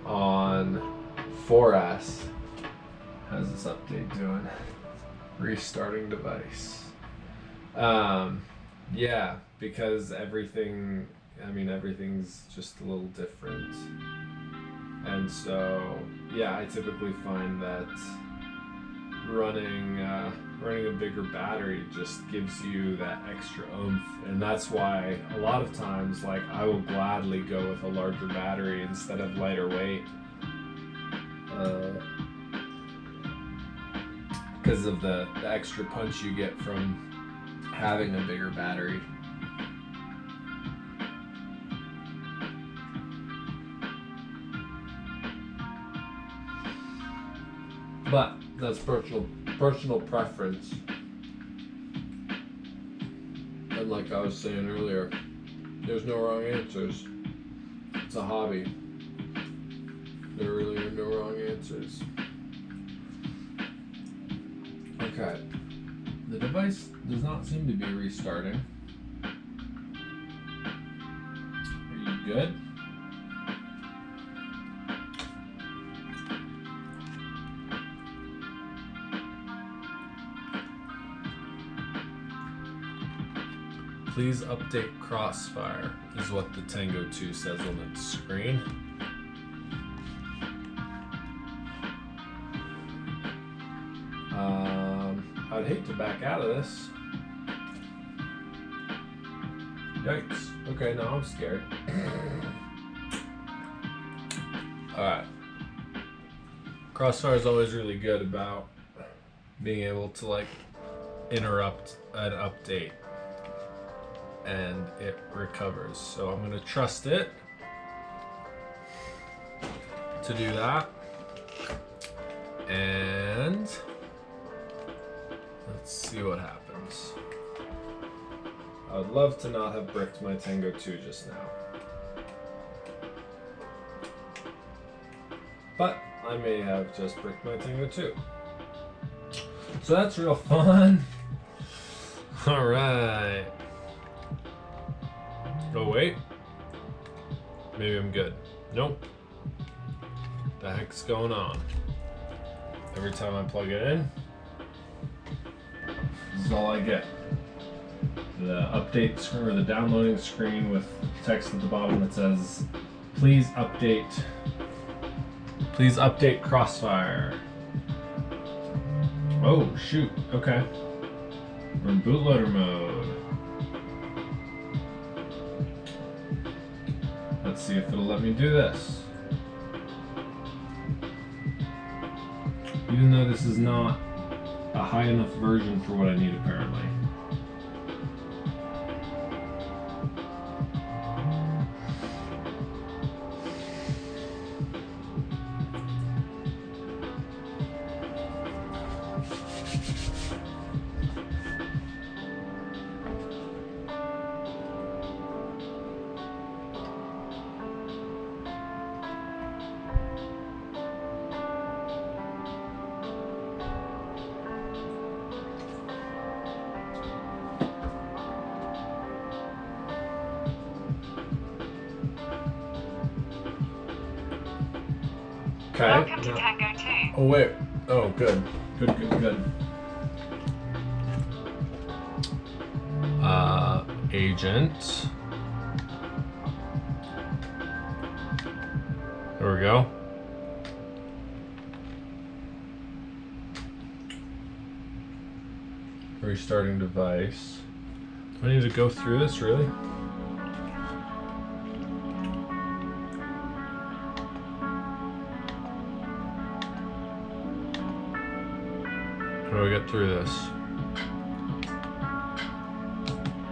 on 4S. How's this update doing? Restarting device. Yeah, because everything's just a little different. And so, yeah, I typically find that running a bigger battery just gives you that extra oomph, and that's why a lot of times, like, I will gladly go with a larger battery instead of lighter weight, because of the extra punch you get from having a bigger battery. But that's personal preference. And like I was saying earlier, there's no wrong answers. It's a hobby. There really are no wrong answers. Okay. The device does not seem to be restarting. Are you good? Please update Crossfire, is what the Tango 2 says on its screen. I'd hate to back out of this. Yikes. Okay, now I'm scared. Alright. Crossfire is always really good about being able to, like, interrupt an update and it recovers. So I'm gonna trust it to do that. And let's see what happens. I would love to not have bricked my Tango 2 just now, but I may have just bricked my Tango 2. So that's real fun. All right. Oh wait, maybe I'm good. Nope. The heck's going on? Every time I plug it in, this is all I get. The update screen, or the downloading screen with text at the bottom that says, please update Crossfire. Oh shoot, okay. We're in bootloader mode. Let's see if it'll let me do this. Even though this is not a high enough version for what I need, apparently. Okay. Welcome to Tango 2. Oh wait. Oh, good. Good. Agent. There we go. Restarting device. Do I need to go through this, really? How do I get through this?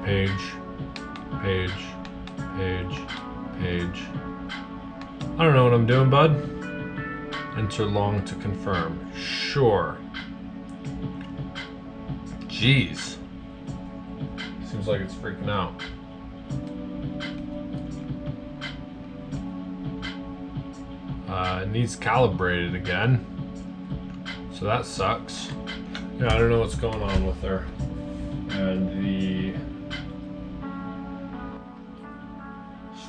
Page. I don't know what I'm doing, bud. Enter long to confirm. Sure. Jeez. Seems like it's freaking out. It needs calibrated again. So that sucks. Yeah, I don't know what's going on with her. And the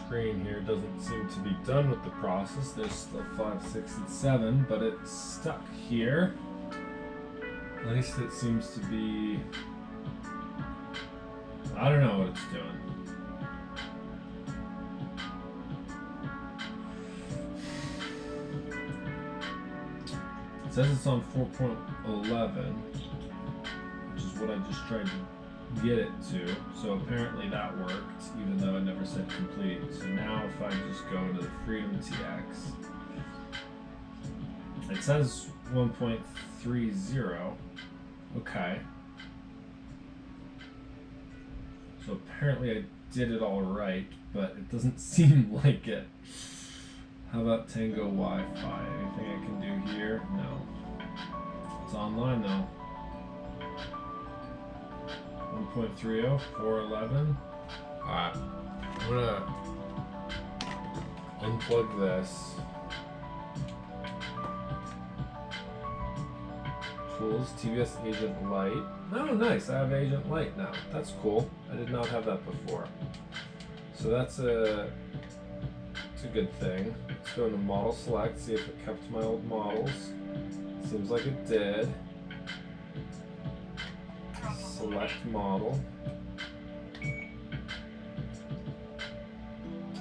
screen here doesn't seem to be done with the process. There's still 5, 6, and 7, but it's stuck here. At least it seems to be... I don't know what it's doing. says it's on 4.11, which is what I just tried to get it to. So apparently that worked, even though it never said complete. So now if I just go to the Freedom TX, it says 1.30. Okay. So apparently I did it all right, but it doesn't seem like it. How about Tango Wi-Fi? Anything I can do here? No. It's online though. 1.30, 411. Alright. I'm gonna unplug this. Tools, TBS Agent Light. Oh, nice. I have Agent Light now. That's cool. I did not have that before. So that's a good thing. Let's go into Model Select, see if it kept my old models. Seems like it did. Select model.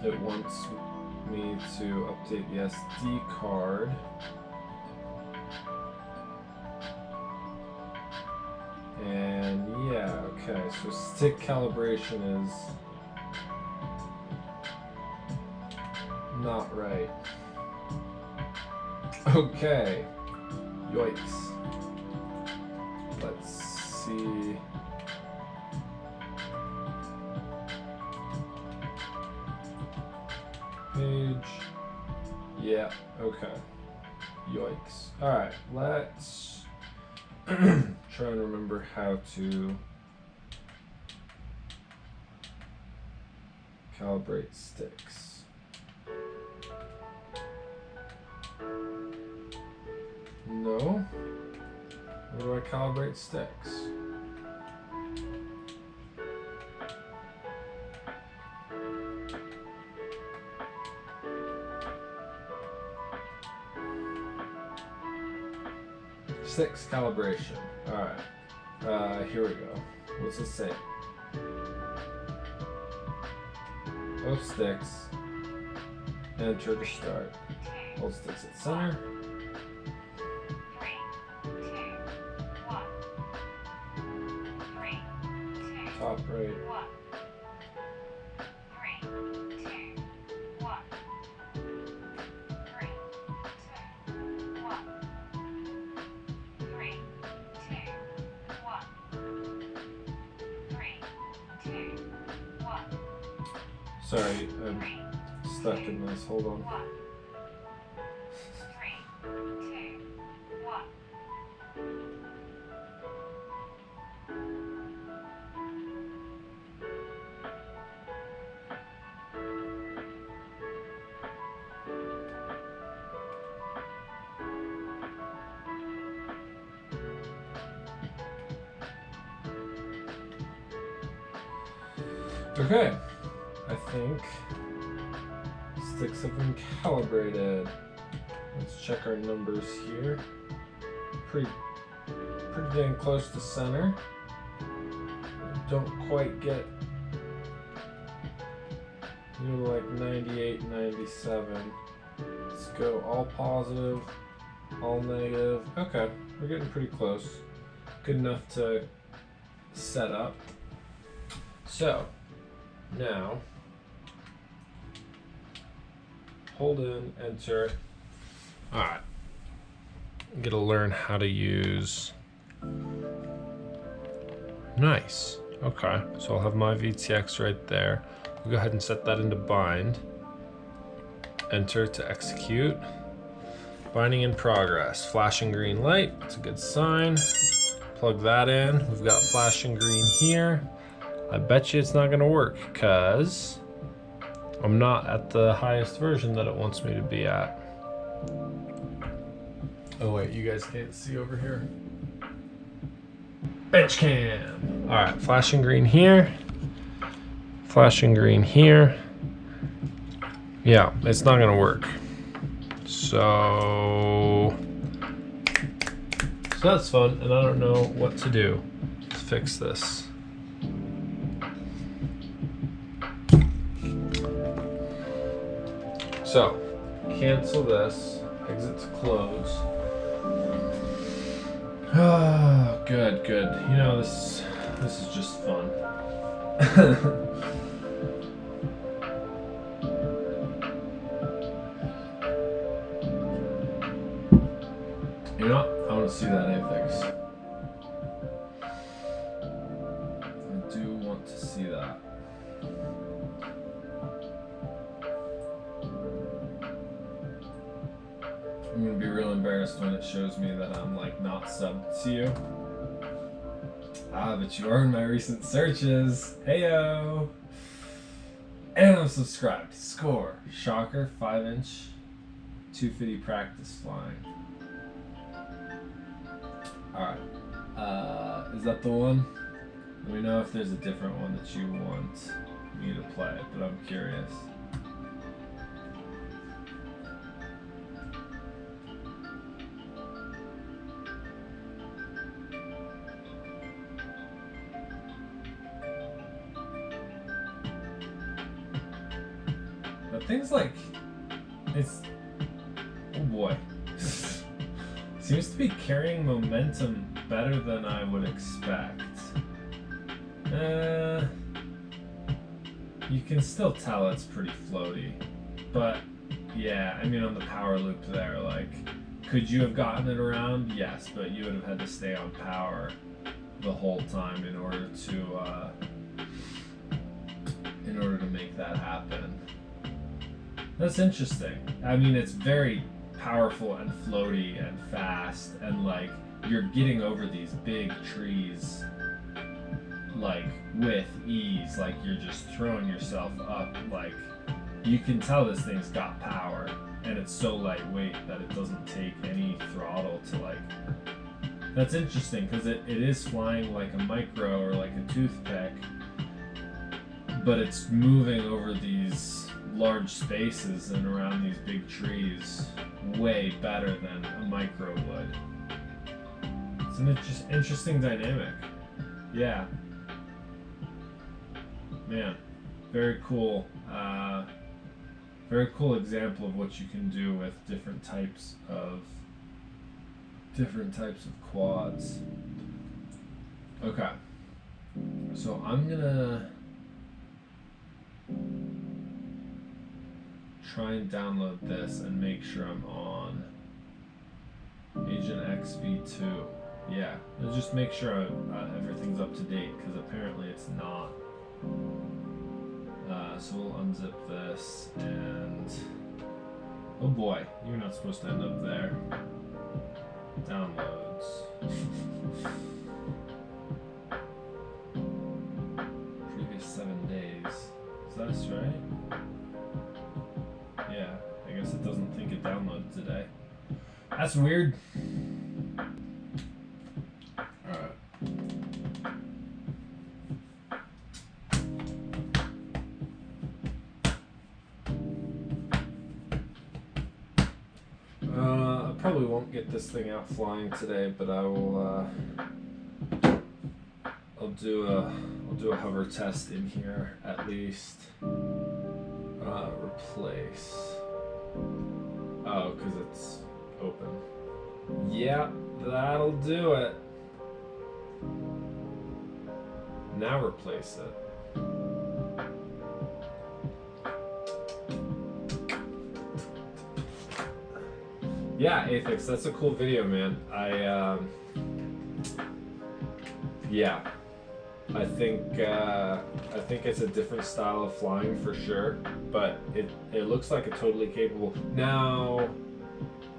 It wants me to update the SD card. And yeah, okay, so stick calibration is not right. Okay, yikes. Let's see. Page. Yeah, okay. Yikes. Alright, let's try and remember how to calibrate sticks. No? Where do I calibrate sticks? Sticks calibration. Alright. Here we go. What's it say? Both sticks. Enter to start. Hold sticks at center. 3, 2, 1. 3, 2, Top right. 1. 3, 2, 1. 3, 2, 1. 3, 2, 1. 3, 2, 1. Sorry, I'm stuck in this. Hold on. 1. 3, 2, 1. Okay. I think sticks have been calibrated. Let's check our numbers here. Pretty dang close to center. Don't quite get, like 98, 97. Let's go all positive, all negative. Okay, we're getting pretty close. Good enough to set up. So now hold in, enter. All right, I'm gonna learn how to use. Nice. Okay, so I'll have my VTX right there. We'll go ahead and set that into bind. Enter to execute. Binding in progress. Flashing green light. It's a good sign. Plug that in. We've got flashing green here. I bet you it's not gonna work because I'm not at the highest version that it wants me to be at. Oh wait, you guys can't see over here. Bench cam. All right, flashing green here. Flashing green here. Yeah, it's not gonna work. So that's fun, and I don't know what to do to fix this. So, cancel this, exit to close. Oh, good, good. You know, this is just fun. You know, I want to see that Apex. I do want to see that. I'm gonna be real embarrassed when it shows me that I'm like not subbed to you. Ah, but you are in my recent searches. Heyo! And I'm subscribed. Score. Shocker, 5-inch, 250 practice flying. Alright. Is that the one? Let me know if there's a different one that you want me to play, but I'm curious. But things like, it's, oh boy. Seems to be carrying momentum better than I would expect. You can still tell it's pretty floaty. But yeah, I mean on the power loop there, like, could you have gotten it around? Yes, but you would have had to stay on power the whole time in order to make that happen. That's interesting. I mean, it's very powerful and floaty and fast, and like you're getting over these big trees like with ease, like you're just throwing yourself up. Like you can tell this thing's got power, and it's so lightweight that it doesn't take any throttle to like. That's interesting because it is flying like a micro or like a toothpick, but it's moving over these large spaces and around these big trees way better than a micro would. It's an interesting dynamic. Yeah. Man, very cool. Very cool example of what you can do with different types of quads. Okay. So I'm gonna try and download this and make sure I'm on Agent XV2. Yeah, let's just make sure everything's up to date because apparently it's not. So we'll unzip this and oh boy, you're not supposed to end up there. Downloads. Previous 7 days. Is that right? Yeah, I guess it doesn't think it downloaded today. That's weird. Alright. I probably won't get this thing out flying today, but I will I'll do a hover test in here at least. Replace. Oh, because it's open. Yeah, that'll do it. Now replace it. Yeah, Apex, that's a cool video, man. Yeah. I think it's a different style of flying for sure, but it looks like a totally capable. Now,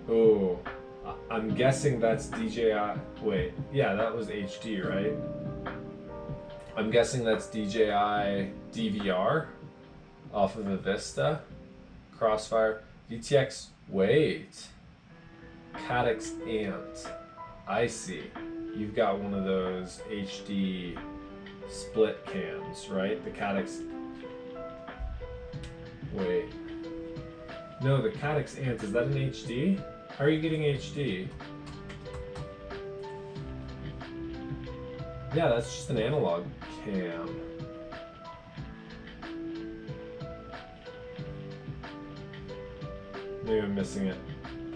oh, I'm guessing that's DJI. Wait, yeah, that was HD, right? I'm guessing that's DJI DVR off of a Vista, Crossfire, VTX. Wait, Caddx Ant. I see. You've got one of those HD split cams, right? The Caddx. Wait. No, the Caddx Ant, is that an HD? How are you getting HD? Yeah, that's just an analog cam. Maybe I'm missing it.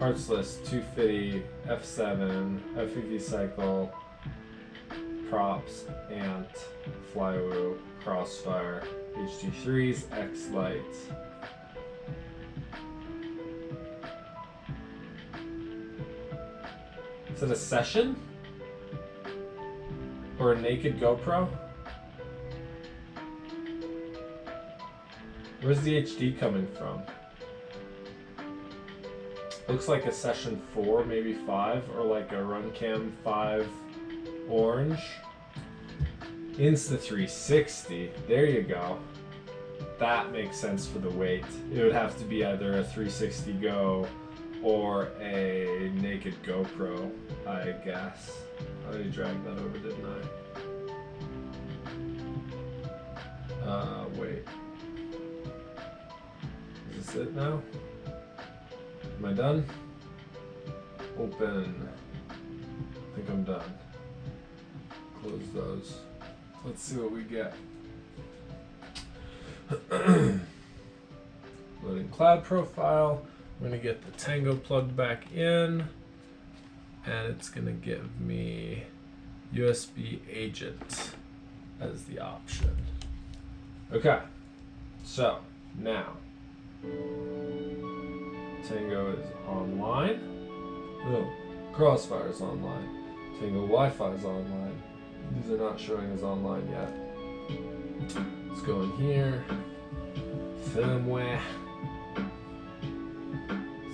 Parts list 250, F7, FEV cycle, props, ant, flywheel, crossfire, HD3s, X lights. Is it a session? Or a naked GoPro? Where's the HD coming from? Looks like a session 4, maybe 5, or like a Runcam 5 orange. Insta360, there you go. That makes sense for the weight. It would have to be either a 360 Go or a naked GoPro, I guess. I already dragged that over, didn't I? Wait. Is this it now? Am I done? Open. I think I'm done. Close those. Let's see what we get. Loading cloud profile. I'm going to get the Tango plugged back in. And it's going to give me USB agent as the option. Okay. So, now. Tango is online. Oh, Crossfire is online. Tango Wi-Fi is online. These are not showing as online yet. Let's go in here. Firmware.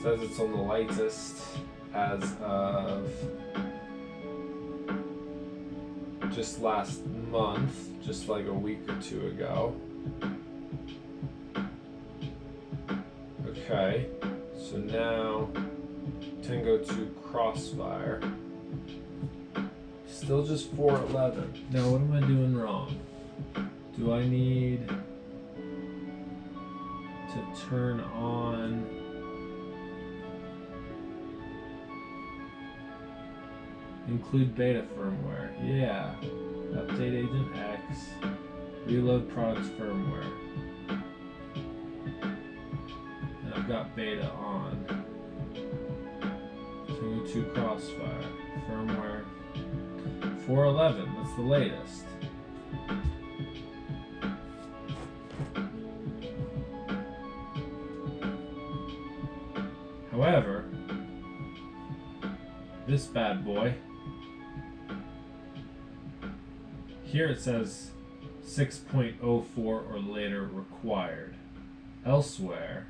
Says it's on the latest as of just last month, just like a week or two ago. Okay, so now Tango 2 Crossfire. Still just 411. Now what am I doing wrong? Do I need to turn on include beta firmware? Yeah. Update agent X. Reload products firmware. And I've got beta on. Tango 2 Crossfire. Firmware 411. That's the latest. However, this bad boy, here it says 6.04 or later required. Elsewhere,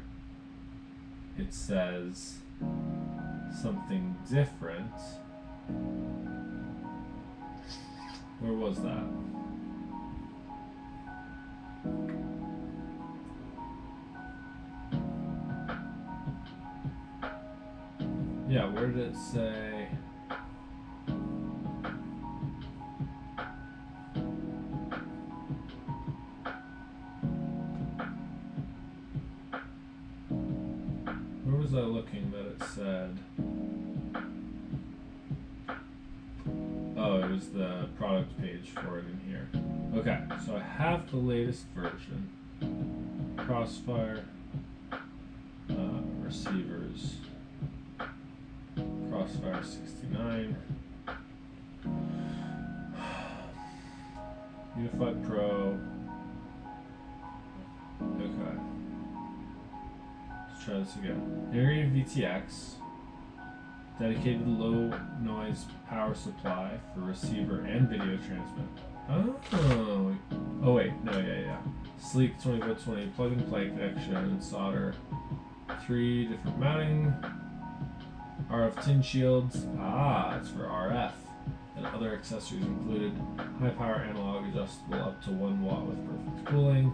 it says something different. Where was that? Yeah, where did it say? Where was I looking that it said? Oh, it was the product page for it in here. Okay, so I have the latest version. Crossfire, receivers, Crossfire 69, Unified Pro. Okay, let's try this again. Integrated VTX. Dedicated low noise power supply for receiver and video transmit. Oh wait, no, yeah. Sleek 20x20 plug and play connection and solder. 3 different mounting. RF tin shields. It's for RF. And other accessories included. High power analog adjustable up to 1 watt with perfect cooling.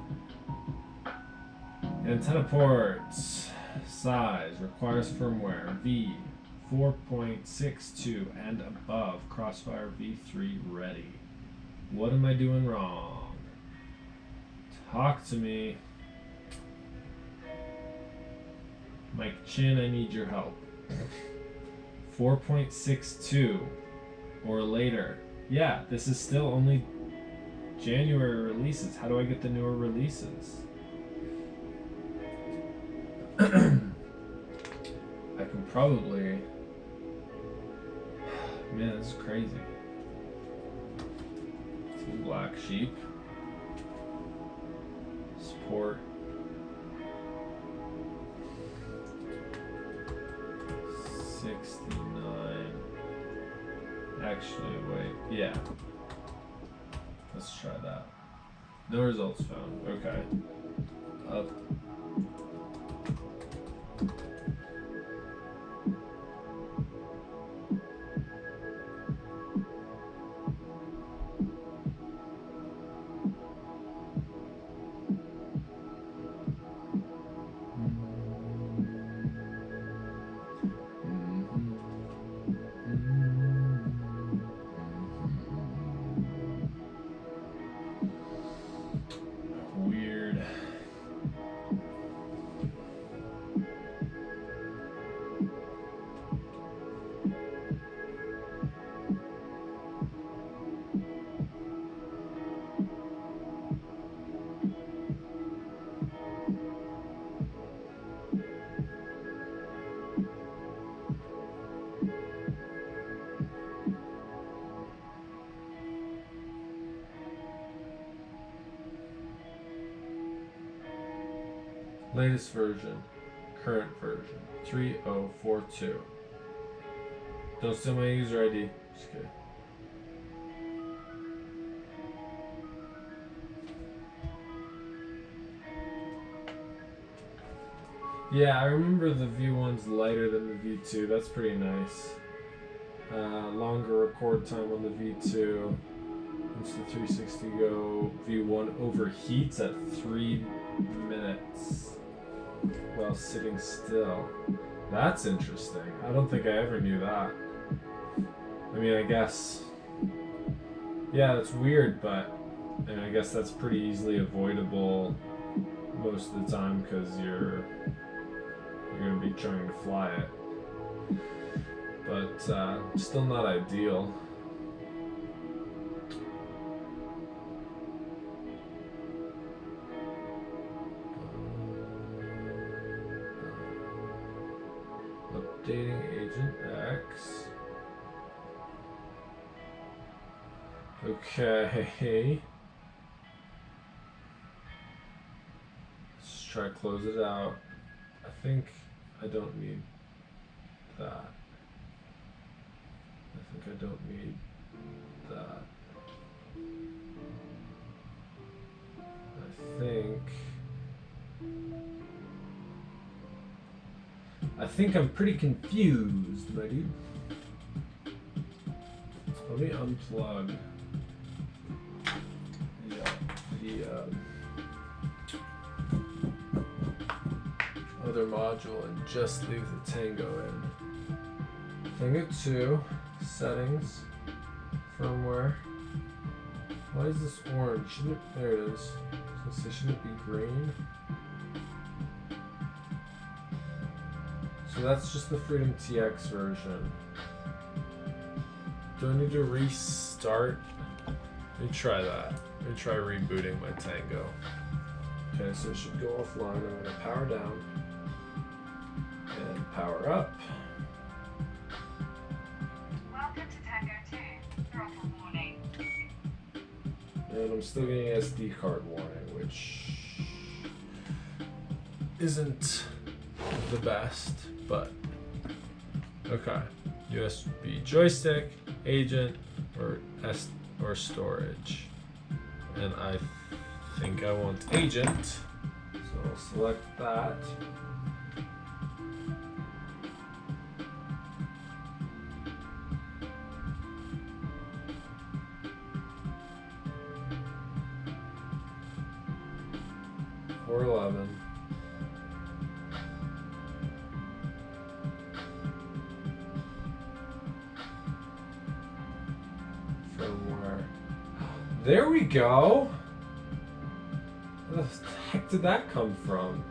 Antenna ports. Size requires firmware V 4.62 and above. Crossfire V3 ready. What am I doing wrong? Talk to me. Mike Chin, I need your help. 4.62 or later. Yeah, this is still only January releases. How do I get the newer releases? I can Probably. Man, this is crazy. Two black sheep. Support. 69. Actually, wait. Yeah. Let's try that. No results found. Okay. Up. Weird. Latest version, current version, 3042. Don't steal my user ID. Just kidding. Yeah, I remember the V1's lighter than the V2. That's pretty nice. Longer record time on the V2. Insta360 Go V1 overheats at 3 minutes while sitting still. That's interesting. I don't think I ever knew that. I mean, I guess, yeah, that's weird, but and I guess that's pretty easily avoidable most of the time because you're gonna be trying to fly it. But still not ideal. Updating Agent X. Okay. Let's try to close it out. I think I don't need that. I think I don't need that. I think I'm pretty confused, my dude. Let me unplug the other module and just leave the Tango in. Tango 2, settings, firmware. Why is this orange? Shouldn't it, there it is. I was gonna say, shouldn't it be green? So that's just the Freedom TX version. Do I need to restart? Let me try that. Let me try rebooting my Tango. Okay, so it should go offline. I'm gonna power down and power up. Welcome to Tango 2. Throttle warning. And I'm still getting SD card warning, which isn't the best, but okay. USB joystick, agent, or storage. And I think I want agent, so I'll select that. $411. Firmware. There we go. Where the heck did that come from?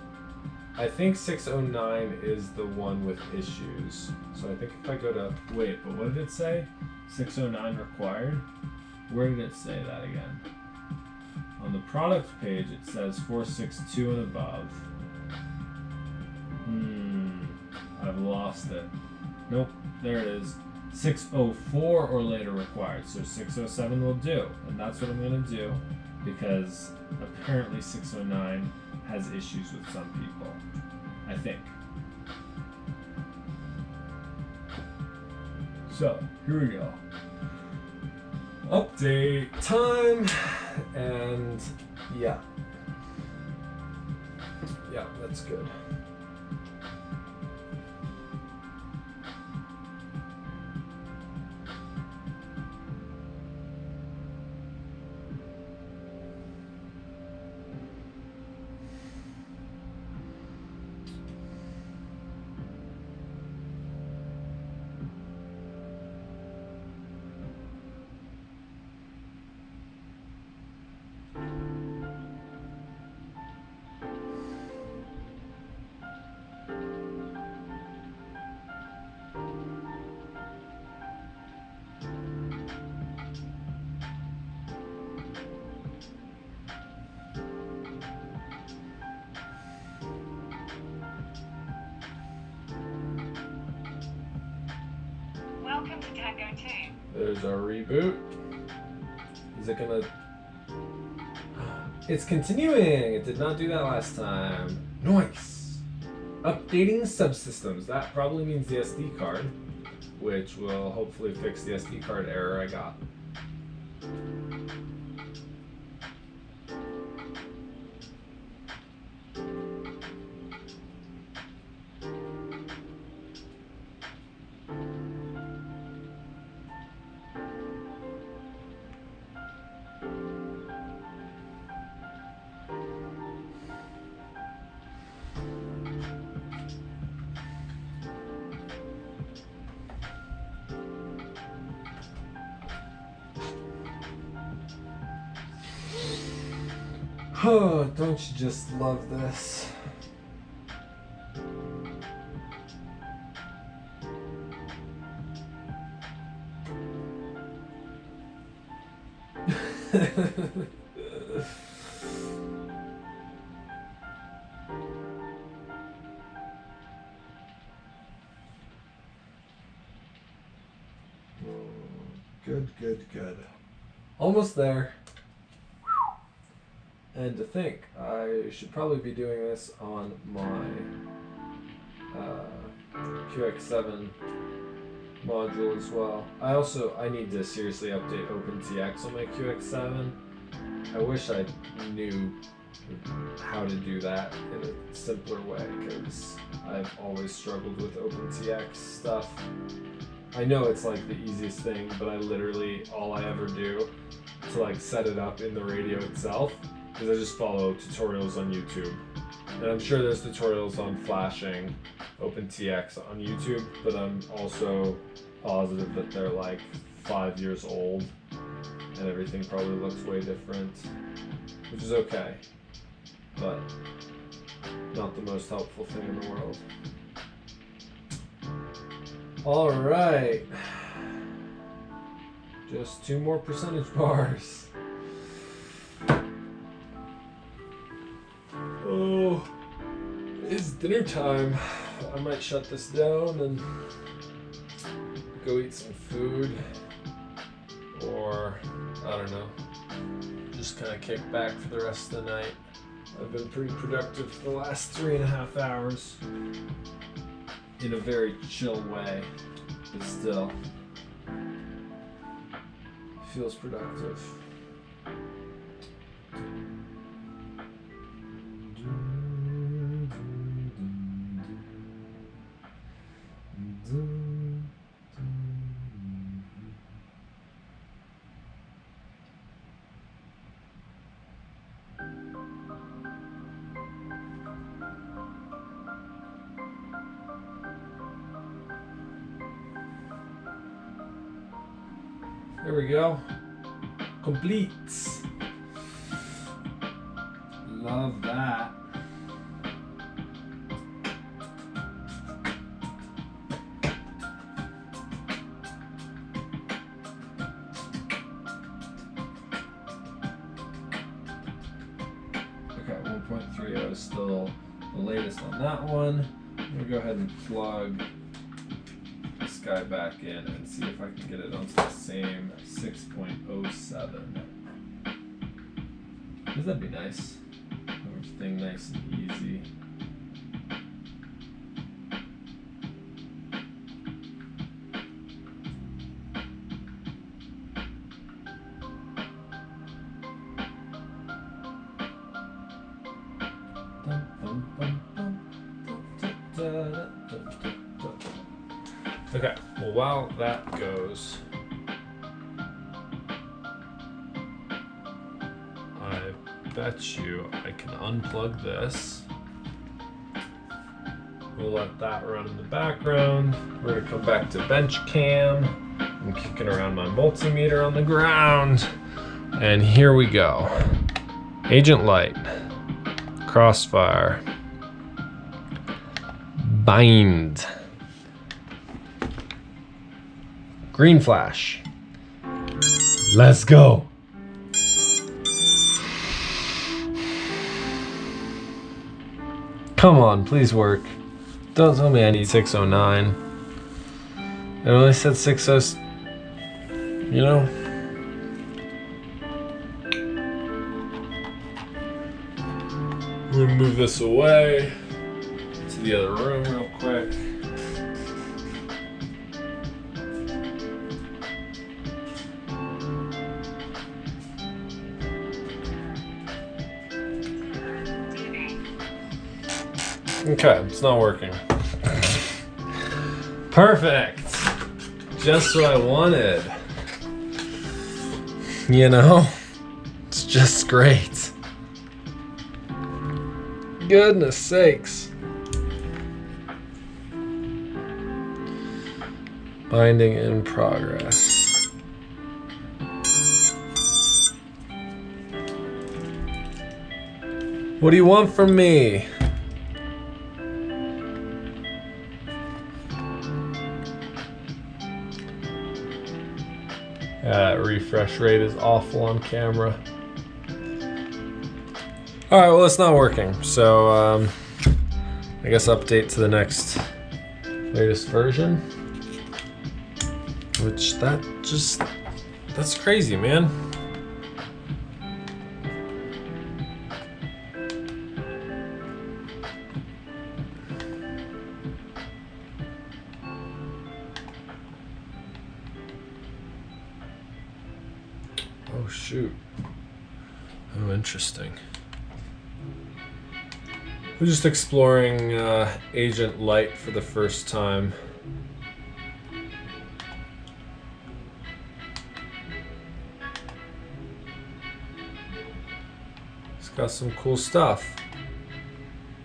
I think 609 is the one with issues. So I think if I go to, wait, but what did it say? 609 required? Where did it say that again? On the product page, it says 462 and above. I've lost it. Nope, there it is. 604 or later required. So 607 will do. And that's what I'm going to do because apparently 609 has issues with some people. I think. So, here we go. Update time. And yeah. Yeah, that's good. Welcome to Tango 2. There's our reboot. Is it gonna... It's continuing! It did not do that last time. Nice! Updating subsystems. That probably means the SD card, which will hopefully fix the SD card error I got. Oh, don't you just love this? Good. Almost there. And to think, I should probably be doing this on my QX7 module as well. I need to seriously update OpenTX on my QX7. I wish I knew how to do that in a simpler way because I've always struggled with OpenTX stuff. I know it's like the easiest thing, but I literally, all I ever do to like set it up in the radio itself is I just follow tutorials on YouTube. And I'm sure there's tutorials on flashing OpenTX on YouTube, but I'm also positive that they're like 5 years old and everything probably looks way different, which is okay, but not the most helpful thing in the world. All right, just 2 more percentage bars. Oh, it's dinner time. I might shut this down and go eat some food, or I don't know, just kind of kick back for the rest of the night. I've been pretty productive for the last 3.5 hours in a very chill way, but still feels productive. There we go. Complete. Love that. Okay, 1.30 is still the latest on that one. gonna go ahead and plug this guy back in and see if I can get it onto the same 6.07. Does that be nice? Everything nice and easy. Okay, well, while that goes, I bet you I can unplug this. We'll let that run in the background. We're gonna come back to bench cam. I'm kicking around my multimeter on the ground. And here we go. Agent light, crossfire, bind, green flash. Let's go. Come on, please work. Don't tell me I need 609. It only said 60, you know? We're gonna move this away to the other room real quick. Okay, it's not working. Perfect. Just what I wanted. You know, it's just great. Goodness sakes. Binding in progress. What do you want from me? Refresh rate is awful on camera. All right, well, it's not working. So I guess update to the latest version. Which that's crazy, man. Oh shoot. Oh, interesting. We're just exploring Agent Light for the first time. It's got some cool stuff.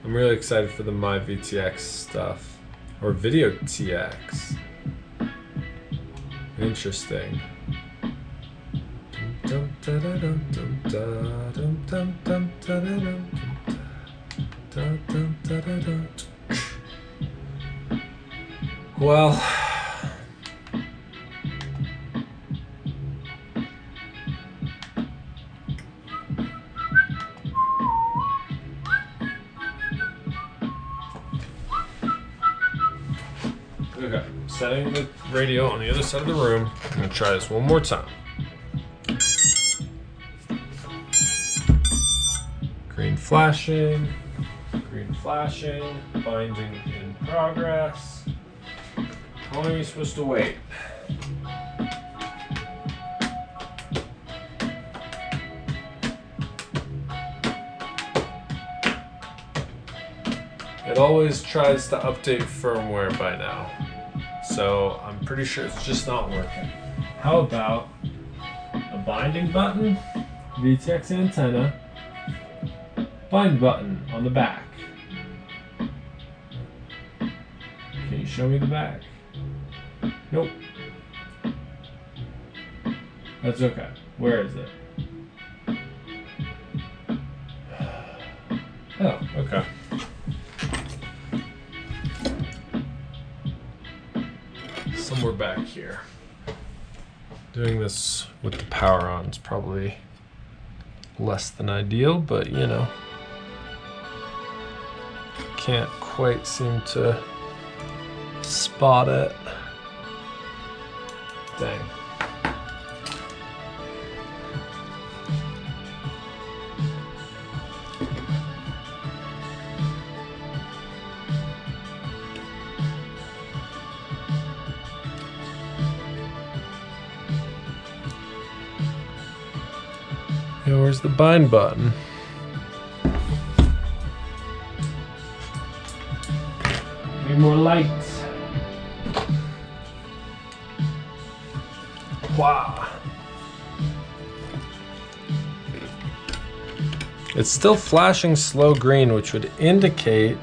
I'm really excited for the My VTX stuff. Or Video TX. Interesting. Well, okay, setting the radio on the other side of the room. I'm gonna try this one more time. Green flashing, binding in progress. How long are you supposed to wait? It always tries to update firmware by now, so I'm pretty sure it's just not working. How about a binding button, VTX antenna, bind button on the back? Can you show me the back? Nope. That's okay. Where is it? Oh, okay. Somewhere back here. Doing this with the power on is probably less than ideal, but you know. can't quite seem to spot it. Dang. Yeah, where's the bind button? Need more lights. Wow. It's still flashing slow green, which would indicate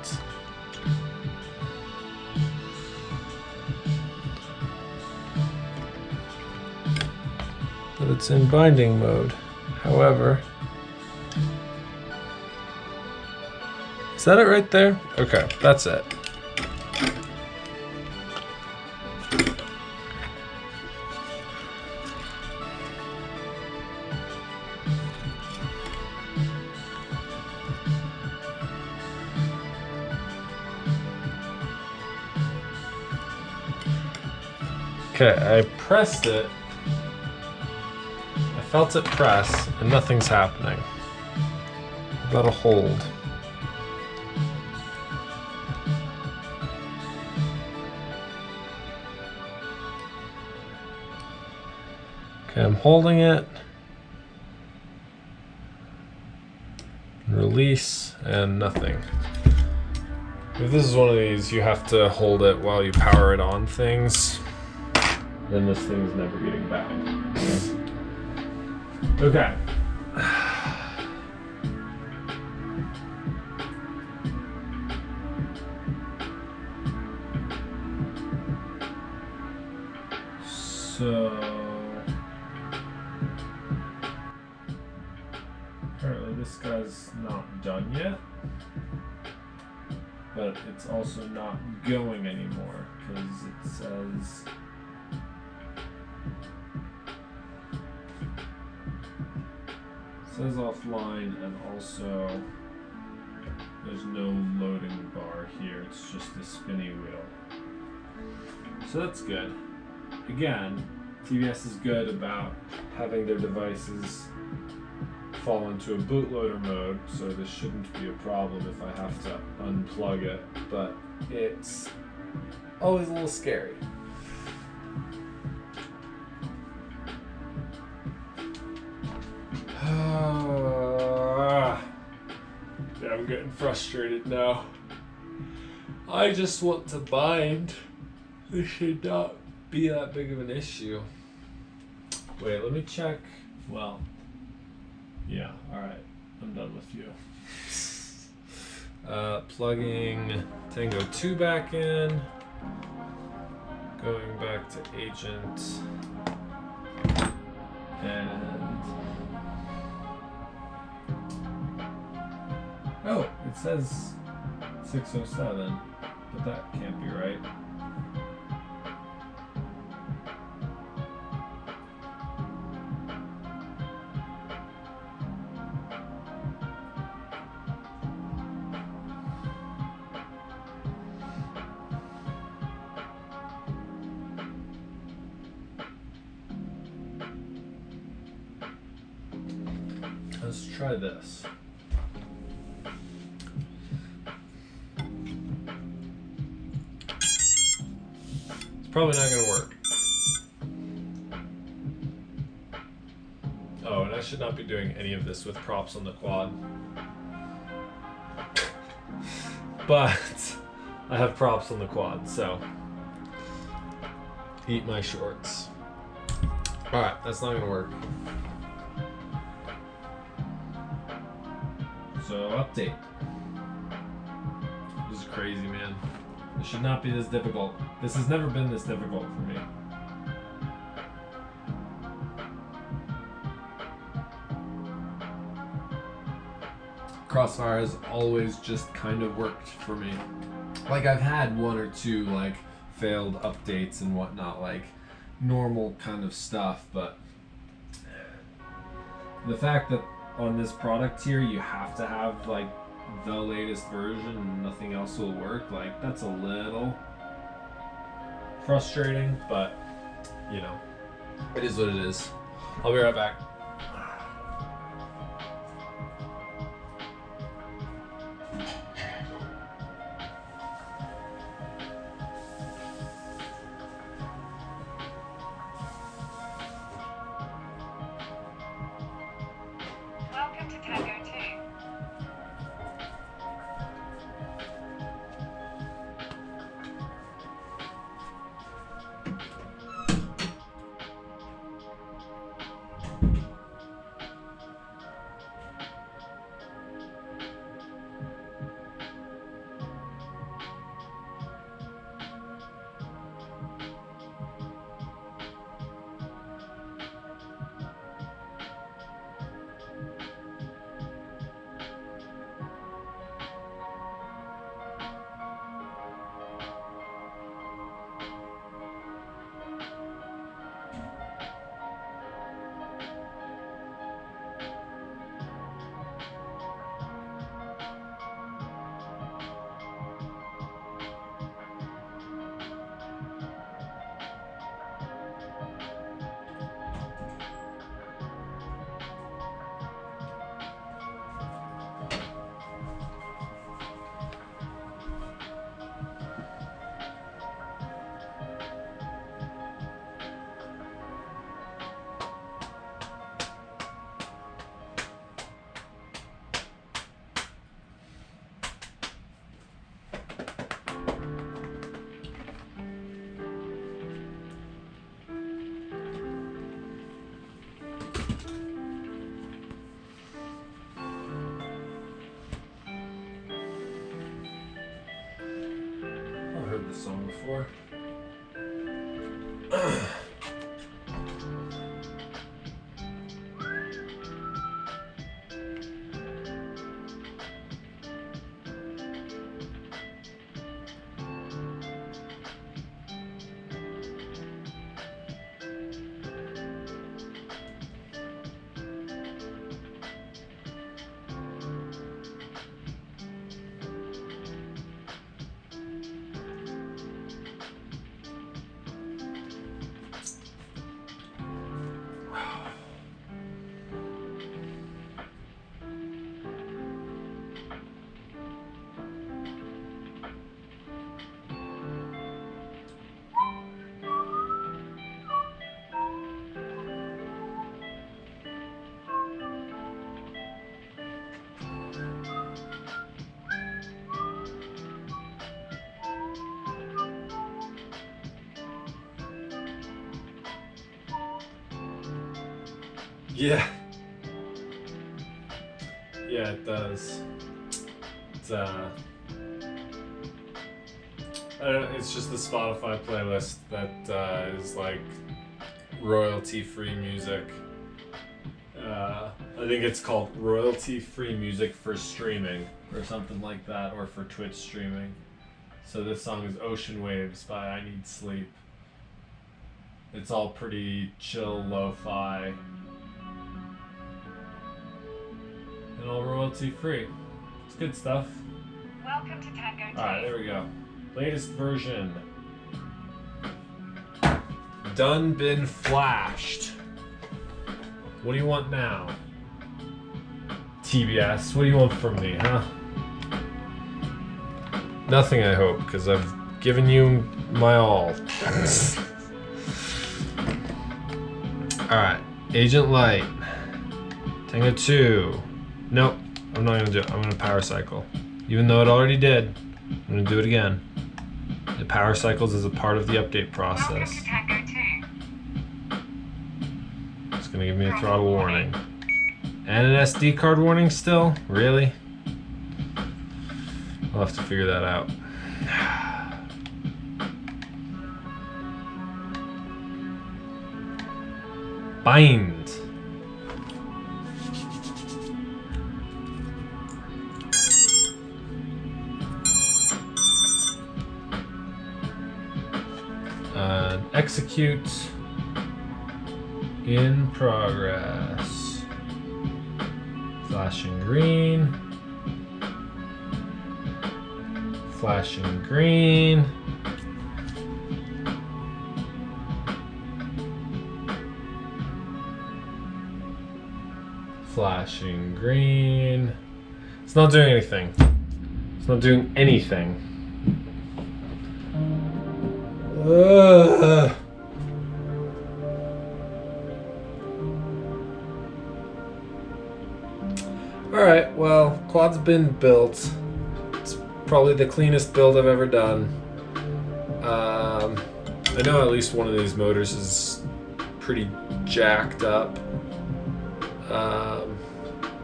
that it's in binding mode. However, is that it right there? Okay, that's it. Okay, I pressed it. I felt it press, and nothing's happening. I've got to hold. Okay, I'm holding it. Release, and nothing. If this is one of these, you have to hold it while you power it on things. Then this thing's never getting back. Okay. So apparently this guy's not done yet, but it's also not going anymore because it says offline, and also there's no loading bar here. It's just a spinny wheel. So that's good. Again, TBS is good about having their devices fall into a bootloader mode, so this shouldn't be a problem if I have to unplug it, but it's always a little scary. Yeah, I'm getting frustrated now. I just want to bind. This should not be that big of an issue. Wait, let me check. Well, yeah, alright. I'm done with you. Plugging Tango 2 back in. Going back to agent. And oh, it says 607, but that can't be right. Let's try this. Probably not gonna work. Oh, and I should not be doing any of this with props on the quad. But I have props on the quad, so eat my shorts. Alright, that's not gonna work. So update. This is crazy, man. This should not be this difficult. This has never been this difficult for me. Crossfire has always just kind of worked for me. Like, I've had one or two like failed updates and whatnot, like normal kind of stuff, but the fact that on this product here you have to have like the latest version and nothing else will work, like that's a little frustrating, but you know, it is what it is. I'll be right back. Welcome to Tango 2. I've heard this song before. Yeah. Yeah, it does. It's I don't know, it's just the Spotify playlist that is like royalty-free music. I think it's called royalty-free music for streaming or something like that, or for Twitch streaming. So this song is Ocean Waves by I Need Sleep. It's all pretty chill lo-fi. And all royalty free. It's good stuff. Welcome to Tango 2. Alright, there we go. Latest version. Done been flashed. What do you want now? TBS, what do you want from me, huh? Nothing, I hope, because I've given you my all. Alright, Agent Light. Tango 2. Nope, I'm not gonna do it. I'm gonna power cycle. Even though it already did, I'm gonna do it again. It power cycles as a part of the update process. Welcome to Tango 2. It's gonna give me a throttle warning. And an SD card warning still? Really? I'll have to figure that out. Bind. Execute in progress. Flashing green. Flashing green. Flashing green. It's not doing anything. It's not doing anything. Ugh. Alright, well, quad's been built. It's probably the cleanest build I've ever done. I know at least one of these motors is pretty jacked up.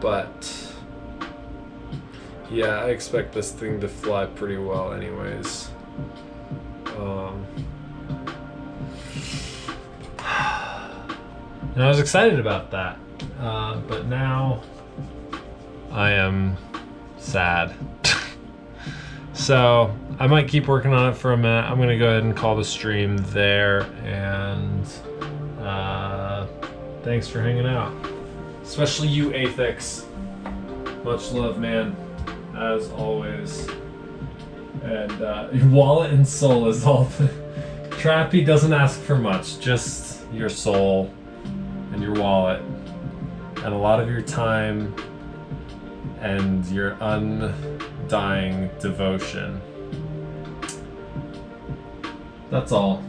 But yeah, I expect this thing to fly pretty well anyways. And I was excited about that, but now I am sad. So I might keep working on it for a minute. I'm gonna go ahead and call the stream there, and thanks for hanging out. Especially you, Athix. Much love, man, as always. And wallet and soul is all. Trappy doesn't ask for much, just your soul and your wallet, and a lot of your time and your undying devotion. That's all.